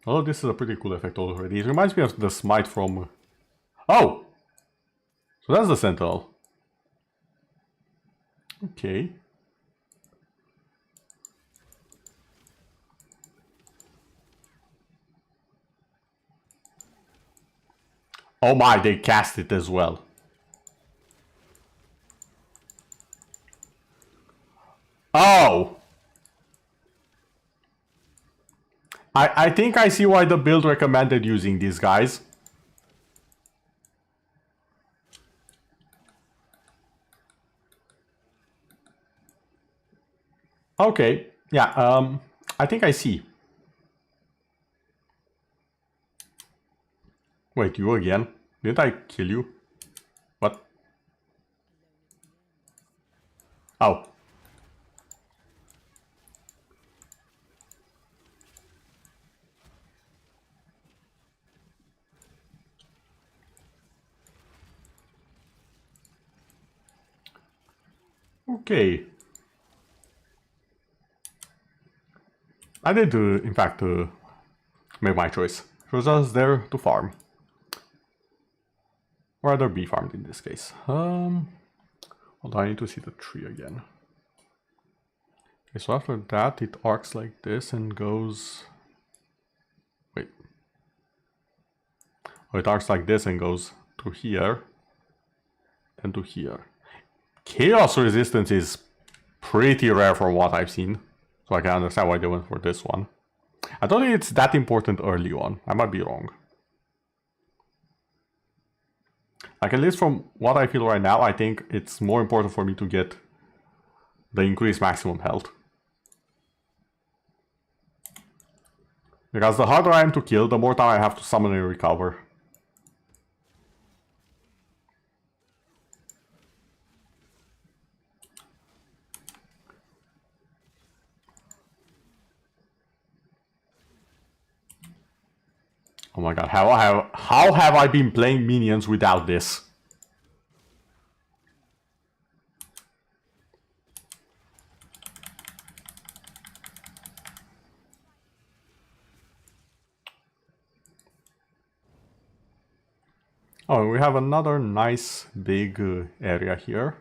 Oh, this is a pretty cool effect already. It reminds me of the Smite from... Oh! So that's the Sentinel. Okay. Oh my, they cast it as well. Oh! I think I see why the build recommended using these guys. Okay, yeah, I think I see. Wait, you again? Didn't I kill you? What? Oh. Okay. I did, in fact, make my choice. She was just there to farm. Or rather be farmed in this case. Hold on, I need to see the tree again. Okay, so after that it arcs like this and goes... Wait. Oh, it arcs like this and goes to here. And to here. Chaos resistance is pretty rare from what I've seen. So I can understand why they went for this one. I don't think it's that important early on. I might be wrong. Like, at least from what I feel right now, I think it's more important for me to get the increased maximum health. Because the harder I am to kill, the more time I have to summon and recover. Oh my god, how have I been playing minions without this? Oh, we have another nice big area here.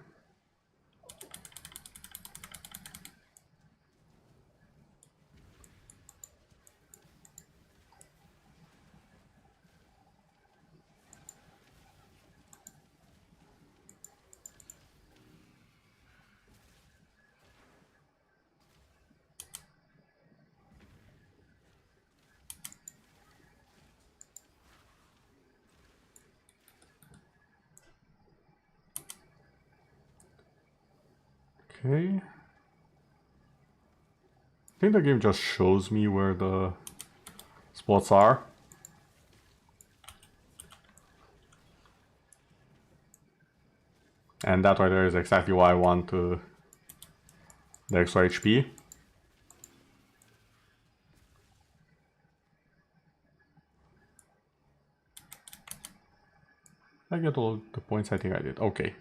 Okay. I think the game just shows me where the spots are. And that right there is exactly why I want the extra HP. I get all the points, I think I did. Okay.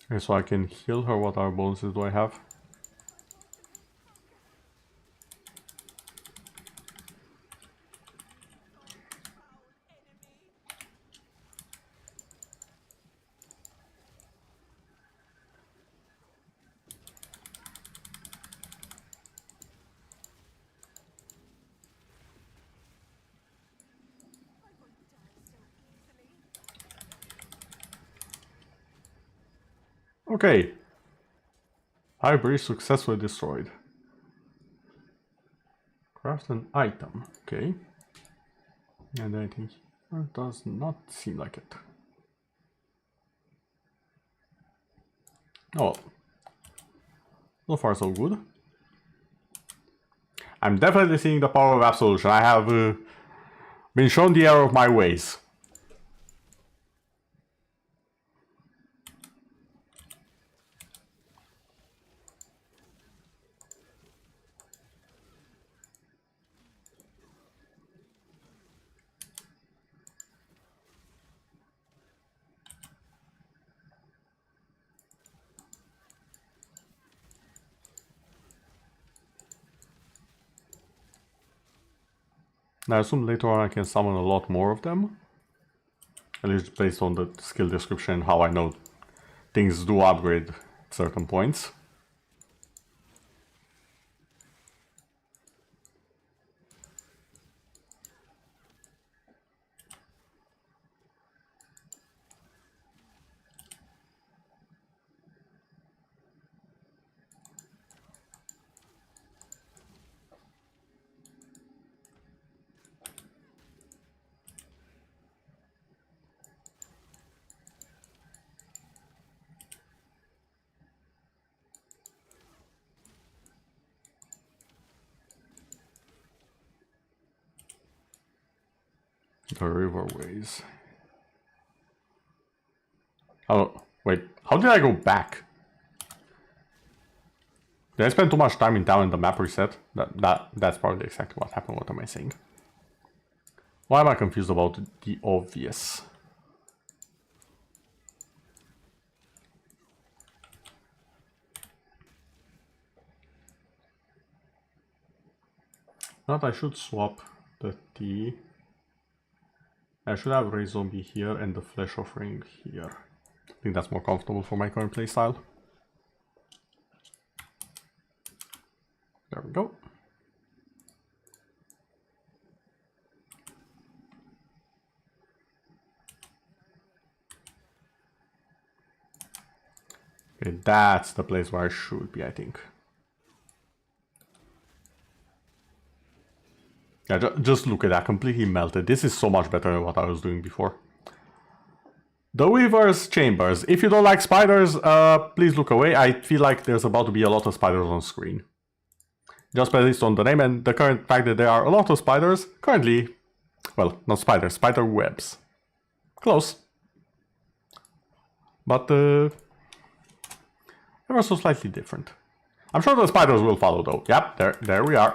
Okay, so I can heal her. What other bonuses do I have? Okay. High breach successfully destroyed. Craft an item. Okay. And anything here does not seem like it. Oh, so far so good. I'm definitely seeing the power of absolution. I have been shown the error of my ways. I assume later on I can summon a lot more of them. At least based on the skill description, how I know things do upgrade at certain points. The riverways. Oh, wait. How did I go back? Did I spend too much time in town in the map reset? That's probably exactly what happened. What am I saying? Why am I confused about the obvious? Not I should swap the T. I should have Ray Zombie here and the Flesh Offering here. I think that's more comfortable for my current playstyle. There we go. Okay, that's the place where I should be, I think. Yeah, just look at that, completely melted. This is so much better than what I was doing before. The Weaver's Chambers. If you don't like spiders, please look away. I feel like there's about to be a lot of spiders on screen. Just based on the name and the current fact that there are a lot of spiders. Currently, well, not spiders, spider webs. Close. But ever so slightly different. I'm sure the spiders will follow though. Yep, there we are.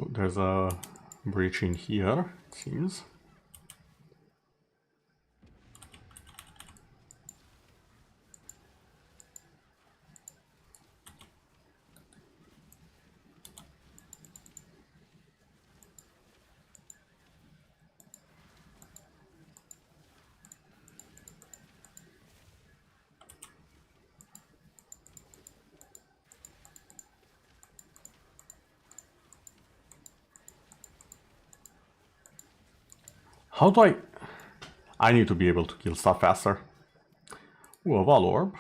Oh, there's a breach in here, it seems. How do I... I need to be able to kill stuff faster. Ooh, a Val Orb.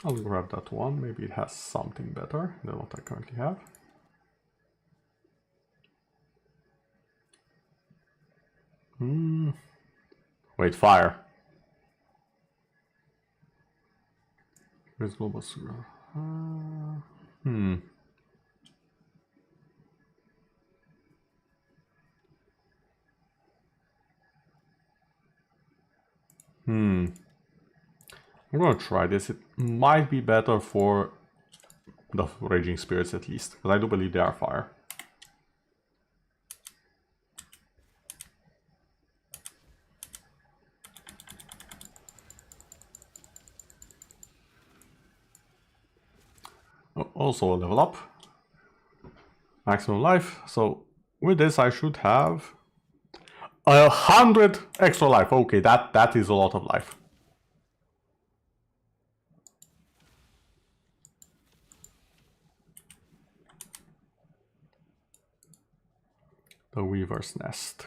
I'll grab that one. Maybe it has something better than what I currently have. Wait, fire. Where's global sugar? I'm gonna try this. It might be better for the Raging Spirits at least, because I do believe they are fire. Also a level up. Maximum life. So with this I should have 100 extra life. Okay, that is a lot of life. The Weaver's Nest.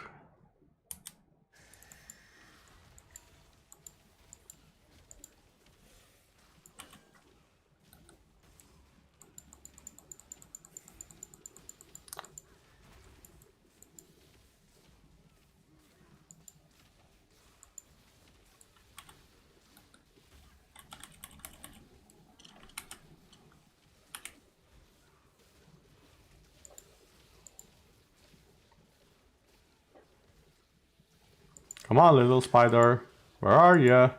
Come on, little spider. Where are you?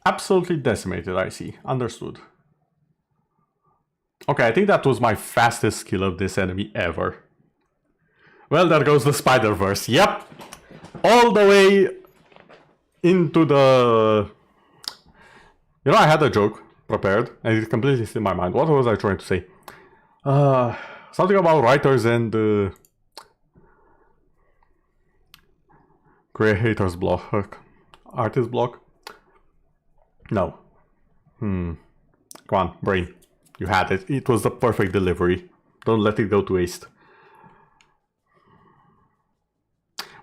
Absolutely decimated, I see. Understood. Okay, I think that was my fastest kill of this enemy ever. Well, there goes the Spider-Verse. Yep! All the way into the... You know, I had a joke prepared, and it completely slipped my mind. What was I trying to say? Something about writers and... creators block. Artist block? No. Come on, brain. You had it. It was the perfect delivery. Don't let it go to waste.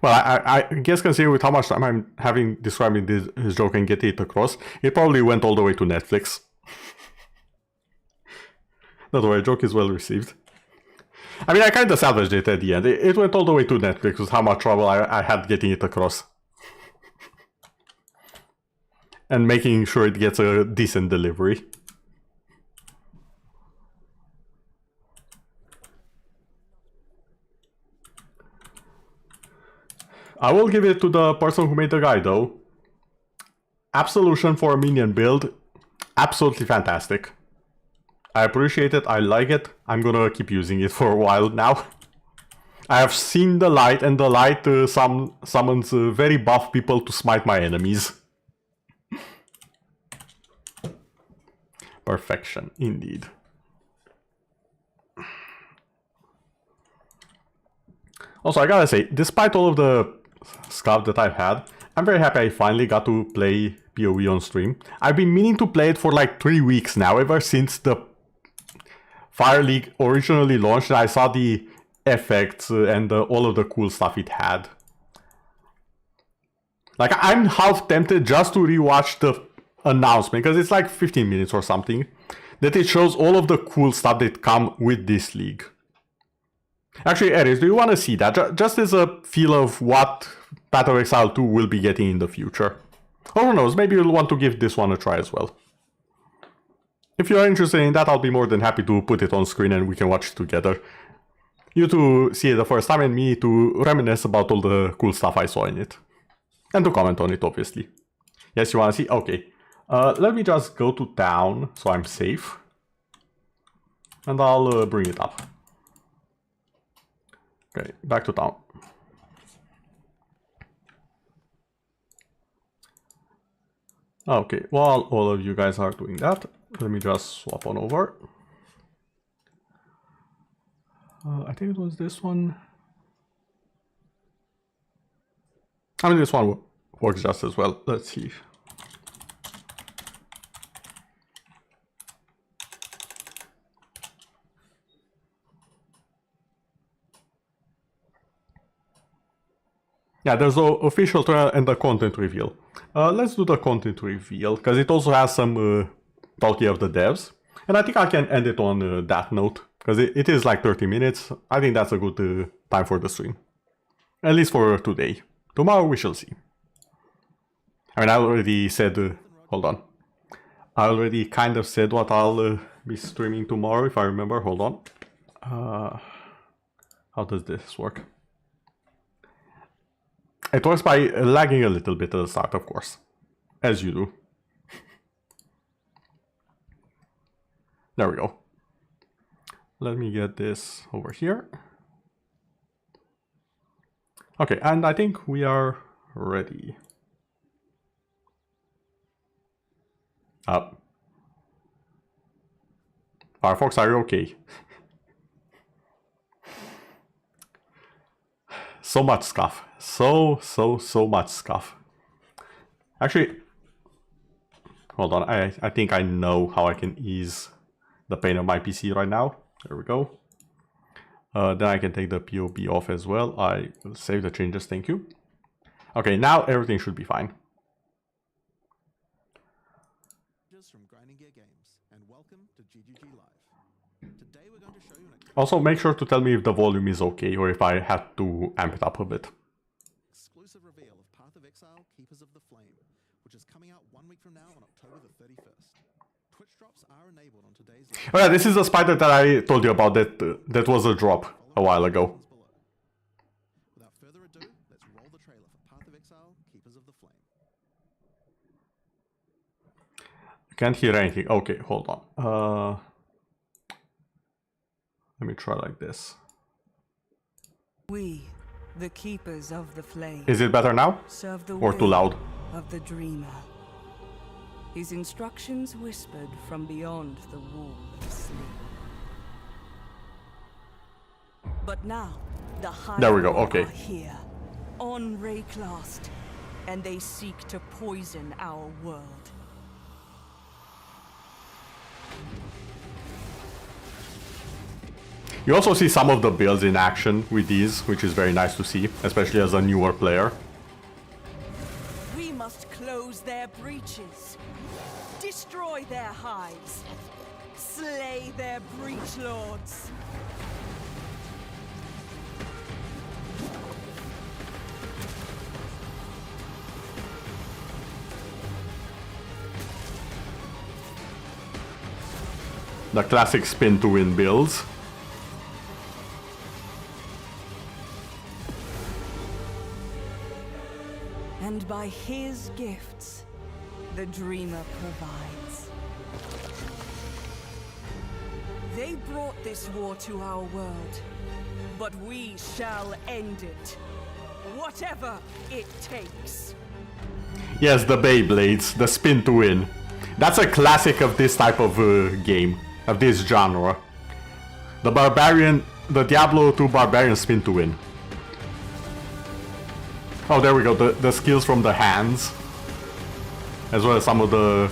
Well, I guess considering with how much time I'm having describing this joke and getting it across, it probably went all the way to Netflix. Not the way, joke is well received. I mean, I kind of salvaged it at the end. It went all the way to Netflix with how much trouble I had getting it across. And making sure it gets a decent delivery. I will give it to the person who made the guide though. Absolution for a minion build. Absolutely fantastic. I appreciate it, I like it. I'm gonna keep using it for a while now. I have seen the light, and the light summons very buff people to smite my enemies. Perfection, indeed. Also, I gotta say, despite all of the stuff that I've had, I'm very happy I finally got to play PoE on stream. I've been meaning to play it for like 3 weeks now, ever since the Fire League originally launched. I saw the effects and all of the cool stuff it had. Like, I'm half tempted just to rewatch the announcement, because it's like 15 minutes or something, that it shows all of the cool stuff that come with this league. Actually, Aries, do you want to see that? Just as a feel of what Path of Exile 2 will be getting in the future. Or who knows, maybe you'll want to give this one a try as well. If you're interested in that, I'll be more than happy to put it on screen and we can watch it together. You to see it the first time and me to reminisce about all the cool stuff I saw in it. And to comment on it, obviously. Yes, you want to see? Okay. Let me just go to town so I'm safe. And I'll bring it up. Okay, back to town. Okay, while all of you guys are doing that, let me just swap on over. I think it was this one. I mean, this one works just as well. Let's see. Yeah, there's an official trailer and the content reveal. Let's do the content reveal, because it also has some talking of the devs. And I think I can end it on that note, Because it is like 30 minutes. I think that's a good time for the stream. At least for today. Tomorrow we shall see. I mean, I already said... hold on. I already kind of said what I'll be streaming tomorrow, if I remember. Hold on. How does this work? It works by lagging a little bit at the start, of course. As you do. There we go. Let me get this over here. Okay, and I think we are ready. Firefox, are you okay? So much stuff. So much stuff. Actually, hold on. I think I know how I can ease the pain of my PC right now. There we go. Then I can take the POB off as well. I will save the changes, thank you. Okay, now everything should be fine. From Grinding Gear Games, and welcome to GGG Live. Today we're going to show you an Also, make sure to tell me if the volume is okay or if I had to amp it up a bit. exclusive reveal of Path of Exile, Keepers of the Flame, which is coming out 1 week from now on October the 31st. Twitch drops are enabled on today's live. Oh yeah, this is the spider that I told you about that was a drop a while ago. Without further ado, let's roll the trailer for Path of Exile, Keepers of the Flame. Can't hear anything. Okay, hold on. Let me try like this. We, the keepers of the flame, Is it better now? serve the Or too will loud? of the dreamer. His instructions whispered from beyond the wall of sleep. But now, the High There we go, Lord okay. are here, on Rayclast, and they seek to poison our world. You also see some of the builds in action with these, which is very nice to see, especially as a newer player. We must close their breaches, destroy their hives, slay their breach lords. The classic spin to win builds. And by his gifts, the dreamer provides. They brought this war to our world, but we shall end it, whatever it takes. Yes, the Beyblades, the spin to win. That's a classic of this type of game, of this genre. The Barbarian, the Diablo 2 Barbarian spin to win. Oh, there we go, the skills from the hands. As well as some of the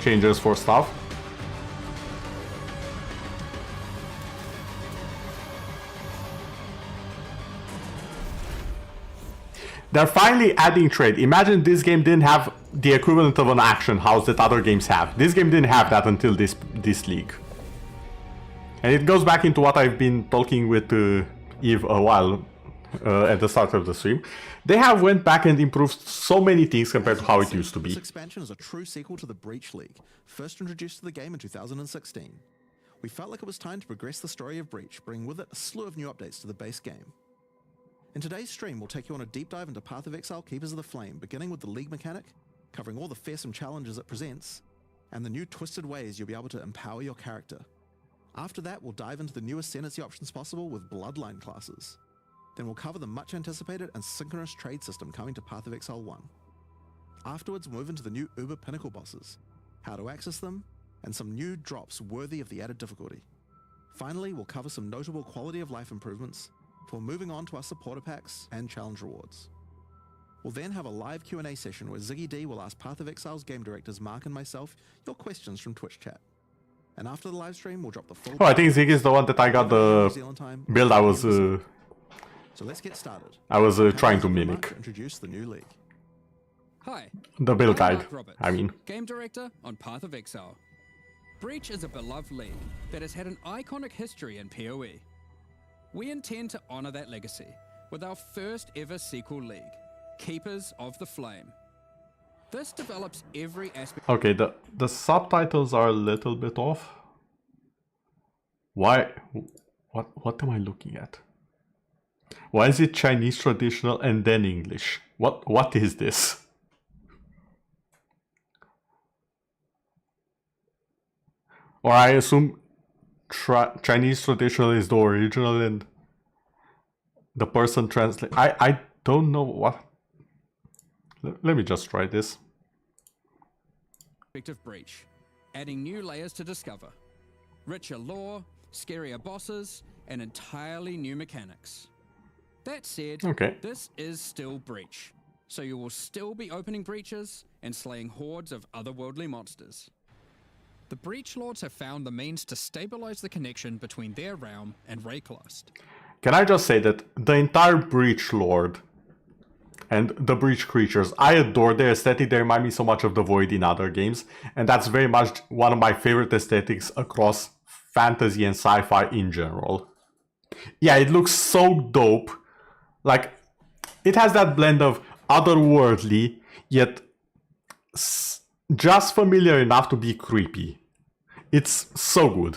changes for stuff. They're finally adding trade. Imagine this game didn't have the equivalent of an action house that other games have. This game didn't have that until this league. And it goes back into what I've been talking with Eve a while at the start of the stream. They have went back and improved so many things compared to how it used to be. This expansion is a true sequel to the Breach League, first introduced to the game in 2016. We felt like it was time to progress the story of Breach, bringing with it a slew of new updates to the base game. In today's stream, we'll take you on a deep dive into Path of Exile, Keepers of the Flame, beginning with the League mechanic, covering all the fearsome challenges it presents, and the new twisted ways you'll be able to empower your character. After that, we'll dive into the newest ascendancy options possible with Bloodline classes. Then we'll cover the much anticipated and synchronous trade system coming to Path of Exile 1. Afterwards, we'll move into the new Uber Pinnacle bosses, how to access them, and some new drops worthy of the added difficulty. Finally, we'll cover some notable quality of life improvements before moving on to our supporter packs and challenge rewards. We'll then have a live Q&A session where Ziggy D will ask Path of Exile's game directors Mark and myself your questions from Twitch chat. And after the live stream, we'll drop the full... Oh, I think Ziggy is the one that I got New the Zealand time, build I was So let's get started. trying to Mark mimic. introduce the new league. Hi, The build I'm guide, Mark Roberts, I mean. Game Director on Path of Exile. Breach is a beloved league that has had an iconic history in PoE. We intend to honor that legacy with our first ever sequel league, Keepers of the Flame. This develops every aspect. Okay, the subtitles are a little bit off. Why? What am I looking at? Why is it Chinese traditional and then English? What is this? Or I assume Chinese traditional is the original and the person translate. I don't know what. Let me just try this. Of Breach, adding new layers to discover, richer lore, scarier bosses, and entirely new mechanics. That said, Okay. this is still Breach, so you will still be opening breaches and slaying hordes of otherworldly monsters. The Breach Lords have found the means to stabilize the connection between their realm and Rayclast. Can I just say that the entire Breach Lord and the Breach creatures, I adore their aesthetic. They remind me so much of the Void in other games, and that's very much one of my favorite aesthetics across fantasy and sci-fi in general. Yeah, it looks so dope. Like, it has that blend of otherworldly, yet just familiar enough to be creepy. It's so good.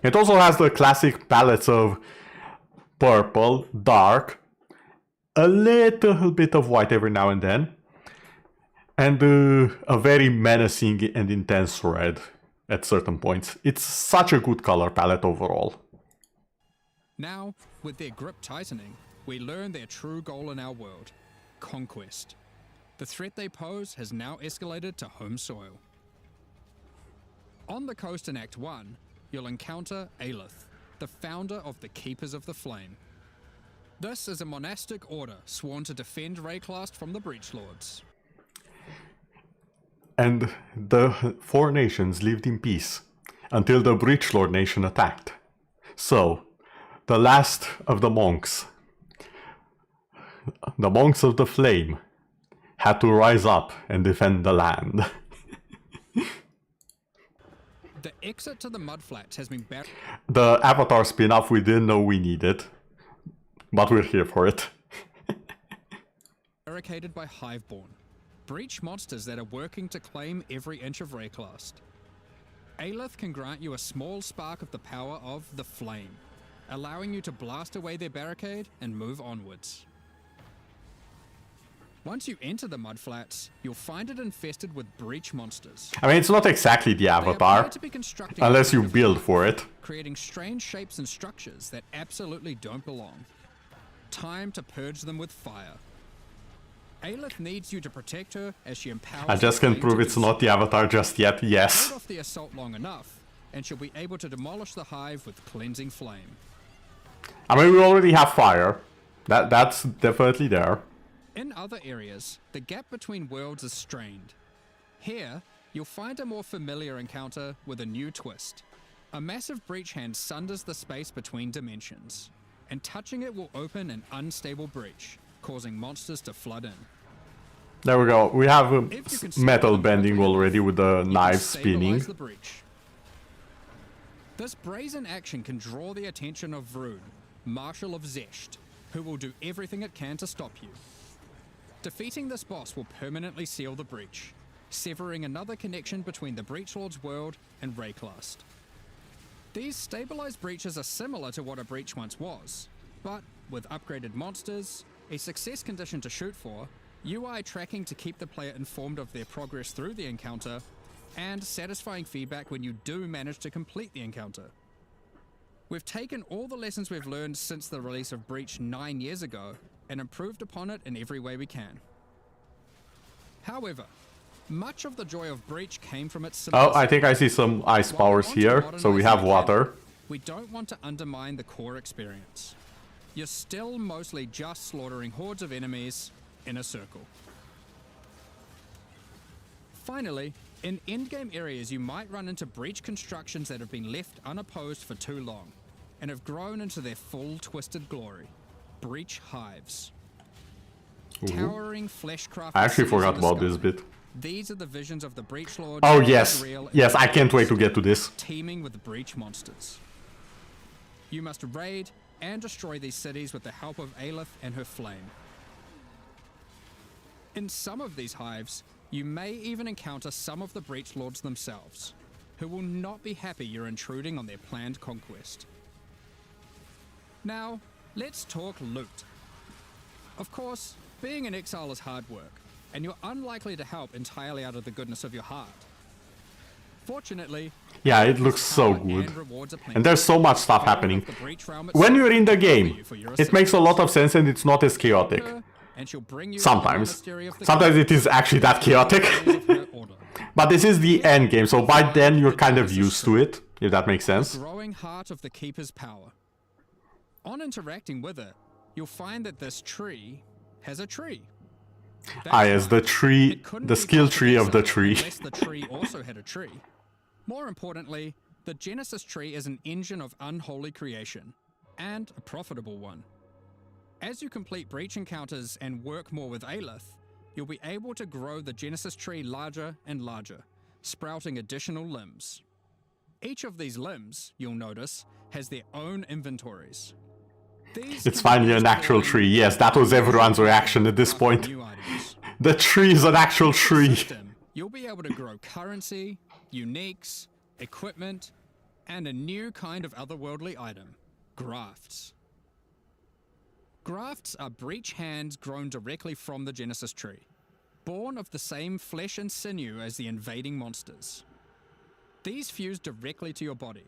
It also has the classic palettes of purple, dark, a little bit of white every now and then, and a very menacing and intense red at certain points. It's such a good color palette overall. Now, with their grip tightening, we learn their true goal in our world, conquest. The threat they pose has now escalated to home soil. On the coast in Act 1, you'll encounter Aelith, the founder of the Keepers of the Flame. This is a monastic order sworn to defend Rayclast from the Breach Lords. And the four nations lived in peace until the Breach Lord nation attacked. So, the last of the monks of the Flame, had to rise up and defend the land. The exit to the Mudflats has been The Avatar spin-off we didn't know we needed, but we're here for it. barricaded by Hiveborn, breach monsters that are working to claim every inch of Rayclast. Aelith can grant you a small spark of the power of the Flame, allowing you to blast away their barricade and move onwards. Once you enter the Mudflats, you'll find it infested with breach monsters. I mean, it's not exactly the Avatar, unless you build for it. Creating strange shapes and structures that absolutely don't belong. Time to purge them with fire. Aelith needs you to protect her as she empowers. I just can't prove it's not the Avatar just yet, yes. Hold off the assault long enough, and she'll be able to demolish the hive with cleansing flame. I mean, we already have fire. That's definitely there. In other areas, the gap between worlds is strained. Here, you'll find a more familiar encounter with a new twist. A massive breach hand sunders the space between dimensions, and touching it will open an unstable breach, causing monsters to flood in. There we go. We have metal bending already with the knives spinning. The breach. This brazen action can draw the attention of Vroon, Marshal of Zesht, who will do everything it can to stop you. Defeating this boss will permanently seal the breach, severing another connection between the Breach Lord's world and Rayclast. These stabilized breaches are similar to what a breach once was, but with upgraded monsters, a success condition to shoot for, UI tracking to keep the player informed of their progress through the encounter, and satisfying feedback when you do manage to complete the encounter. We've taken all the lessons we've learned since the release of Breach 9 years ago and improved upon it in every way we can. However, much of the joy of Breach came from its simplicity. Oh, I think I see some ice powers here, so we have water. We don't want to undermine the core experience. You're still mostly just slaughtering hordes of enemies in a circle. Finally, in endgame areas you might run into breach constructions that have been left unopposed for too long, and have grown into their full twisted glory. Breach hives. Towering fleshcraft. I actually forgot about this bit. These are the visions of the Breach Lord. Oh yes, yes, I can't wait to get to this. Teeming with breach monsters. You must raid and destroy these cities with the help of Aelith and her flame. In some of these hives, you may even encounter some of the Breach Lords themselves, who will not be happy you're intruding on their planned conquest. Now, let's talk loot. Of course, being an exile is hard work, and you're unlikely to help entirely out of the goodness of your heart. Fortunately, yeah, it looks so good. And there's so much stuff happening. When you're in the game, it makes a lot of sense and it's not as chaotic. Sometimes. Sometimes it is actually that chaotic. But this is the end game, so by then you're kind of used to it, if that makes sense. The growing heart of the Keeper's power. On interacting with it, you'll find that this tree has a tree. Yes, the tree, the skill tree of the tree. Unless the tree also had a tree. More importantly, the Genesis tree is an engine of unholy creation, and a profitable one. As you complete breach encounters and work more with Aelith, you'll be able to grow the Genesis tree larger and larger, sprouting additional limbs. Each of these limbs, you'll notice, has their own inventories. It's finally an actual tree. Yes, that was everyone's reaction at this point. The tree is an actual tree. You'll be able to grow currency, uniques, equipment, and a new kind of otherworldly item, grafts. Grafts are breach hands grown directly from the Genesis tree, born of the same flesh and sinew as the invading monsters. These fuse directly to your body,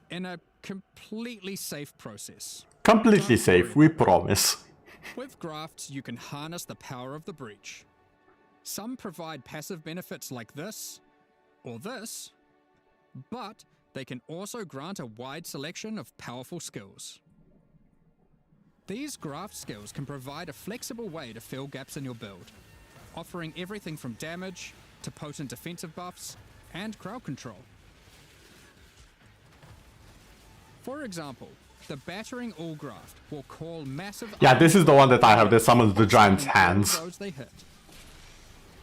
in a completely safe process. Completely safe, we promise. With grafts, you can harness the power of the breach. Some provide passive benefits like this, or this, but they can also grant a wide selection of powerful skills. These graft skills can provide a flexible way to fill gaps in your build, offering everything from damage to potent defensive buffs and crowd control. For example, the Battering All graft will call massive... Yeah, this is the one that I have that summons the giant's hands. They hit.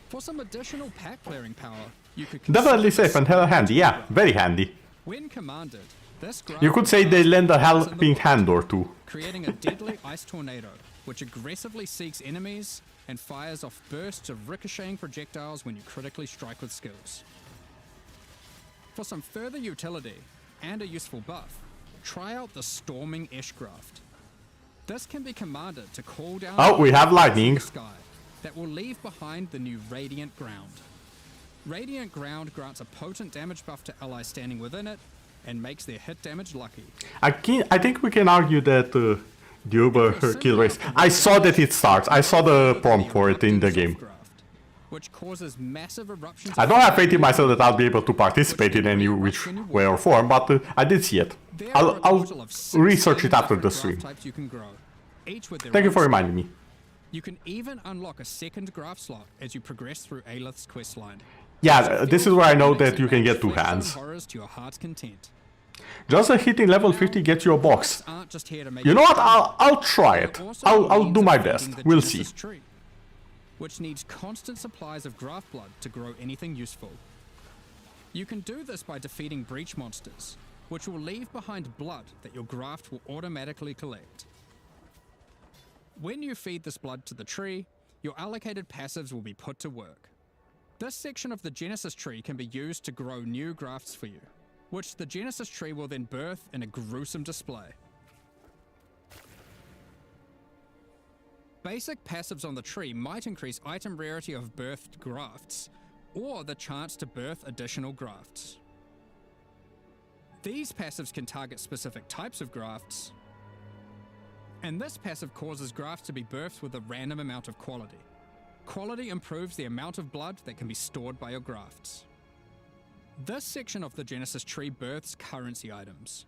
For some additional pack clearing power, you could definitely safe and hella handy, yeah, very handy. When commanded, this you could say they lend a helping hand or two. Creating a deadly ice tornado, which aggressively seeks enemies and fires off bursts of ricocheting projectiles when you critically strike with skills. For some further utility and a useful buff, try out the Storming Ash graft. This can be commanded to call down... Oh, we have lightning. ...sky that will leave behind the new Radiant Ground. Radiant Ground grants a potent damage buff to allies standing within it, and makes their hit damage lucky. I think we can argue that the Uber kill race... I saw that it starts. I saw the prompt for it in the game. Which causes massive eruptions. I don't have faith in myself that I'll be able to participate in any which way or form, but I did see it. I'll research it after the stream. Thank you for reminding me. You can even unlock a second graph slot as you progress through Aelith's questline. Yeah, this is where I know that you can get two hands. Just a hit in level 50 gets you a box. You know what? I'll try it. I'll do my best. We'll see. Which needs constant supplies of graft blood to grow anything useful. You can do this by defeating breach monsters, which will leave behind blood that your graft will automatically collect. When you feed this blood to the tree, your allocated passives will be put to work. This section of the Genesis tree can be used to grow new grafts for you, which the Genesis tree will then birth in a gruesome display. Basic passives on the tree might increase item rarity of birthed grafts, or the chance to birth additional grafts. These passives can target specific types of grafts, and this passive causes grafts to be birthed with a random amount of quality. Quality improves the amount of blood that can be stored by your grafts. This section of the Genesis tree births currency items.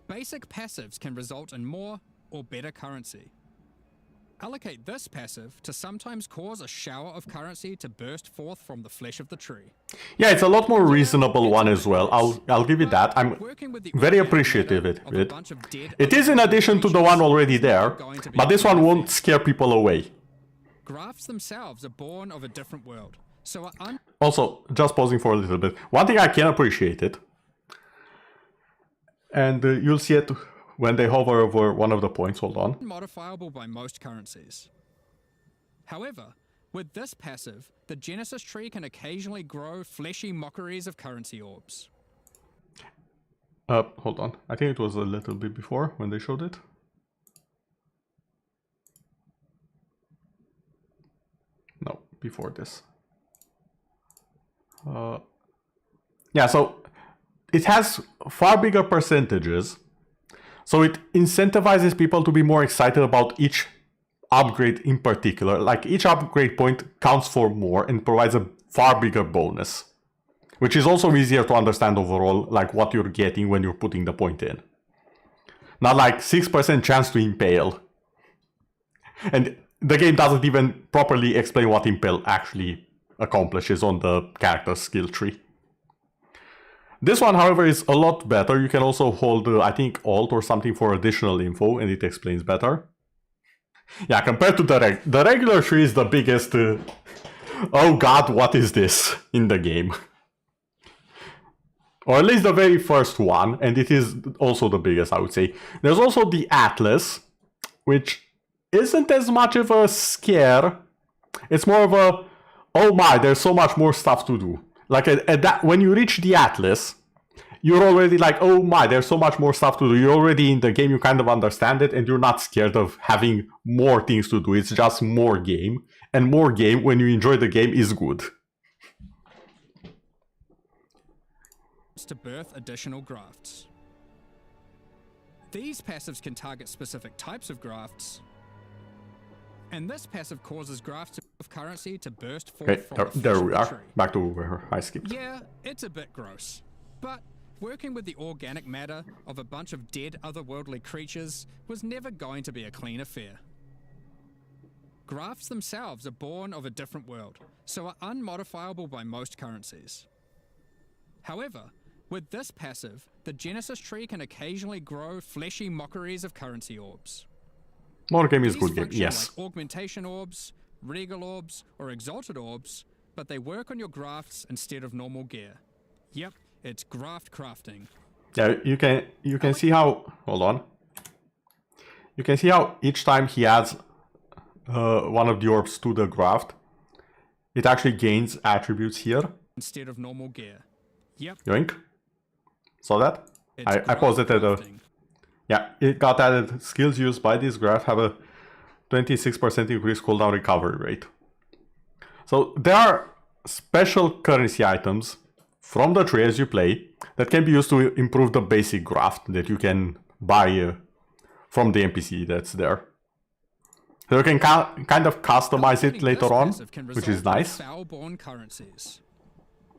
Basic passives can result in more or better currency. Allocate this passive to sometimes cause a shower of currency to burst forth from the flesh of the tree. Yeah, it's a lot more reasonable one as well. I'll give you that. I'm very appreciative of it. It is in addition to the one already there, but this one won't scare people away. Grafts themselves are born of a different world, So Also, just pausing for a little bit. One thing I can appreciate it, and you'll see it when they hover over one of the points. Hold on. unmodifiable by most currencies. However, with this passive, the Genesis tree can occasionally grow fleshy mockeries of currency orbs. Hold on. I think it was a little bit before when they showed it. No, before this. Yeah, so it has far bigger percentages. So it incentivizes people to be more excited about each upgrade in particular. Like each upgrade point counts for more and provides a far bigger bonus. Which is also easier to understand overall, like what you're getting when you're putting the point in. Not like 6% chance to impale. And the game doesn't even properly explain what impale actually accomplishes on the character skill tree. This one, however, is a lot better. You can also hold, I think, Alt or something for additional info, and it explains better. Yeah, compared to the regular tree is the biggest, oh god, what is this in the game? Or at least the very first one, and it is also the biggest, I would say. There's also the Atlas, which isn't as much of a scare. It's more of a, oh my, there's so much more stuff to do. Like when you reach the Atlas, you're already like, oh my, there's so much more stuff to do. You're already in the game, you kind of understand it, and you're not scared of having more things to do. It's just more game. And more game, when you enjoy the game, is good. To birth additional grafts. These passives can target specific types of grafts, and this passive causes grafts of currency to burst forth Okay, from the there we flesh of the are. tree. Back to where I skipped. Yeah, it's a bit gross, but working with the organic matter of a bunch of dead otherworldly creatures was never going to be a clean affair. Grafts themselves are born of a different world, so are unmodifiable by most currencies. However, with this passive, the Genesis tree can occasionally grow fleshy mockeries of currency orbs. More game is These good game, function yes. like augmentation orbs, regal orbs, or exalted orbs, but they work on your grafts instead of normal gear. Yep, it's graft crafting. Yeah, you can see how, hold on. You can see how each time he adds one of the orbs to the graft, it actually gains attributes here. Instead of normal gear. Yep. Yoink. Saw that? It's I paused it at a... crafting. Yeah, it got added. Skills used by this graft have a 26% increased cooldown recovery rate. So there are special currency items from the tree as you play that can be used to improve the basic graft that you can buy from the NPC that's there. So you can kind of customize it Upgrading later this on, passive can which is result in nice. Foul-born currencies.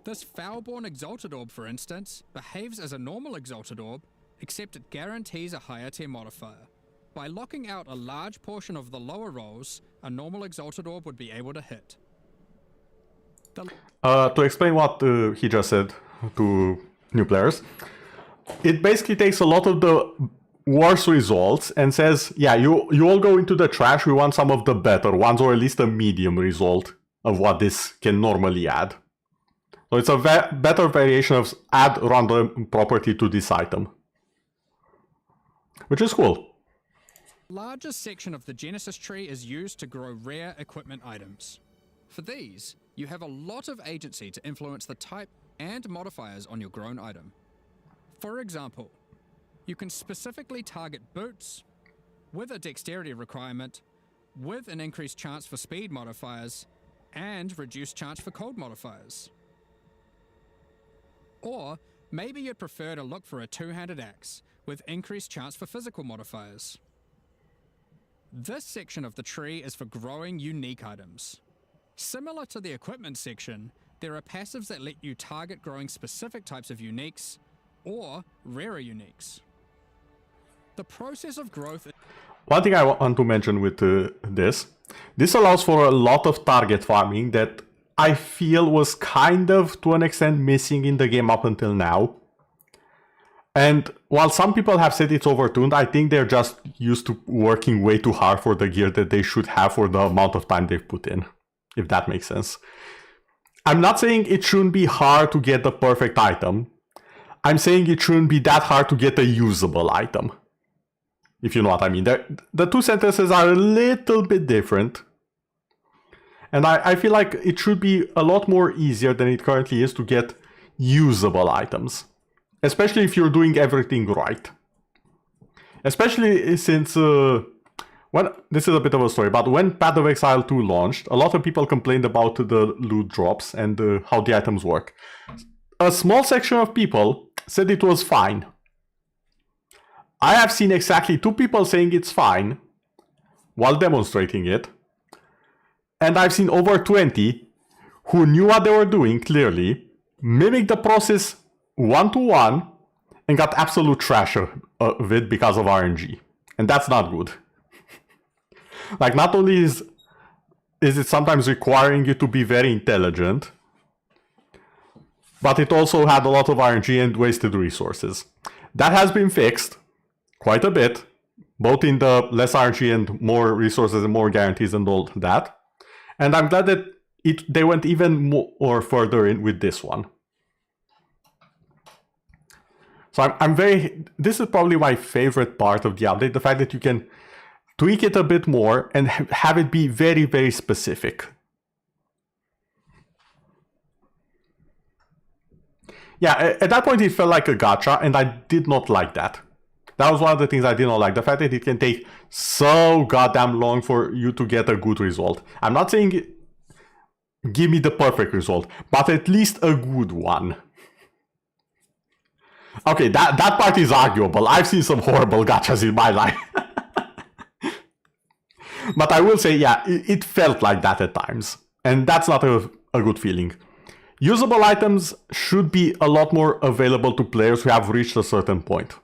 This foul-born exalted orb, for instance, behaves as a normal exalted orb, except it guarantees a higher tier modifier. By locking out a large portion of the lower rolls, a normal exalted orb would be able to hit. To explain what he just said to new players, it basically takes a lot of the worse results and says, yeah, you all go into the trash, we want some of the better ones, or at least a medium result of what this can normally add. So it's a better variation of add random property to this item. Which is cool. The largest section of the Genesis tree is used to grow rare equipment items. For these, you have a lot of agency to influence the type and modifiers on your grown item. For example, you can specifically target boots with a dexterity requirement, with an increased chance for speed modifiers, and reduced chance for cold modifiers. Or maybe you'd prefer to look for a two-handed axe with increased chance for physical modifiers. This section of the tree is for growing unique items. Similar to the equipment section, there are passives that let you target growing specific types of uniques or rarer uniques. The process of growth... One thing I want to mention with this allows for a lot of target farming that I feel was kind of, to an extent, missing in the game up until now. And while some people have said it's overtuned, I think they're just used to working way too hard for the gear that they should have for the amount of time they've put in, if that makes sense. I'm not saying it shouldn't be hard to get the perfect item. I'm saying it shouldn't be that hard to get a usable item. If you know what I mean. The two sentences are a little bit different. And I feel like it should be a lot more easier than it currently is to get usable items. Especially if you're doing everything right. Especially since, this is a bit of a story, but when Path of Exile 2 launched, a lot of people complained about the loot drops and how the items work. A small section of people said it was fine. I have seen exactly 2 people saying it's fine while demonstrating it. And I've seen over 20 who knew what they were doing clearly, mimicked the process 1-to-1, and got absolute trash of it because of RNG. And that's not good. Like, not only is it sometimes requiring you to be very intelligent, but it also had a lot of RNG and wasted resources. That has been fixed quite a bit, both in the less RNG and more resources and more guarantees and all that. And I'm glad that they went even more further in with this one. So this is probably my favorite part of the update, the fact that you can tweak it a bit more and have it be very, very specific. Yeah, at that point it felt like a gacha, and I did not like that. That was one of the things I did not like. The fact that it can take so goddamn long for you to get a good result. I'm not saying give me the perfect result, but at least a good one. Okay, that part is arguable. I've seen some horrible gachas in my life. But I will say, yeah, it felt like that at times. And that's not a good feeling. Usable items should be a lot more available to players who have reached a certain point.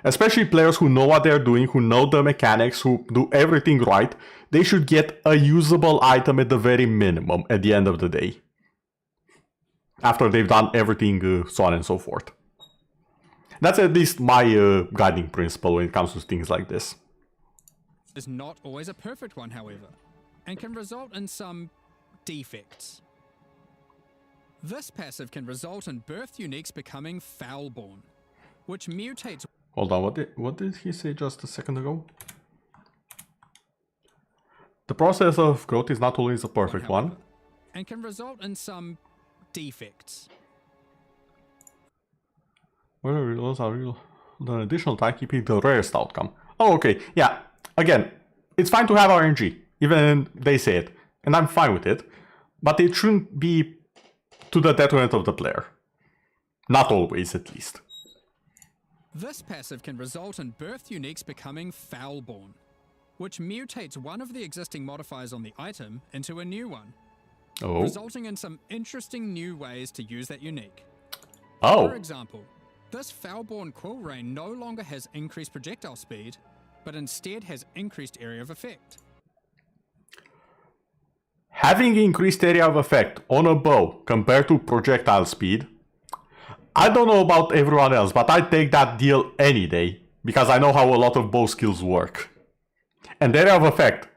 Especially players who know what they're doing, who know the mechanics, who do everything right. They should get a usable item at the very minimum at the end of the day. After they've done everything, so on and so forth. That's at least my guiding principle when it comes to things like this. Is not always a perfect one, however, and can result in some defects. This passive can result in birth uniques becoming foulborn, which mutates. Hold on, what did he say just a second ago? The process of growth is not always a perfect one. And can result in some defects. Whether those are real, the additional time keeping the rarest outcome. Oh, okay, yeah. Again, it's fine to have RNG, even they say it, and I'm fine with it, but it shouldn't be to the detriment of the player. Not always, at least. This passive can result in birth uniques becoming foulborn, which mutates one of the existing modifiers on the item into a new one, resulting in some interesting new ways to use that unique. For example, this foulborn quill rain no longer has increased projectile speed, but instead has increased area of effect. Having increased area of effect on a bow compared to projectile speed, I don't know about everyone else, but I'd take that deal any day, because I know how a lot of bow skills work. And area of effect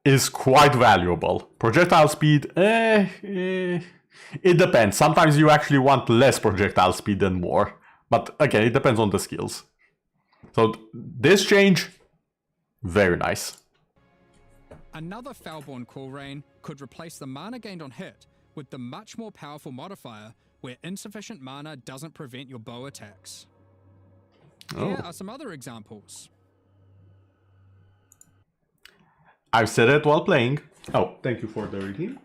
is quite valuable. Projectile speed, it depends. Sometimes you actually want less projectile speed than more. But again, it depends on the skills. So this change, very nice. Another foulborn quill rain could replace the mana gained on hit with the much more powerful modifier where insufficient mana doesn't prevent your bow attacks. Here are some other examples. I've said it while playing. Oh, thank you for the reading.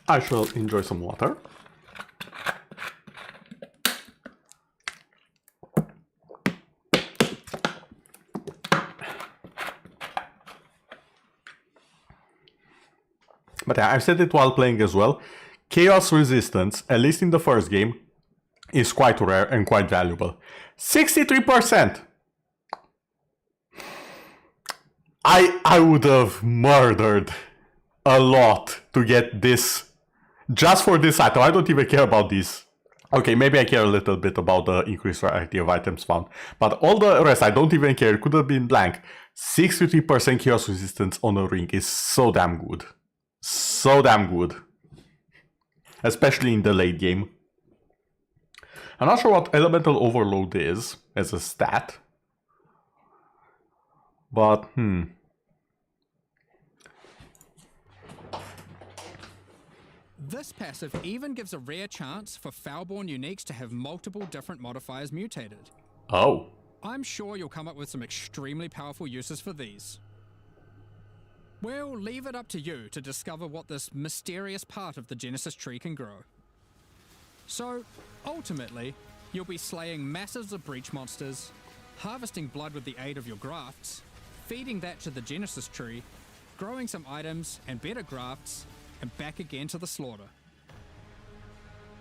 I shall enjoy some water. But yeah, I've said it while playing as well. Chaos resistance, at least in the first game, is quite rare and quite valuable. 63%! I would have murdered a lot to get this. Just for this item. I don't even care about these. Okay, maybe I care a little bit about the increased variety of items found. But all the rest, I don't even care. It could have been blank. 63% chaos resistance on a ring is so damn good. So damn good. especially in the late game. I'm not sure what Elemental Overload is as a stat, but This passive even gives a rare chance for Foulborn uniques to have multiple different modifiers mutated. Oh. I'm sure you'll come up with some extremely powerful uses for these. We'll leave it up to you to discover what this mysterious part of the Genesis tree can grow. So, ultimately, you'll be slaying masses of breach monsters, harvesting blood with the aid of your grafts, feeding that to the Genesis tree, growing some items and better grafts, and back again to the slaughter.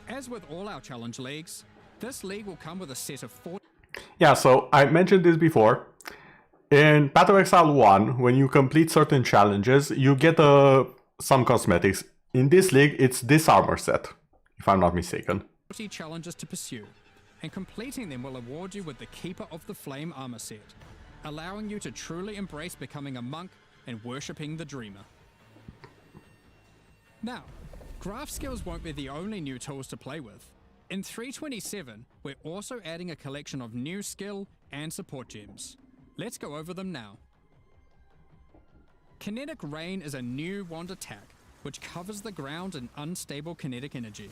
As with all our challenge leagues, this league will come with a set of 4. Yeah, so I mentioned this before. In Path of Exile 1, when you complete certain challenges, you get some cosmetics. In this league, it's this armor set, if I'm not mistaken. 40 challenges to pursue, and completing them will award you with the Keeper of the Flame armor set, allowing you to truly embrace becoming a monk and worshipping the Dreamer. Now, graph skills won't be the only new tools to play with. In 327, we're also adding a collection of new skill and support gems. Let's go over them now. Kinetic Rain is a new wand attack, which covers the ground in unstable kinetic energy.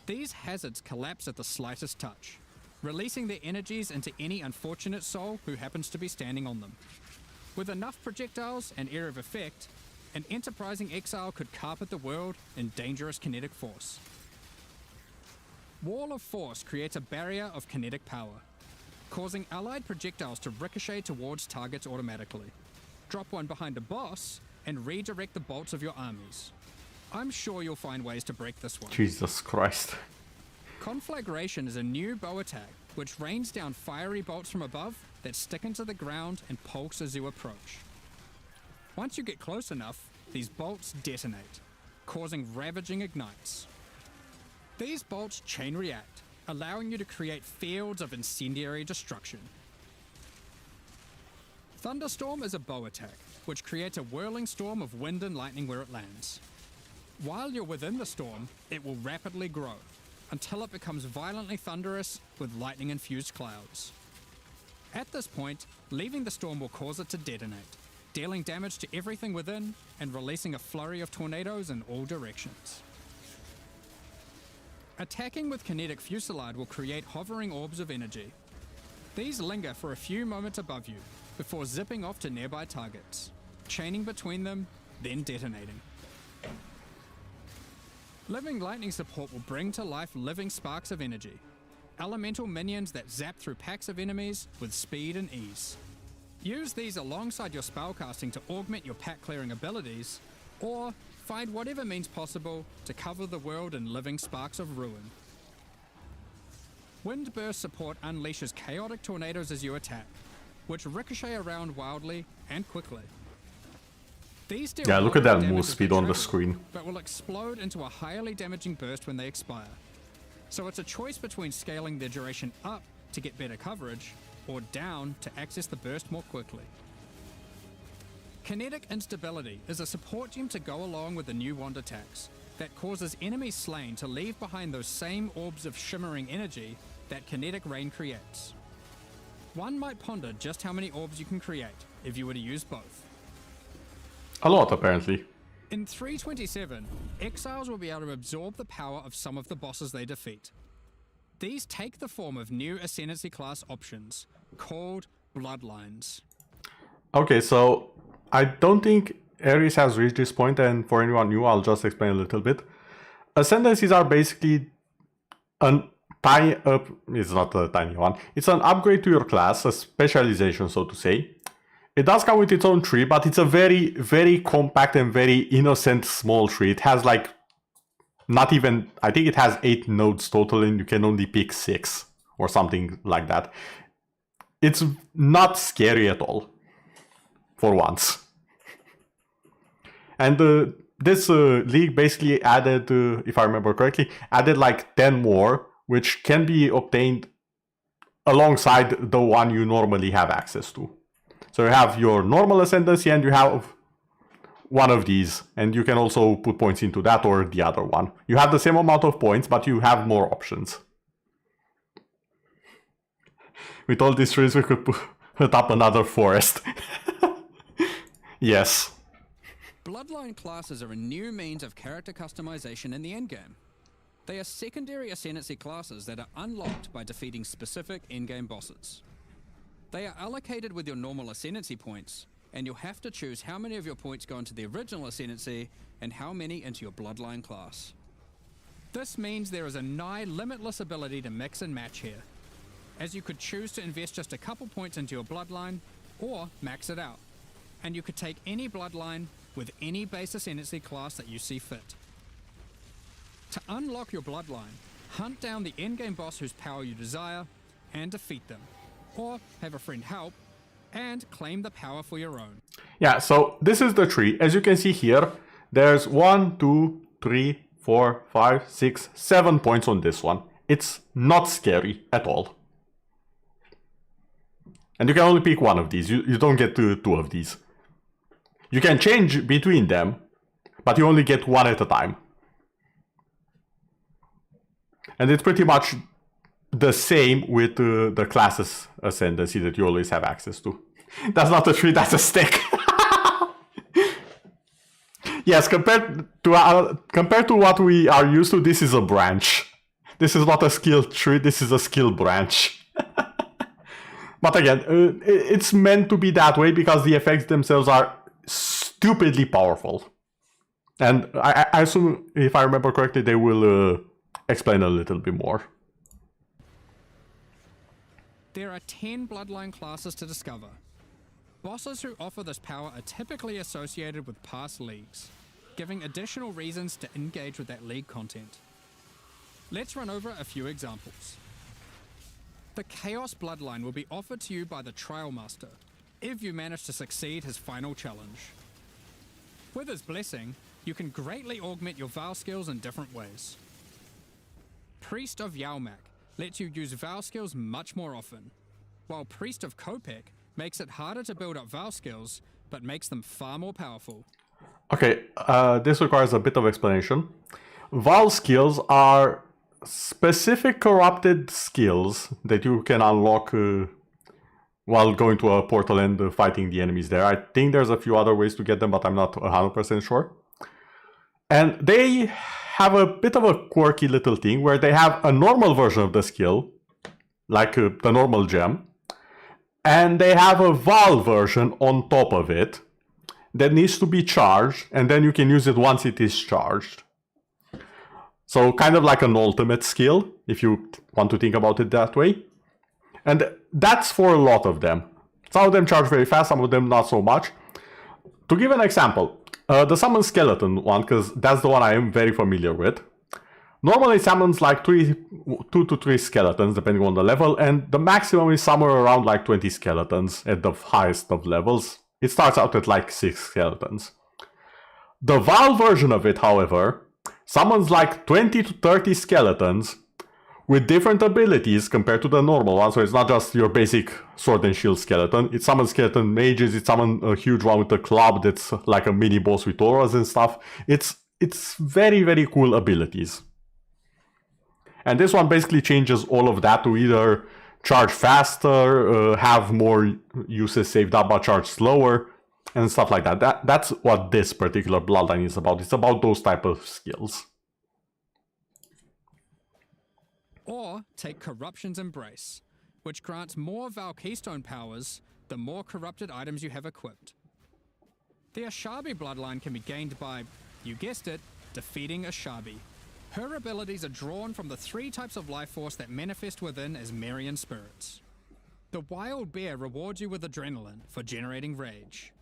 These hazards collapse at the slightest touch, releasing their energies into any unfortunate soul who happens to be standing on them. With enough projectiles and area of effect, an enterprising exile could carpet the world in dangerous kinetic force. Wall of Force creates a barrier of kinetic power, causing allied projectiles to ricochet towards targets automatically. Drop one behind a boss and redirect the bolts of your armies. I'm sure you'll find ways to break this one. Jesus Christ. Conflagration is a new bow attack which rains down fiery bolts from above that stick into the ground and pulse as you approach. Once you get close enough, these bolts detonate, causing ravaging ignites. These bolts chain react, allowing you to create fields of incendiary destruction. Thunderstorm is a bow attack, which creates a whirling storm of wind and lightning where it lands. While you're within the storm, it will rapidly grow, until it becomes violently thunderous with lightning-infused clouds. At this point, leaving the storm will cause it to detonate, dealing damage to everything within and releasing a flurry of tornadoes in all directions. Attacking with Kinetic Fusillade will create hovering orbs of energy. These linger for a few moments above you, before zipping off to nearby targets, chaining between them, then detonating. Living Lightning support will bring to life living sparks of energy, elemental minions that zap through packs of enemies with speed and ease. Use these alongside your spellcasting to augment your pack clearing abilities, or find whatever means possible to cover the world in living sparks of ruin. Windburst support unleashes chaotic tornadoes as you attack, which ricochet around wildly and quickly. These deal Yeah, look at that damage move as they speed on the travel, screen. but will explode into a highly damaging burst when they expire. So it's a choice between scaling their duration up to get better coverage, or down to access the burst more quickly. Kinetic Instability is a support gem to go along with the new wand attacks that causes enemies slain to leave behind those same orbs of shimmering energy that Kinetic Rain creates. One might ponder just how many orbs you can create if you were to use both. A lot, apparently. In 327, exiles will be able to absorb the power of some of the bosses they defeat. These take the form of new Ascendancy class options, called Bloodlines. Okay, so I don't think Ares has reached this point, and for anyone new, I'll just explain a little bit. Ascendancies are basically it's not a tiny one. It's an upgrade to your class, a specialization, so to say. It does come with its own tree, but it's a very, very compact and very innocent small tree. It has like, not even, I think it has 8 nodes total, and you can only pick 6 or something like that. It's not scary at all, for once. And this league basically added, if I remember correctly, added like 10 more, which can be obtained alongside the one you normally have access to. So you have your normal ascendancy and you have one of these, and you can also put points into that or the other one. You have the same amount of points, but you have more options. With all these trees, we could put up another forest. Yes. Bloodline classes are a new means of character customization in the endgame. They are secondary ascendancy classes that are unlocked by defeating specific endgame bosses. They are allocated with your normal ascendancy points, and you'll have to choose how many of your points go into the original ascendancy and how many into your bloodline class. This means there is a nigh limitless ability to mix and match here, as you could choose to invest just a couple points into your bloodline or max it out, and you could take any bloodline with any base ascendancy class that you see fit. To unlock your bloodline, hunt down the endgame boss whose power you desire and defeat them, or have a friend help and claim the power for your own. Yeah, so this is the tree. As you can see here, there's 1, 2, 3, 4, 5, 6, 7 points on this one. It's not scary at all. And you can only pick one of these. You don't get two of these. You can change between them, but you only get one at a time. And it's pretty much the same with the classes ascendancy that you always have access to. That's not a tree, that's a stick. Yes, compared to what we are used to, this is a branch. This is not a skill tree, this is a skill branch. But again, it's meant to be that way because the effects themselves are stupidly powerful. And I assume, if I remember correctly, they will explain a little bit more. There are 10 bloodline classes to discover. Bosses who offer this power are typically associated with past leagues, giving additional reasons to engage with that league content. Let's run over a few examples. The Chaos Bloodline will be offered to you by the Trial Master, if you manage to succeed his final challenge. With his blessing, you can greatly augment your Vow skills in different ways. Priest of Yalmak lets you use Vow skills much more often, while Priest of Kopek makes it harder to build up Vow skills, but makes them far more powerful. Okay, this requires a bit of explanation. Vow skills are specific corrupted skills that you can unlock while going to a portal and fighting the enemies there. I think there's a few other ways to get them, but I'm not 100% sure. And they have a bit of a quirky little thing where they have a normal version of the skill, like the normal gem, and they have a Val version on top of it that needs to be charged, and then you can use it once it is charged. So kind of like an ultimate skill, if you want to think about it that way. And that's for a lot of them. Some of them charge very fast, some of them not so much. To give an example, the summon skeleton one, because that's the one I am very familiar with. Normally summons like 2 to 3 skeletons, depending on the level, and the maximum is somewhere around like 20 skeletons at the highest of levels. It starts out at like 6 skeletons. The Val version of it, however, summons like 20 to 30 skeletons with different abilities compared to the normal one. So it's not just your basic sword and shield skeleton. It summons skeleton mages, it summons a huge one with a club that's like a mini boss with auras and stuff. It's very, very cool abilities. And this one basically changes all of that to either charge faster, have more uses saved up but charge slower, and stuff like that. That's what this particular bloodline is about. It's about those type of skills. Or take Corruption's Embrace, which grants more Val Keystone powers the more corrupted items you have equipped. The Ashabi bloodline can be gained by, you guessed it, defeating Ashabi. Her abilities are drawn from the 3 types of life force that manifest within as Marian spirits. The Wild Bear rewards you with adrenaline for generating rage.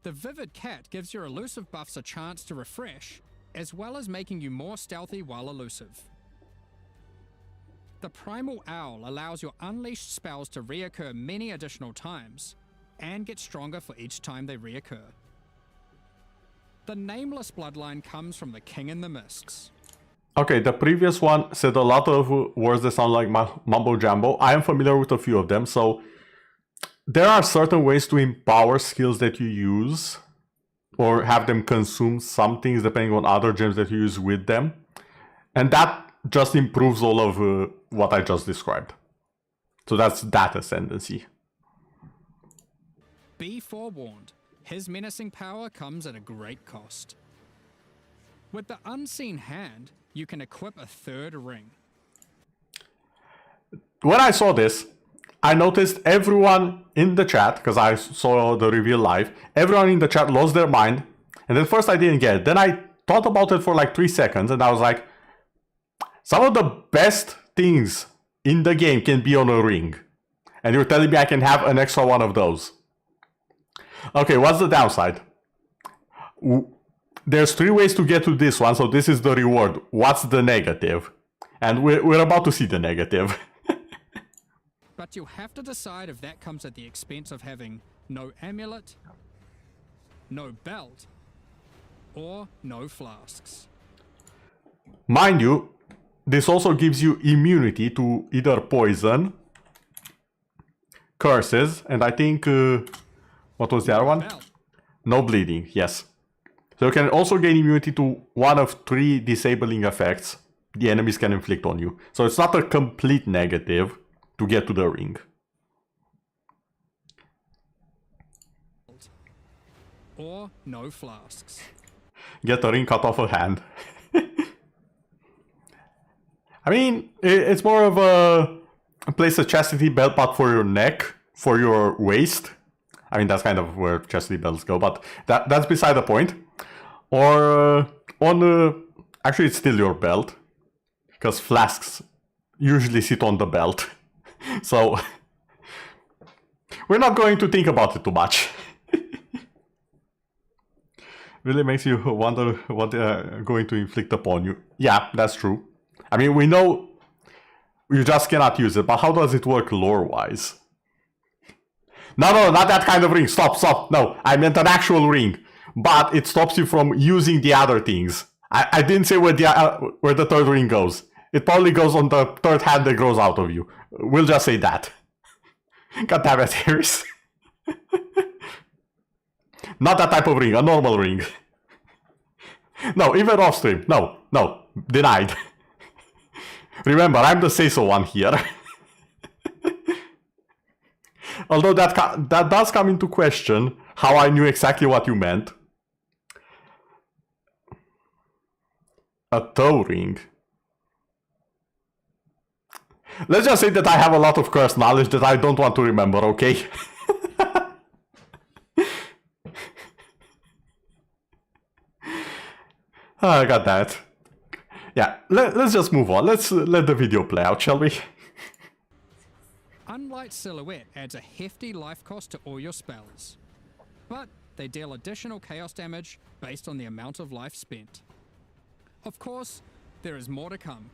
The Vivid Cat gives your elusive buffs a chance to refresh, as well as making you more stealthy while elusive. The Primal Owl allows your unleashed spells to reoccur many additional times, and get stronger for each time they reoccur. The Nameless bloodline comes from the King in the Mists. Okay, the previous one said a lot of words that sound like mumbo jumbo. I am familiar with a few of them, so there are certain ways to empower skills that you use or have them consume some things depending on other gems that you use with them. And that just improves all of what I just described. So that's that ascendancy. Be forewarned, his menacing power comes at a great cost. With the Unseen Hand, you can equip a third ring. When I saw this, I noticed everyone in the chat, because I saw the reveal live, everyone in the chat lost their mind. And at first I didn't get it. Then I thought about it for like 3 seconds and I was like, some of the best things in the game can be on a ring. And you're telling me I can have an extra one of those. Okay, what's the downside? There's 3 ways to get to this one, so this is the reward. What's the negative? And we're about to see the negative. But you'll have to decide if that comes at the expense of having no amulet, no belt, or no flasks. Mind you, this also gives you immunity to either poison, curses, and I think... what was the other one? Belt. No bleeding, yes. So you can also gain immunity to one of 3 disabling effects the enemies can inflict on you. So it's not a complete negative to get to the ring. Or no flasks. Get a ring cut off a hand. I mean, it's more of a place a chastity belt, but for your neck, for your waist. I mean, that's kind of where chastity belts go, but that's beside the point. Or actually, it's still your belt, because flasks usually sit on the belt. So we're not going to think about it too much. Really makes you wonder what they're going to inflict upon you. Yeah, that's true. I mean, we know you just cannot use it, but how does it work lore-wise? No, not that kind of ring. Stop. No, I meant an actual ring. But it stops you from using the other things. I didn't say where the third ring goes. It probably goes on the third hand that grows out of you. We'll just say that. God damn it, Harris. Not that type of ring, a normal ring. No, even off stream. No, denied. Remember, I'm the say-so one here. Although that does come into question how I knew exactly what you meant. A toe ring. Let's just say that I have a lot of curse knowledge that I don't want to remember, okay? I got that. Yeah, let's just move on. Let's let the video play out, shall we? Unlight Silhouette adds a hefty life cost to all your spells, but they deal additional chaos damage based on the amount of life spent. Of course, there is more to come.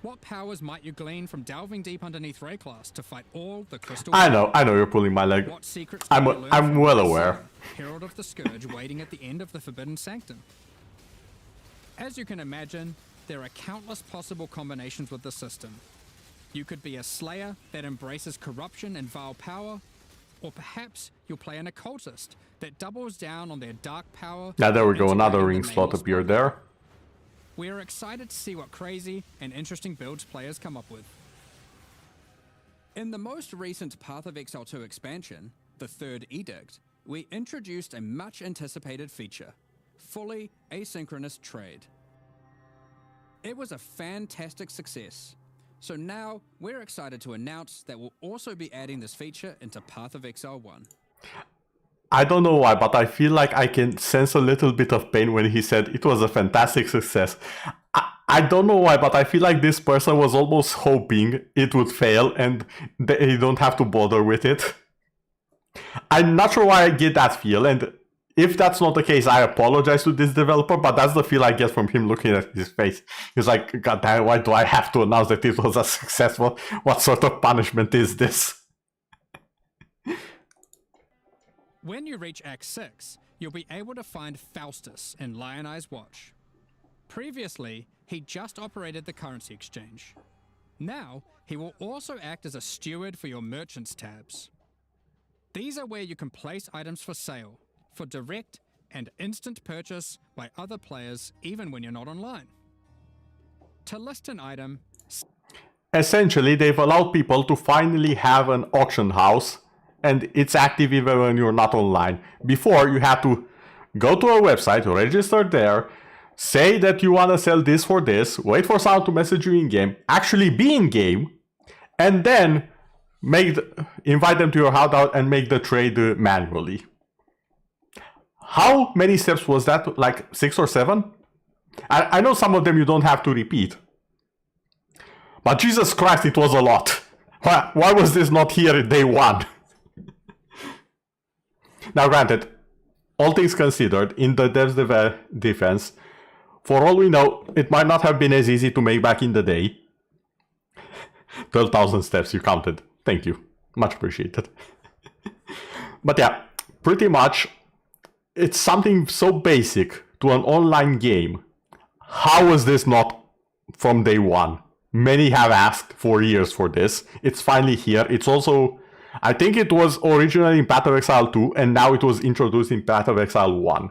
What powers might you glean from delving deep underneath Rayclass to fight all the crystal? I know you're pulling my leg. What secrets I'm well aware. Herald of the Scourge waiting at the end of the Forbidden Sanctum. As you can imagine, there are countless possible combinations with the system. You could be a Slayer that embraces corruption and vile power, or perhaps you'll play an Occultist that doubles down on their dark power. Yeah, there we go, another integrating ring the slot nameless appeared body. there. We are excited to see what crazy and interesting builds players come up with. In the most recent Path of Exile 2 expansion, the Third Edict, we introduced a much anticipated feature, fully asynchronous trade. It was a fantastic success, so now we're excited to announce that we'll also be adding this feature into Path of Exile 1. I don't know why, but I feel like I can sense a little bit of pain when he said it was a fantastic success. I don't know why, but I feel like this person was almost hoping it would fail and they don't have to bother with it. I'm not sure why I get that feel, and if that's not the case, I apologize to this developer, but that's the feel I get from him looking at his face. He's like, God damn, why do I have to announce that it was a success? What sort of punishment is this? When you reach Act 6, you'll be able to find Faustus in Lion Eye's Watch. Previously, he just operated the currency exchange. Now, he will also act as a steward for your merchants tabs. These are where you can place items for sale, for direct, and instant purchase by other players even when you're not online. To list an item, Essentially, they've allowed people to finally have an auction house, and it's active even when you're not online. Before, you had to go to a website, register there, say that you want to sell this for this, wait for someone to message you in game, actually be in game, and then invite them to your hideout and make the trade manually. How many steps was that? Like 6 or 7? I know some of them you don't have to repeat. But Jesus Christ, it was a lot. Why was this not here day 1? Now granted, all things considered, in the devs defense, for all we know, it might not have been as easy to make back in the day. 12,000 steps you counted. Thank you. Much appreciated. But yeah, pretty much, it's something so basic to an online game. How was this not from day 1? Many have asked for years for this. It's finally here. It's also, I think it was originally in Path of Exile 2, and now it was introduced in Path of Exile 1,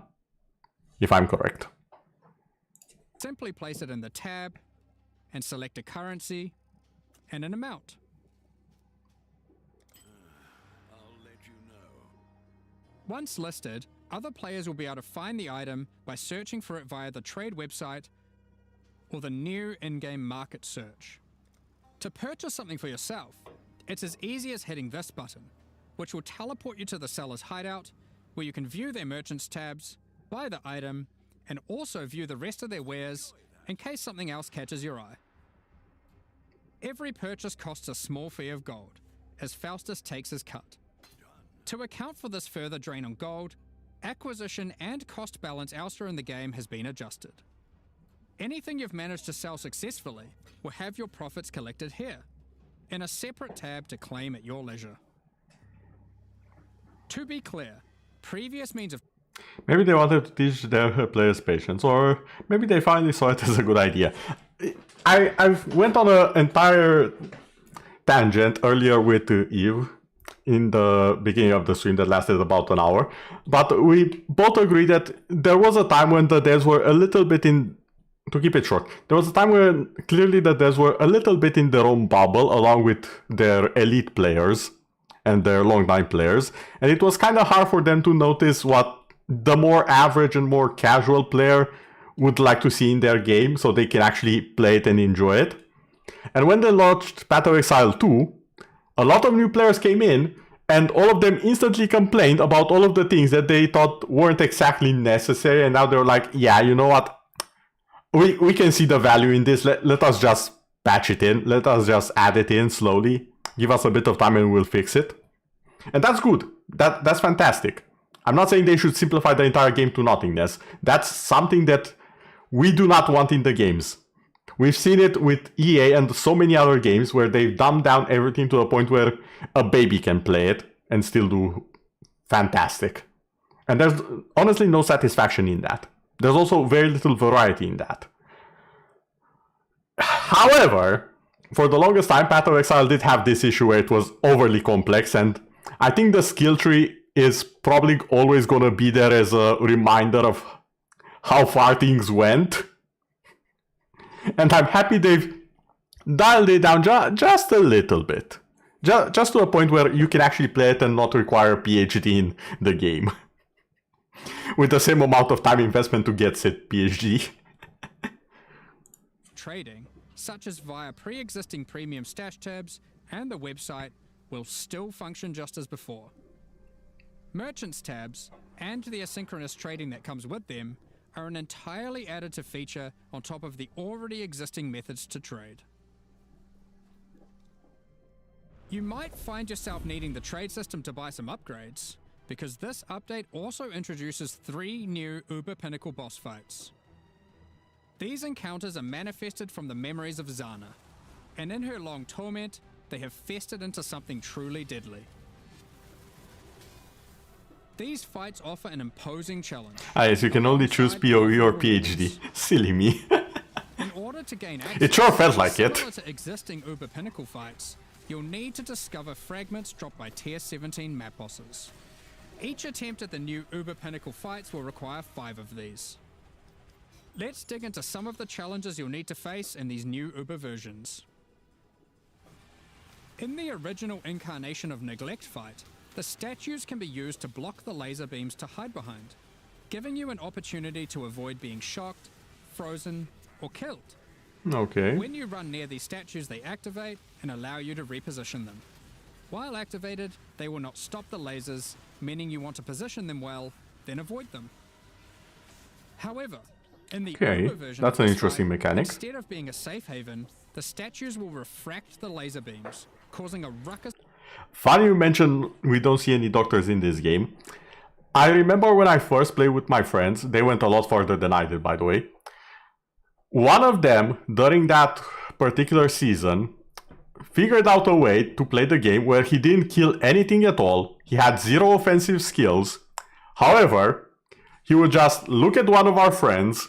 if I'm correct. simply place it in the tab and select a currency and an amount. I'll let you know. Once listed, other players will be able to find the item by searching for it via the trade website or the new in-game market search. To purchase something for yourself, it's as easy as hitting this button, which will teleport you to the seller's hideout, where you can view their merchants tabs, buy the item, and also view the rest of their wares in case something else catches your eye. Every purchase costs a small fee of gold, as Faustus takes his cut. To account for this further drain on gold, acquisition and cost balance elsewhere in the game has been adjusted. Anything you've managed to sell successfully will have your profits collected here, in a separate tab to claim at your leisure. To be clear, previous means of Maybe they wanted to teach their players patience, or maybe they finally saw it as a good idea. I went on an entire tangent earlier with Eve in the beginning of the stream that lasted about an hour, but we both agree that there was a time when the devs were a little bit in, to keep it short, there was a time when clearly the devs were a little bit in their own bubble along with their elite players and their long-time players, and it was kind of hard for them to notice what the more average and more casual player would like to see in their game so they can actually play it and enjoy it. And when they launched Path of Exile 2, a lot of new players came in, and all of them instantly complained about all of the things that they thought weren't exactly necessary, and now they're like, yeah, you know what? We can see the value in this. Let us just patch it in. Let us just add it in slowly. Give us a bit of time and we'll fix it. And that's good. That's fantastic. I'm not saying they should simplify the entire game to nothingness. That's something that we do not want in the games. We've seen it with EA and so many other games where they've dumbed down everything to a point where a baby can play it and still do fantastic. And there's honestly no satisfaction in that. There's also very little variety in that. However, for the longest time, Path of Exile did have this issue where it was overly complex, and I think the skill tree is probably always going to be there as a reminder of how far things went. And I'm happy they've dialed it down just a little bit. Just to a point where you can actually play it and not require a PhD in the game. With the same amount of time investment to get said PhD. trading, such as via pre-existing premium stash tabs and the website, will still function just as before. Merchants tabs, and the asynchronous trading that comes with them, are an entirely additive feature on top of the already existing methods to trade. You might find yourself needing the trade system to buy some upgrades, because this update also introduces 3 new Uber Pinnacle boss fights. These encounters are manifested from the memories of Zana, and in her long torment, they have festered into something truly deadly. These fights offer an imposing challenge. Yes, you can only choose PoE or PhD. Silly me. In order to gain access, It sure felt like it. similar to existing Uber Pinnacle fights, you'll need to discover fragments dropped by Tier 17 map bosses. Each attempt at the new Uber Pinnacle fights will require 5 of these. Let's dig into some of the challenges you'll need to face in these new Uber versions. In the original incarnation of Neglect fight, the statues can be used to block the laser beams to hide behind, giving you an opportunity to avoid being shocked, frozen, or killed. Okay. When you run near these statues, they activate and allow you to reposition them. While activated, they will not stop the lasers, meaning you want to position them well, then avoid them. However, in the Okay, Uber version that's of an this interesting fight, mechanic. instead of being a safe haven, the statues will refract the laser beams, causing a ruckus. Funny you mentioned we don't see any doctors in this game. I remember when I first played with my friends, they went a lot further than I did, by the way. One of them, during that particular season, figured out a way to play the game where he didn't kill anything at all. He had 0 offensive skills. However, he would just look at one of our friends,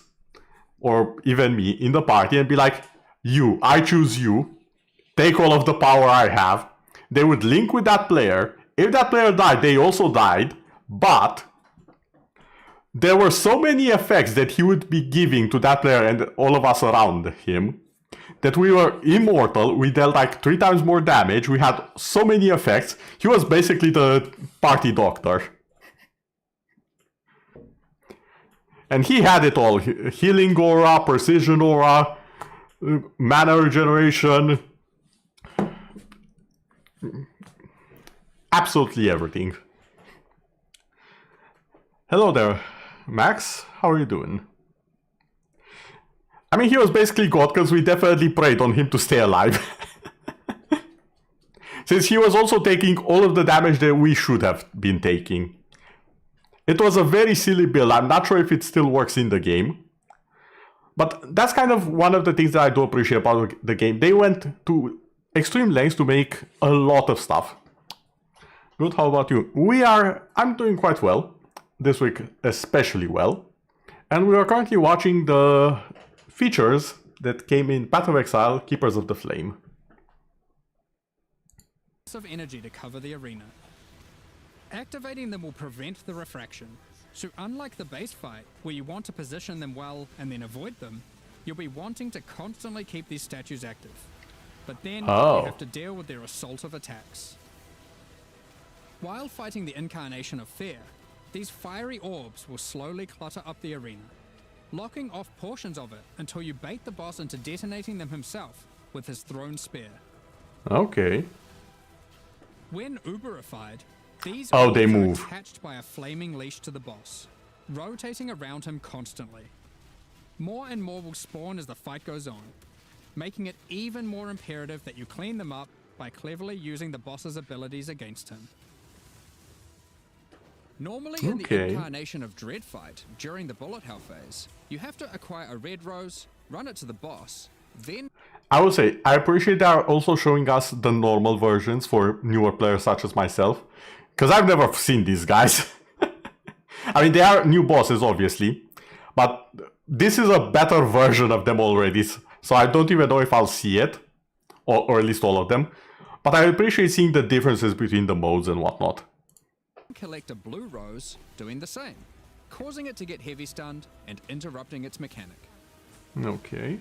or even me, in the party and be like, "You, I choose you. Take all of the power I have." They would link with that player. If that player died, they also died. But there were so many effects that he would be giving to that player and all of us around him that we were immortal. We dealt like 3 times more damage. We had so many effects. He was basically the party doctor. And he had it all. Healing aura, precision aura, mana regeneration. Absolutely everything. Hello there, Max. How are you doing? I mean, he was basically God because we definitely prayed on him to stay alive. Since he was also taking all of the damage that we should have been taking. It was a very silly build. I'm not sure if it still works in the game. But that's kind of one of the things that I do appreciate about the game. They went to extreme lengths to make a lot of stuff. Good, how about you? I'm doing quite well. This week especially well. And we are currently watching the features that came in Path of Exile, Keepers of the Flame. Of energy to cover the arena. Activating them will prevent the refraction. So unlike the base fight, where you want to position them well and then avoid them, you'll be wanting to constantly keep these statues active. But then you have to deal with their assault of attacks. While fighting the incarnation of Fear, these fiery orbs will slowly clutter up the arena, locking off portions of it until you bait the boss into detonating them himself with his thrown spear. Okay. When Uberified, these they orbs are move. attached by a flaming leash to the boss, rotating around him constantly. More and more will spawn as the fight goes on, making it even more imperative that you clean them up by cleverly using the boss's abilities against him. Normally in the incarnation of Dread fight, during the bullet hell phase, you have to acquire a red rose, run it to the boss, then... I would say, I appreciate they are also showing us the normal versions for newer players such as myself. Because I've never seen these guys. I mean, they are new bosses, obviously. But this is a better version of them already. So I don't even know if I'll see it. Or at least all of them. But I appreciate seeing the differences between the modes and whatnot. Collect a blue rose, doing the same, causing it to get heavy stunned and interrupting its mechanic. Okay.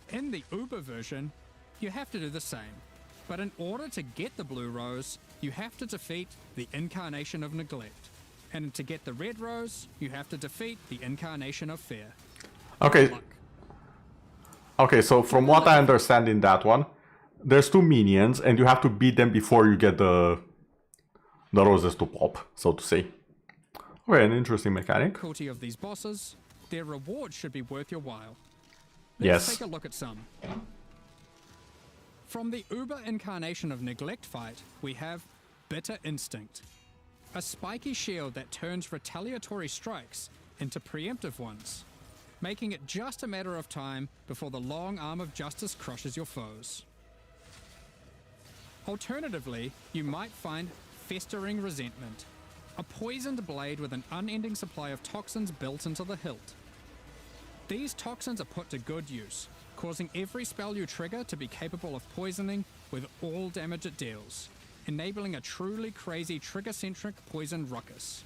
In the Uber version, you have to do the same, but in order to get the blue rose, you have to defeat the incarnation of Neglect, and to get the red rose, you have to defeat the incarnation of Fear. Okay. Okay, so from what I understand in that one, there's 2 minions, and you have to beat them before you get the roses to pop, so to say. Okay, an interesting mechanic. Difficulty of these bosses, their reward should be worth your while. Yes. Let's take a look at some. From the Uber incarnation of Neglect fight, we have Bitter Instinct, a spiky shield that turns retaliatory strikes into preemptive ones, making it just a matter of time before the long arm of justice crushes your foes. Alternatively, you might find Festering Resentment, a poisoned blade with an unending supply of toxins built into the hilt. These toxins are put to good use, causing every spell you trigger to be capable of poisoning with all damage it deals, enabling a truly crazy trigger-centric poison ruckus.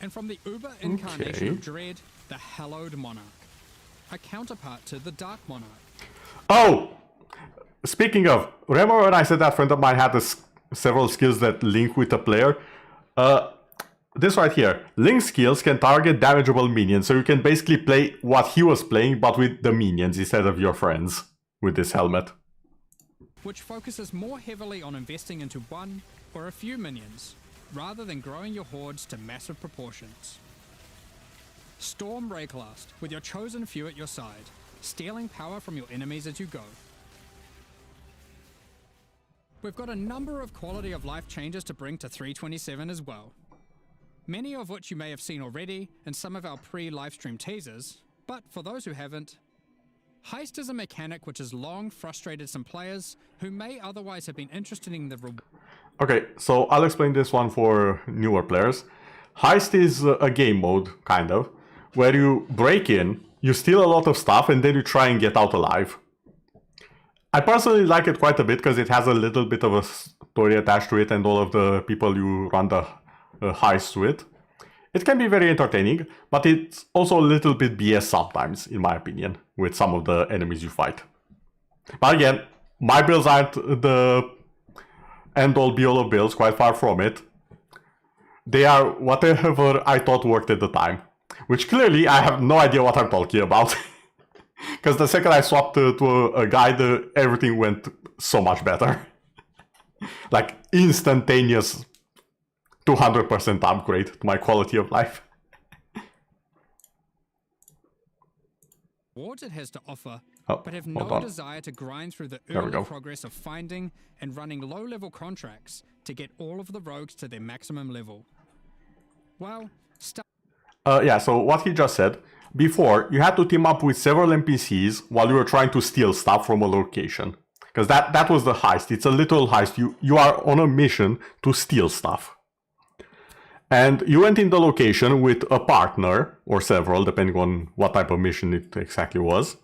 And from the uber incarnation of Dread, the Hallowed Monarch, a counterpart to the Dark Monarch. Oh! Speaking of, remember when I said that friend of mine had several skills that link with the player? This right here. Link skills can target damageable minions, so you can basically play what he was playing, but with the minions instead of your friends with this helmet. Which focuses more heavily on investing into one or a few minions, rather than growing your hordes to massive proportions. Storm Rayclast, with your chosen few at your side, stealing power from your enemies as you go. We've got a number of quality of life changes to bring to 327 as well. Many of which you may have seen already in some of our pre-livestream teasers, but for those who haven't, Heist is a mechanic which has long frustrated some players who may otherwise have been interested in the Okay, so I'll explain this one for newer players. Heist is a game mode, kind of, where you break in, you steal a lot of stuff, and then you try and get out alive. I personally like it quite a bit because it has a little bit of a story attached to it and all of the people you run the heist with. It can be very entertaining, but it's also a little bit BS sometimes, in my opinion, with some of the enemies you fight. But again, my builds aren't the end-all be-all of builds, quite far from it. They are whatever I thought worked at the time, which clearly I have no idea what I'm talking about. Because the second I swapped to a guide, everything went so much better. Like instantaneous 200% upgrade to my quality of life. rewards it has to offer, Oh, but have hold no on. desire to grind through the There we early go. progress of finding and running low-level contracts to get all of the rogues to their maximum level. Well, Yeah, so what he just said, before, you had to team up with several NPCs while you were trying to steal stuff from a location. Because that was the heist. It's a little heist. You are on a mission to steal stuff. And you went in the location with a partner, or several, depending on what type of mission it exactly was.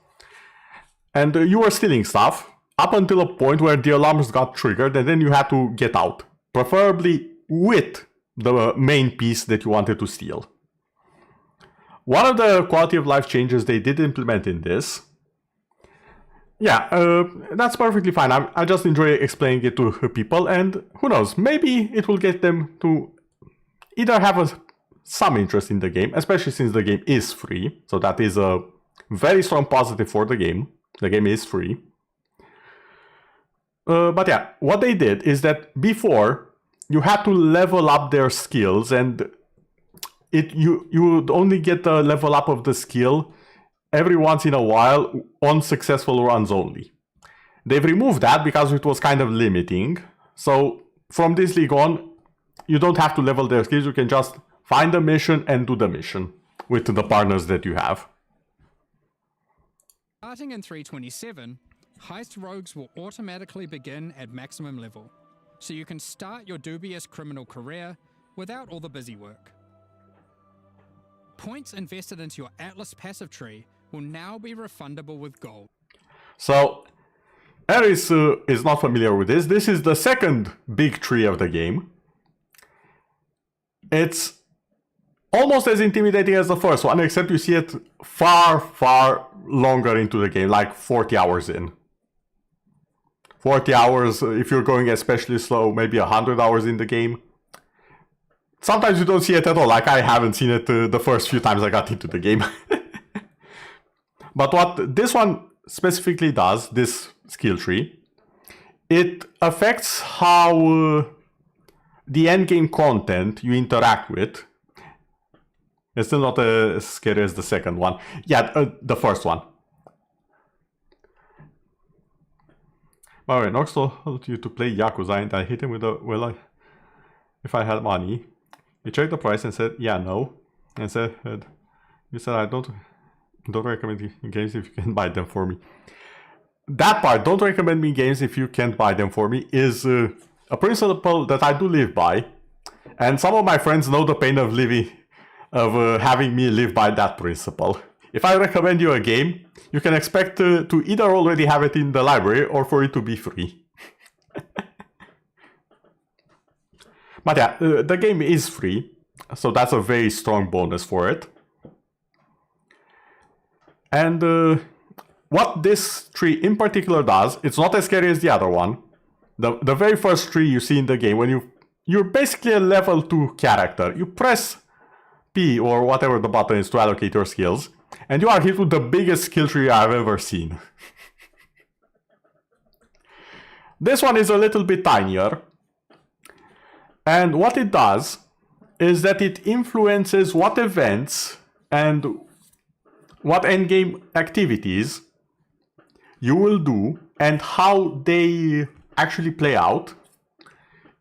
And you were stealing stuff up until a point where the alarms got triggered, and then you had to get out. Preferably with the main piece that you wanted to steal. One of the quality of life changes they did implement in this, that's perfectly fine. I just enjoy explaining it to people, and who knows, maybe it will get them to either have some interest in the game, especially since the game is free, so that is a very strong positive for the game. The game is free. But yeah, what they did is that before, you had to level up their skills, and you would only get the level up of the skill every once in a while on successful runs only. They've removed that because it was kind of limiting. So from this league on, you don't have to level their skills. You can just find a mission and do the mission with the partners that you have. starting in 327, heist rogues will automatically begin at maximum level, so you can start your dubious criminal career without all the busy work. Points invested into your Atlas passive tree will now be refundable with gold. So, Eris is not familiar with this. This is the second big tree of the game. It's almost as intimidating as the first one, except you see it far, far longer into the game, like 40 hours in. 40 hours, if you're going especially slow, maybe 100 hours in the game. Sometimes you don't see it at all, like I haven't seen it the first few times I got into the game. But what this one specifically does, this skill tree, it affects how the endgame content you interact with. It's still not as scary as the second one. Yeah, the first one. By the way, Nox told you to play Yakuza, and I hit him with a, if I had money. He checked the price and said, yeah, no. And said, you said, I don't recommend games if you can buy them for me. That part, don't recommend me games if you can't buy them for me, is a principle that I do live by. And some of my friends know the pain of having me live by that principle. If I recommend you a game, you can expect to either already have it in the library or for it to be free. But yeah, the game is free, so that's a very strong bonus for it. And what this tree in particular does, it's not as scary as the other one. The very first tree you see in the game, when you're basically a level 2 character. You press P or whatever the button is to allocate your skills, and you are hit with the biggest skill tree I've ever seen. This one is a little bit tinier, and what it does is that it influences what events and what endgame activities you will do and how they actually play out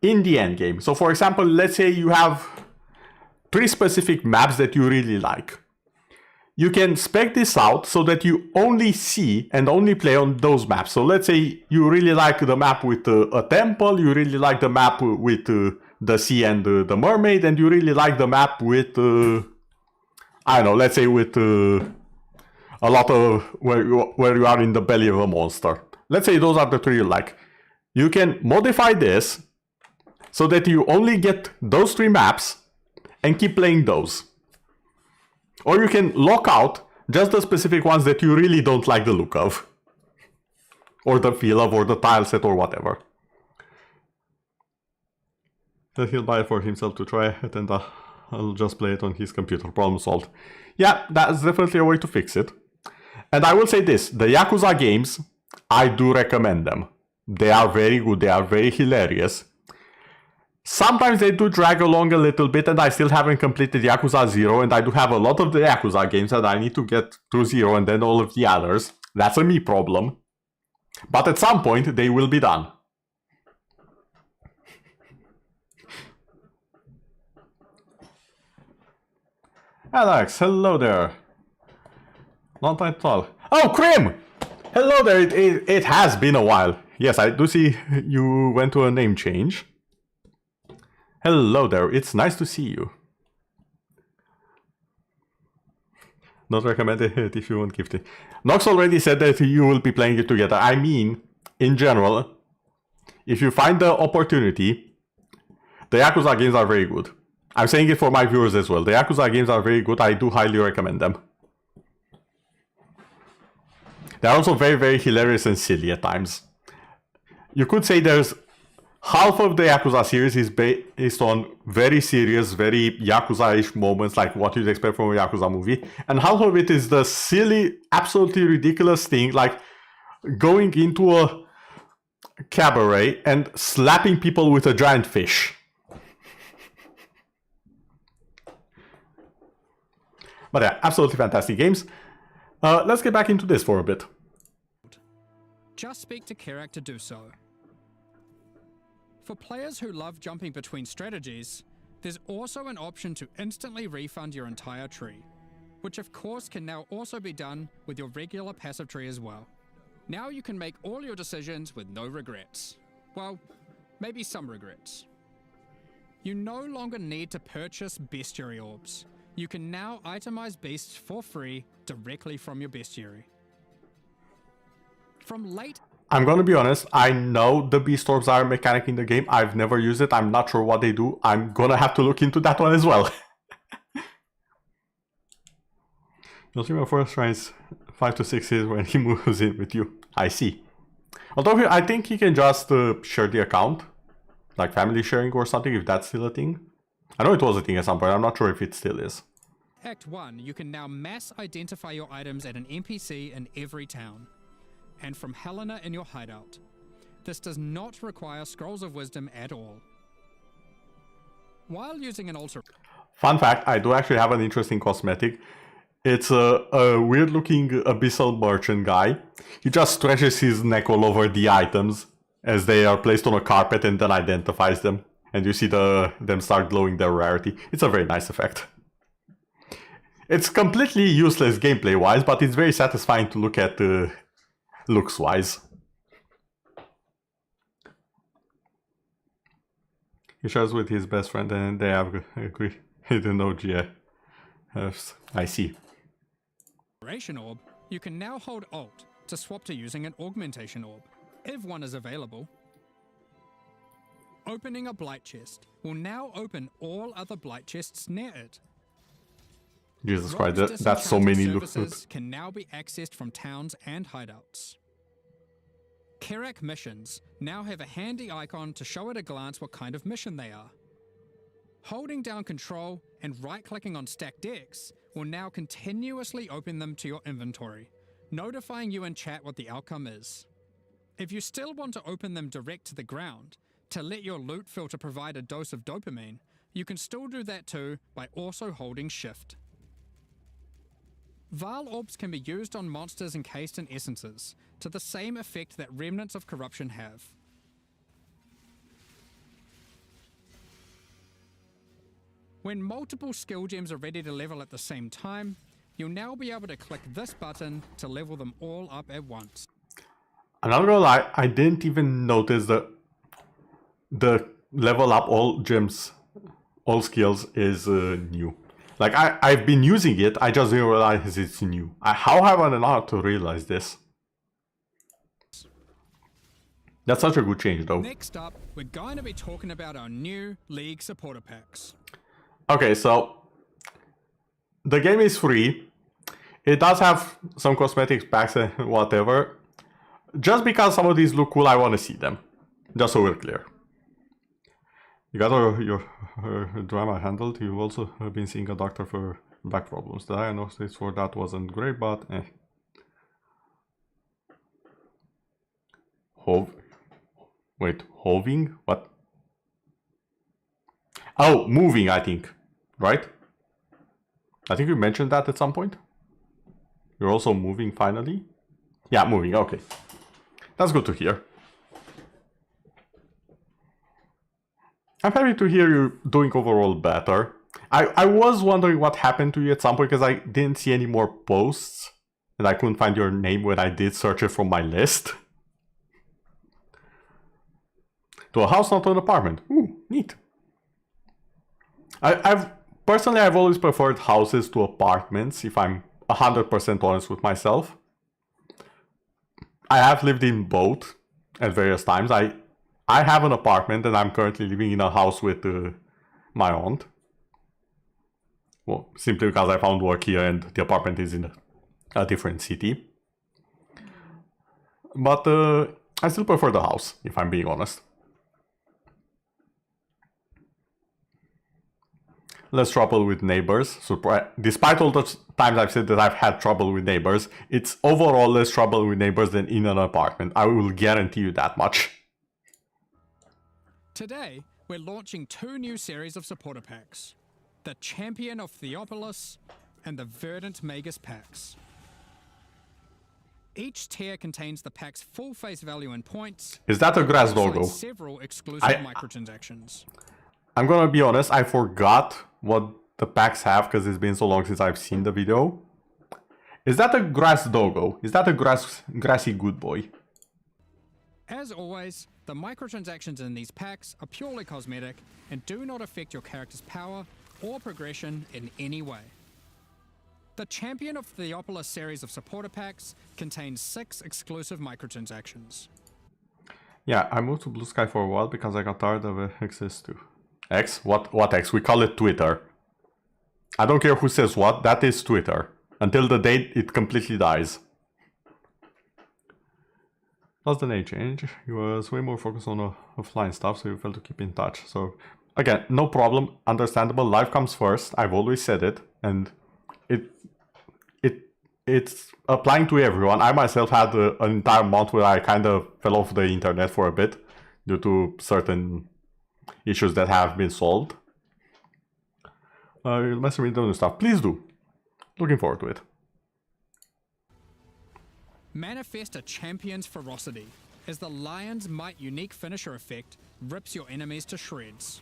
in the endgame. So for example, let's say you have 3 specific maps that you really like. You can spec this out so that you only see and only play on those maps. So let's say you really like the map with a temple, you really like the map with the sea and the mermaid, and you really like the map with, I don't know, let's say with a lot of where you are in the belly of a monster. Let's say those are the 3 you like. You can modify this so that you only get those 3 maps and keep playing those. Or you can lock out just the specific ones that you really don't like the look of, or the feel of, or the tile set, or whatever. That he'll buy it for himself to try it, and I'll just play it on his computer. Problem solved. Yeah, that's definitely a way to fix it. And I will say this, the Yakuza games, I do recommend them. They are very good, they are very hilarious. Sometimes they do drag along a little bit, and I still haven't completed Yakuza 0, and I do have a lot of the Yakuza games that I need to get through 0 and then all of the others. That's a me problem. But at some point, they will be done. Alex, hello there. Long time at all. Oh, Krim! Hello there, it has been a while. Yes, I do see you went to a name change. Hello there, it's nice to see you. Not recommended it if you want gifted. Nox already said that you will be playing it together. I mean, in general, if you find the opportunity, the Yakuza games are very good. I'm saying it for my viewers as well. The Yakuza games are very good. I do highly recommend them. They're also very, very hilarious and silly at times. You could say there's half of the Yakuza series is based on very serious, very Yakuza-ish moments, like what you'd expect from a Yakuza movie. And half of it is the silly, absolutely ridiculous thing, like going into a cabaret and slapping people with a giant fish. But yeah, absolutely fantastic games. Let's get back into this for a bit. Just speak to Kerak to do so. For players who love jumping between strategies, there's also an option to instantly refund your entire tree, which of course can now also be done with your regular passive tree as well. Now you can make all your decisions with no regrets. Well, maybe some regrets. You no longer need to purchase bestiary orbs. You can now itemize beasts for free directly from your bestiary. From late... I'm gonna be honest, I know the beast orbs are a mechanic in the game. I've never used it, I'm not sure what they do. I'm gonna have to look into that one as well. You'll see my first tries 5 to 6 years when he moves in with you. I see. Although I think he can just share the account, like family sharing or something, if that's still a thing. I know it was a thing at some point, I'm not sure if it still is. Act 1, you can now mass identify your items at an NPC in every town, and from Helena in your hideout. This does not require Scrolls of Wisdom at all. While using an altar... Fun fact, I do actually have an interesting cosmetic. It's a weird looking abyssal merchant guy. He just stretches his neck all over the items as they are placed on a carpet and then identifies them. And you see them start glowing their rarity. It's a very nice effect. It's completely useless gameplay wise, but it's very satisfying to look at looks wise. He shares with his best friend and they have agreed to know I see. Orb, you can now hold Alt to swap to using an augmentation orb, if one is available. Opening a blight chest will now open all other blight chests near it. Jesus Christ, Rogue's that's so disenchanted many services can now be accessed from towns and hideouts. Kerak missions now have a handy icon to show at a glance what kind of mission they are. Holding down Control and right-clicking on stacked decks will now continuously open them to your inventory, notifying you in chat what the outcome is. If you still want to open them direct to the ground, to let your loot filter provide a dose of dopamine, you can still do that too by also holding Shift. Val Orbs can be used on monsters encased in essences, to the same effect that Remnants of Corruption have. When multiple skill gems are ready to level at the same time, you'll now be able to click this button to level them all up at once. I'm not gonna lie, I didn't even notice the level up all gems, all skills is new. Like, I've been using it, I just didn't realize it's new. How have I not to realize this? That's such a good change, though. Next up, we're going to be talking about our new League supporter packs. Okay, so the game is free. It does have some cosmetics packs and whatever. Just because some of these look cool, I want to see them. Just so we're clear. You got your drama handled. You've also been seeing a doctor for back problems. The diagnosis for that wasn't great, but eh. Wait, hoving? What? Oh, moving, I think. Right? I think you mentioned that at some point. You're also moving finally? Yeah, moving, okay. That's good to hear. I'm happy to hear you doing overall better. I was wondering what happened to you at some point because I didn't see any more posts. And I couldn't find your name when I did search it from my list. To a house, not to an apartment. Ooh, neat. I've always preferred houses to apartments, if I'm 100% honest with myself. I have lived in both at various times. I have an apartment and I'm currently living in a house with my aunt. Well, simply because I found work here and the apartment is in a different city. But I still prefer the house, if I'm being honest. Less trouble with neighbors. Despite all the times I've said that I've had trouble with neighbors, it's overall less trouble with neighbors than in an apartment. I will guarantee you that much. Today, we're launching 2 new series of supporter packs. The Champion of Theopolis and the Verdant Magus packs. Each tier contains the pack's full face value in points. Is that a grass logo? Several exclusive microtransactions. I'm gonna be honest, I forgot what the packs have because it's been so long since I've seen the video. Is that a grass doggo? Is that a grassy good boy? As always, the microtransactions in these packs are purely cosmetic and do not affect your character's power or progression in any way. The Champion of Theopolis series of supporter packs contains 6 exclusive microtransactions. Yeah, I moved to Blue Sky for a while because I got tired of XS2. X? What X? We call it Twitter. I don't care who says what, that is Twitter. Until the day it completely dies. Plus the name change. He was way more focused on offline stuff, so you felt to keep in touch. So, again, no problem, understandable. Life comes first. I've always said it, and it's applying to everyone. I myself had an entire month where I kind of fell off the internet for a bit due to certain issues that have been solved. You'll mess with new stuff. Please do. Looking forward to it. Manifest a champion's ferocity as the Lion's Might unique finisher effect rips your enemies to shreds.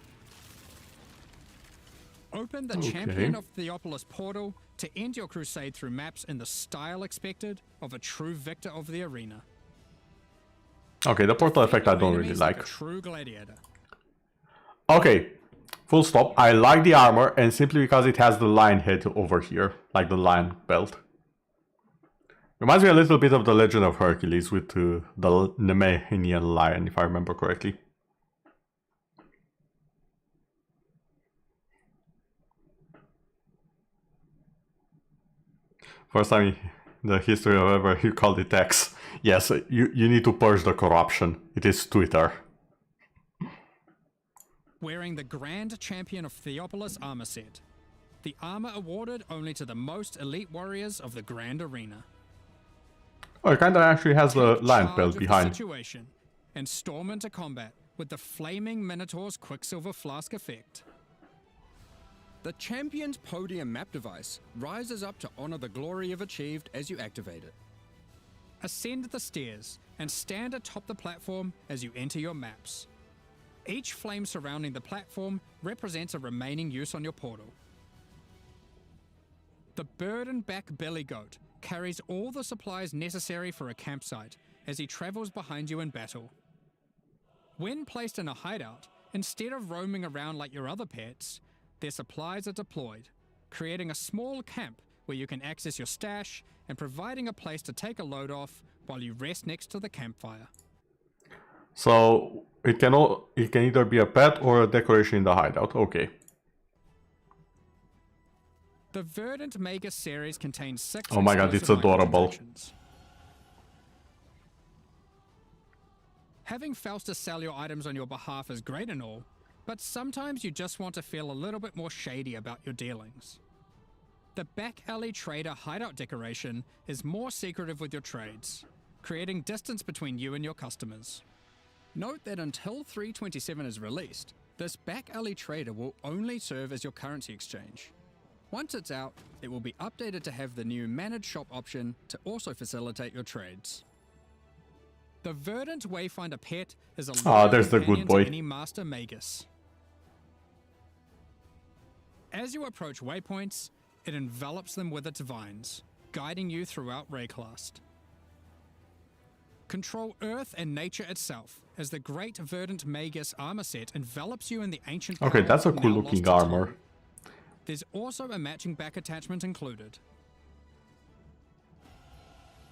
Open the Champion of Theopolis portal to end your crusade through maps in the style expected of a true victor of the arena. Okay, the portal effect I don't really like. A true gladiator. Okay, full stop. I like the armor, and simply because it has the lion head over here, like the lion belt. Reminds me a little bit of the Legend of Hercules with the Nemenian lion, if I remember correctly. First time in the history of ever you called it X. Yes, you need to purge the corruption. It is Twitter. Wearing the Grand Champion of Theopolis armor set. The armor awarded only to the most elite warriors of the Grand Arena. Oh, it kinda actually has the Take lion charge pelt of the behind. situation and storm into combat with the Flaming Minotaur's Quicksilver Flask effect. The Champion's Podium map device rises up to honor the glory you've achieved as you activate it. Ascend the stairs and stand atop the platform as you enter your maps. Each flame surrounding the platform represents a remaining use on your portal. The burden-back belly goat carries all the supplies necessary for a campsite as he travels behind you in battle. When placed in a hideout, instead of roaming around like your other pets, their supplies are deployed, creating a small camp where you can access your stash and providing a place to take a load off while you rest next to the campfire. So it can either be a pet or a decoration in the hideout. Okay. The Verdant Magus series contains 6 Oh my god, it's exclusive adorable. microtransactions. Having Faustus sell your items on your behalf is great and all, but sometimes you just want to feel a little bit more shady about your dealings. The Back Alley Trader hideout decoration is more secretive with your trades, creating distance between you and your customers. Note that until 327 is released, this Back Alley Trader will only serve as your currency exchange. Once it's out, it will be updated to have the new Managed Shop option to also facilitate your trades. The Verdant Wayfinder pet is a Ah, there's the companion good boy. to any Master Magus. As you approach waypoints, it envelops them with its vines, guiding you throughout Rayclast. Control Earth and nature itself, as the Great Verdant Magus armor set envelops you in the ancient Okay, power that's a now cool lost looking to time. armor. There's also a matching back attachment included.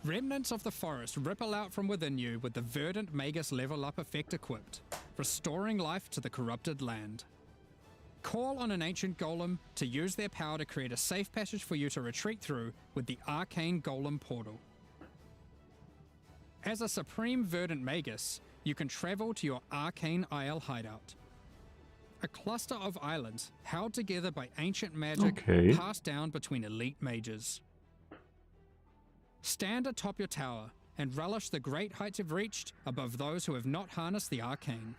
Remnants of the forest ripple out from within you with the Verdant Magus level up effect equipped, restoring life to the corrupted land. Call on an ancient golem to use their power to create a safe passage for you to retreat through with the Arcane Golem Portal. As a Supreme Verdant Magus, you can travel to your Arcane Isle hideout. A cluster of islands held together by ancient magic Okay. passed down between elite mages. Stand atop your tower and relish the great heights you've reached above those who have not harnessed the arcane.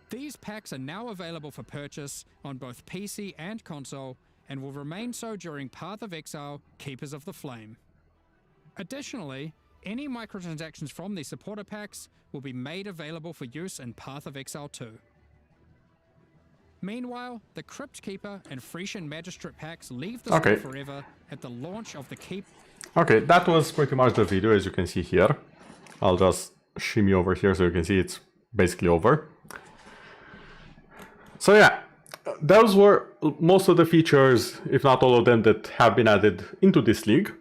These packs are now available for purchase on both PC and console and will remain so during Path of Exile, Keepers of the Flame. Additionally, any microtransactions from these supporter packs will be made available for use in Path of Exile 2. Meanwhile, the Crypt Keeper and Frisian Magistrate packs leave the Okay. store forever at the launch of the Keep. Okay, that was pretty much the video, as you can see here. I'll just shimmy over here so you can see it's basically over. So yeah, those were most of the features, if not all of them, that have been added into this league.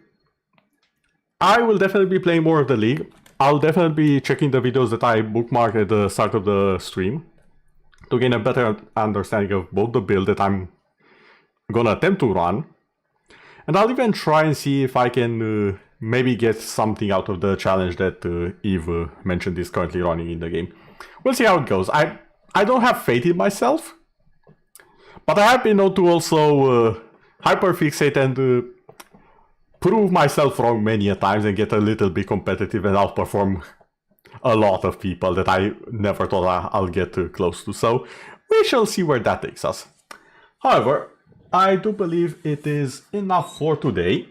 I will definitely be playing more of the league. I'll definitely be checking the videos that I bookmarked at the start of the stream to gain a better understanding of both the build that I'm gonna attempt to run, and I'll even try and see if I can maybe get something out of the challenge that Eve mentioned is currently running in the game. We'll see how it goes. I don't have faith in myself, but I have been known to also hyperfixate and prove myself wrong many a times and get a little bit competitive and outperform a lot of people that I never thought I'll get close to. So we shall see where that takes us. However, I do believe it is enough for today.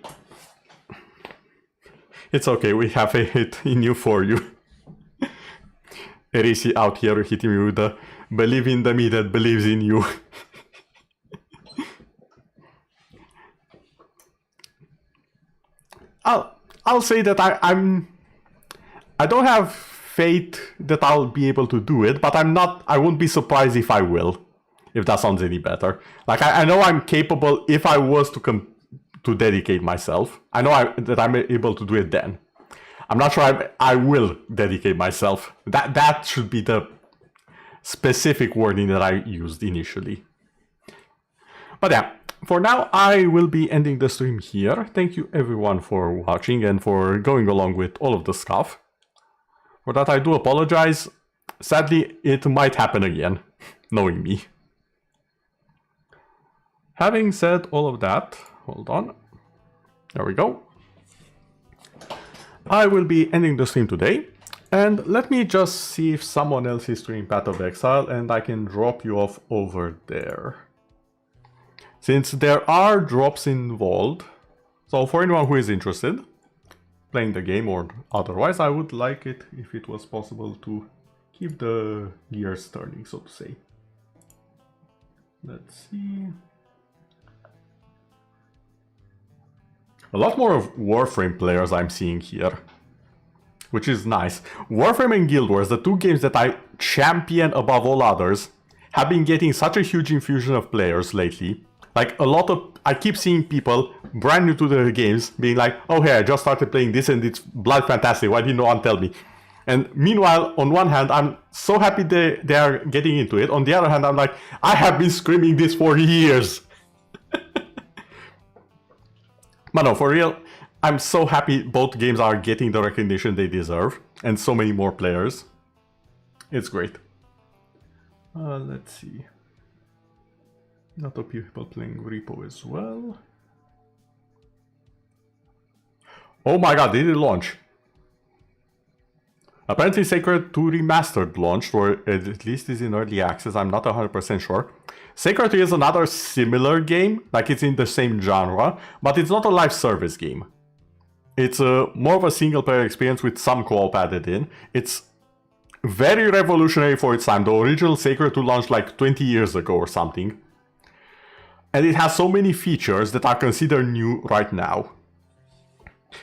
It's okay, we have a hit in you for you. Erisi out here hitting me with the believe in the me that believes in you. I'll say that I don't have faith that I'll be able to do it, but I won't be surprised if I will, if that sounds any better. Like, I know I'm capable if I was to dedicate myself. I know that I'm able to do it then. I'm not sure I will dedicate myself. That should be the specific wording that I used initially. But yeah, for now, I will be ending the stream here. Thank you everyone for watching and for going along with all of the stuff. For that, I do apologize. Sadly, it might happen again, knowing me. Having said all of that, hold on. There we go. I will be ending the stream today. And let me just see if someone else is streaming Path of Exile and I can drop you off over there. Since there are drops involved, so for anyone who is interested, playing the game or otherwise, I would like it if it was possible to keep the gears turning, so to say. Let's see. A lot more of Warframe players I'm seeing here, which is nice. Warframe and Guild Wars, the two games that I champion above all others, have been getting such a huge infusion of players lately. Like I keep seeing people brand new to the games being like, oh hey, I just started playing this and it's blood fantastic, why didn't no one tell me? And meanwhile, on one hand, I'm so happy they are getting into it. On the other hand, I'm like, I have been screaming this for years. But no, for real, I'm so happy both games are getting the recognition they deserve. And so many more players. It's great. Let's see. A lot of people playing Repo as well. Oh my god, did it launch? Apparently Sacred 2 Remastered launched, or at least is in early access, I'm not 100% sure. Sacred 2 is another similar game, like it's in the same genre, but it's not a live service game. It's more of a single player experience with some co-op added in. It's very revolutionary for its time. The original Sacred 2 launched like 20 years ago or something. And it has so many features that are considered new right now.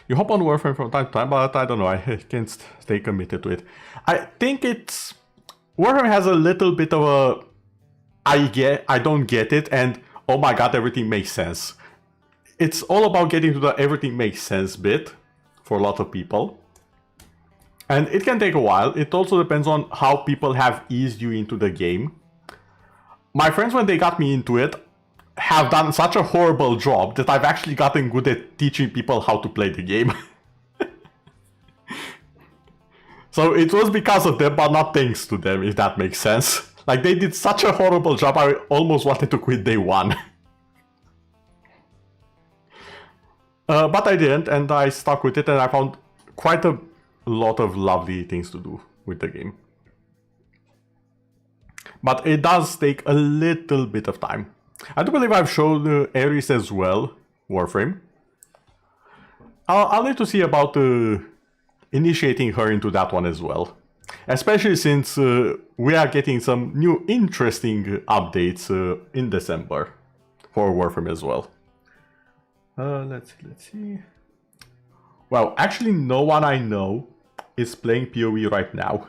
You hop on Warframe from time to time, but I don't know, I can't stay committed to it. I think it's... Warframe has a little bit of a... I don't get it, and oh my god, everything makes sense. It's all about getting to the everything makes sense bit for a lot of people. And it can take a while. It also depends on how people have eased you into the game. My friends, when they got me into it, have done such a horrible job that I've actually gotten good at teaching people how to play the game. So it was because of them, but not thanks to them, if that makes sense. Like, they did such a horrible job, I almost wanted to quit day one. But I didn't, and I stuck with it, and I found quite a lot of lovely things to do with the game. But it does take a little bit of time. I do believe I've showed Ares as well, Warframe. I'll need to see about initiating her into that one as well. Especially since we are getting some new interesting updates in December for Warframe as well. Let's see. Well, actually no one I know is playing PoE right now.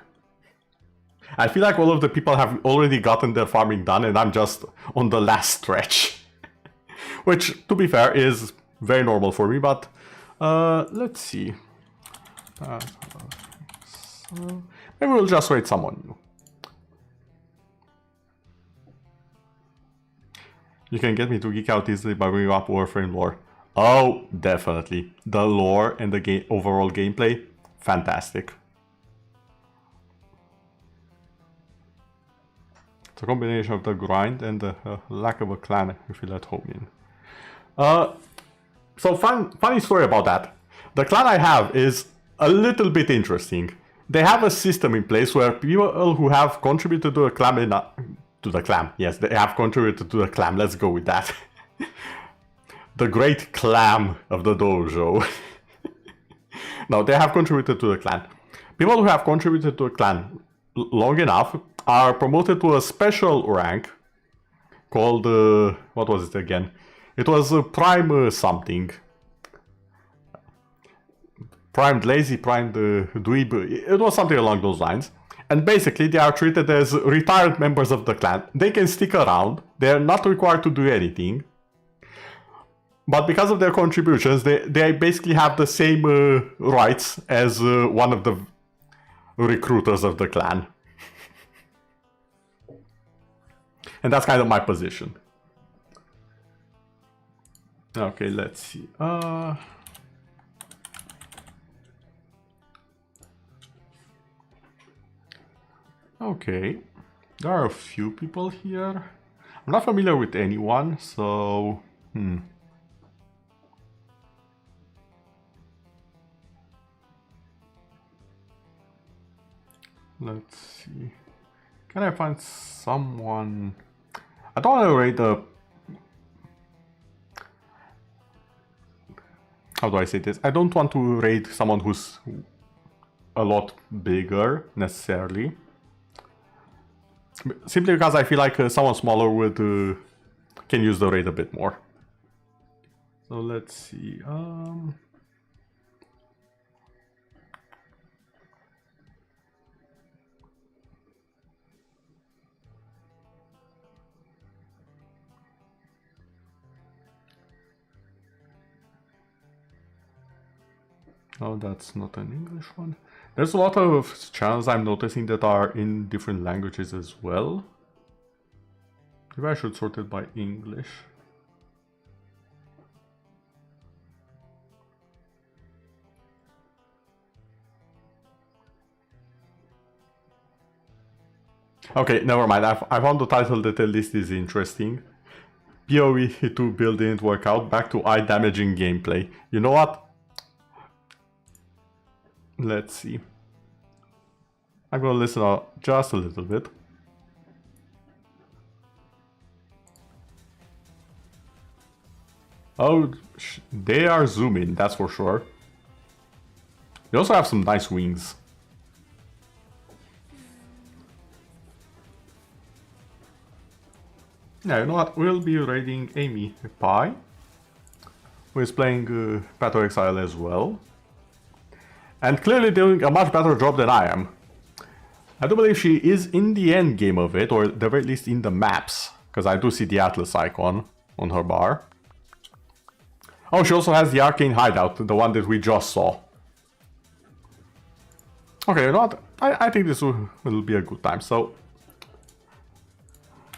I feel like all of the people have already gotten their farming done and I'm just on the last stretch. Which, to be fair, is very normal for me, but let's see. Maybe we'll just wait someone new. You can get me to geek out easily by bringing up Warframe lore. Oh, definitely. The lore and the overall gameplay, fantastic. It's a combination of the grind and the lack of a clan you feel at home in. So funny story about that. The clan I have is a little bit interesting. They have a system in place where people who have contributed to the clan, yes, they have contributed to the clan, let's go with that. The great clam of the dojo. No, they have contributed to the clan. People who have contributed to a clan long enough are promoted to a special rank called, what was it again? It was Prime something. Primed Lazy, Primed Dweeb, it was something along those lines. And basically they are treated as retired members of the clan. They can stick around, they're not required to do anything. But because of their contributions, they basically have the same rights as one of the recruiters of the clan. And that's kind of my position. Okay, let's see. Okay, there are a few people here. I'm not familiar with anyone, so let's see. Can I find someone? I don't want to rate the. How do I say this? I don't want to raid someone who's a lot bigger necessarily. Simply because I feel like someone smaller would can use the raid a bit more. So let's see. Oh, that's not an English one. There's a lot of channels I'm noticing that are in different languages as well. Maybe I should sort it by English. Okay, never mind. I found the title that at least is interesting. PoE 2 build didn't work out. Back to eye damaging gameplay. You know what? Let's see. I'm gonna listen out just a little bit. Oh, they are zooming, that's for sure. They also have some nice wings. Yeah, you know what? We'll be raiding Amy Pie, who is playing Path of Exile as well. And clearly doing a much better job than I am. I do believe she is in the end game of it, or at the very least in the maps, because I do see the Atlas icon on her bar. Oh, she also has the Arcane Hideout, the one that we just saw. Okay, you know what? I think this will be a good time, so...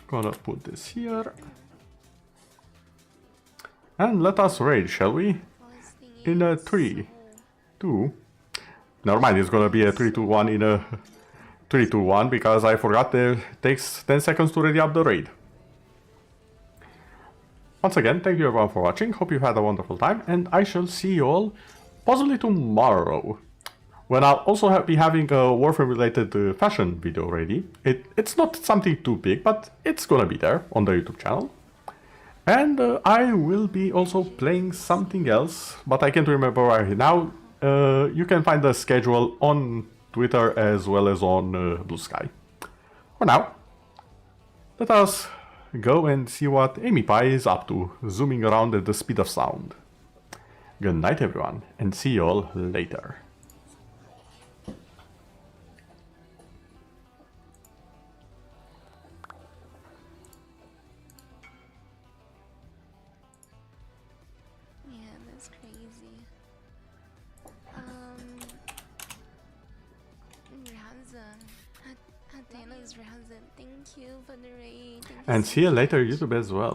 Gonna put this here. And let us raid, shall we? In a 3, 2... Never mind, it's gonna be a 3-2-1 in a 3-2-1 because I forgot that it takes 10 seconds to ready up the raid. Once again, thank you everyone for watching, hope you had a wonderful time, and I shall see you all possibly tomorrow, when I'll also be having a Warframe related fashion video ready. It's not something too big, but it's gonna be there on the YouTube channel. And I will be also playing something else, but I can't remember right now. You can find the schedule on Twitter as well as on Blue Sky. For now, let us go and see what Amy Pie is up to, zooming around at the speed of sound. Good night everyone, and see you all later. Yeah, that's crazy. Rihanna, Athena's Rihanna, thank you for the raid. And see you later YouTube as well.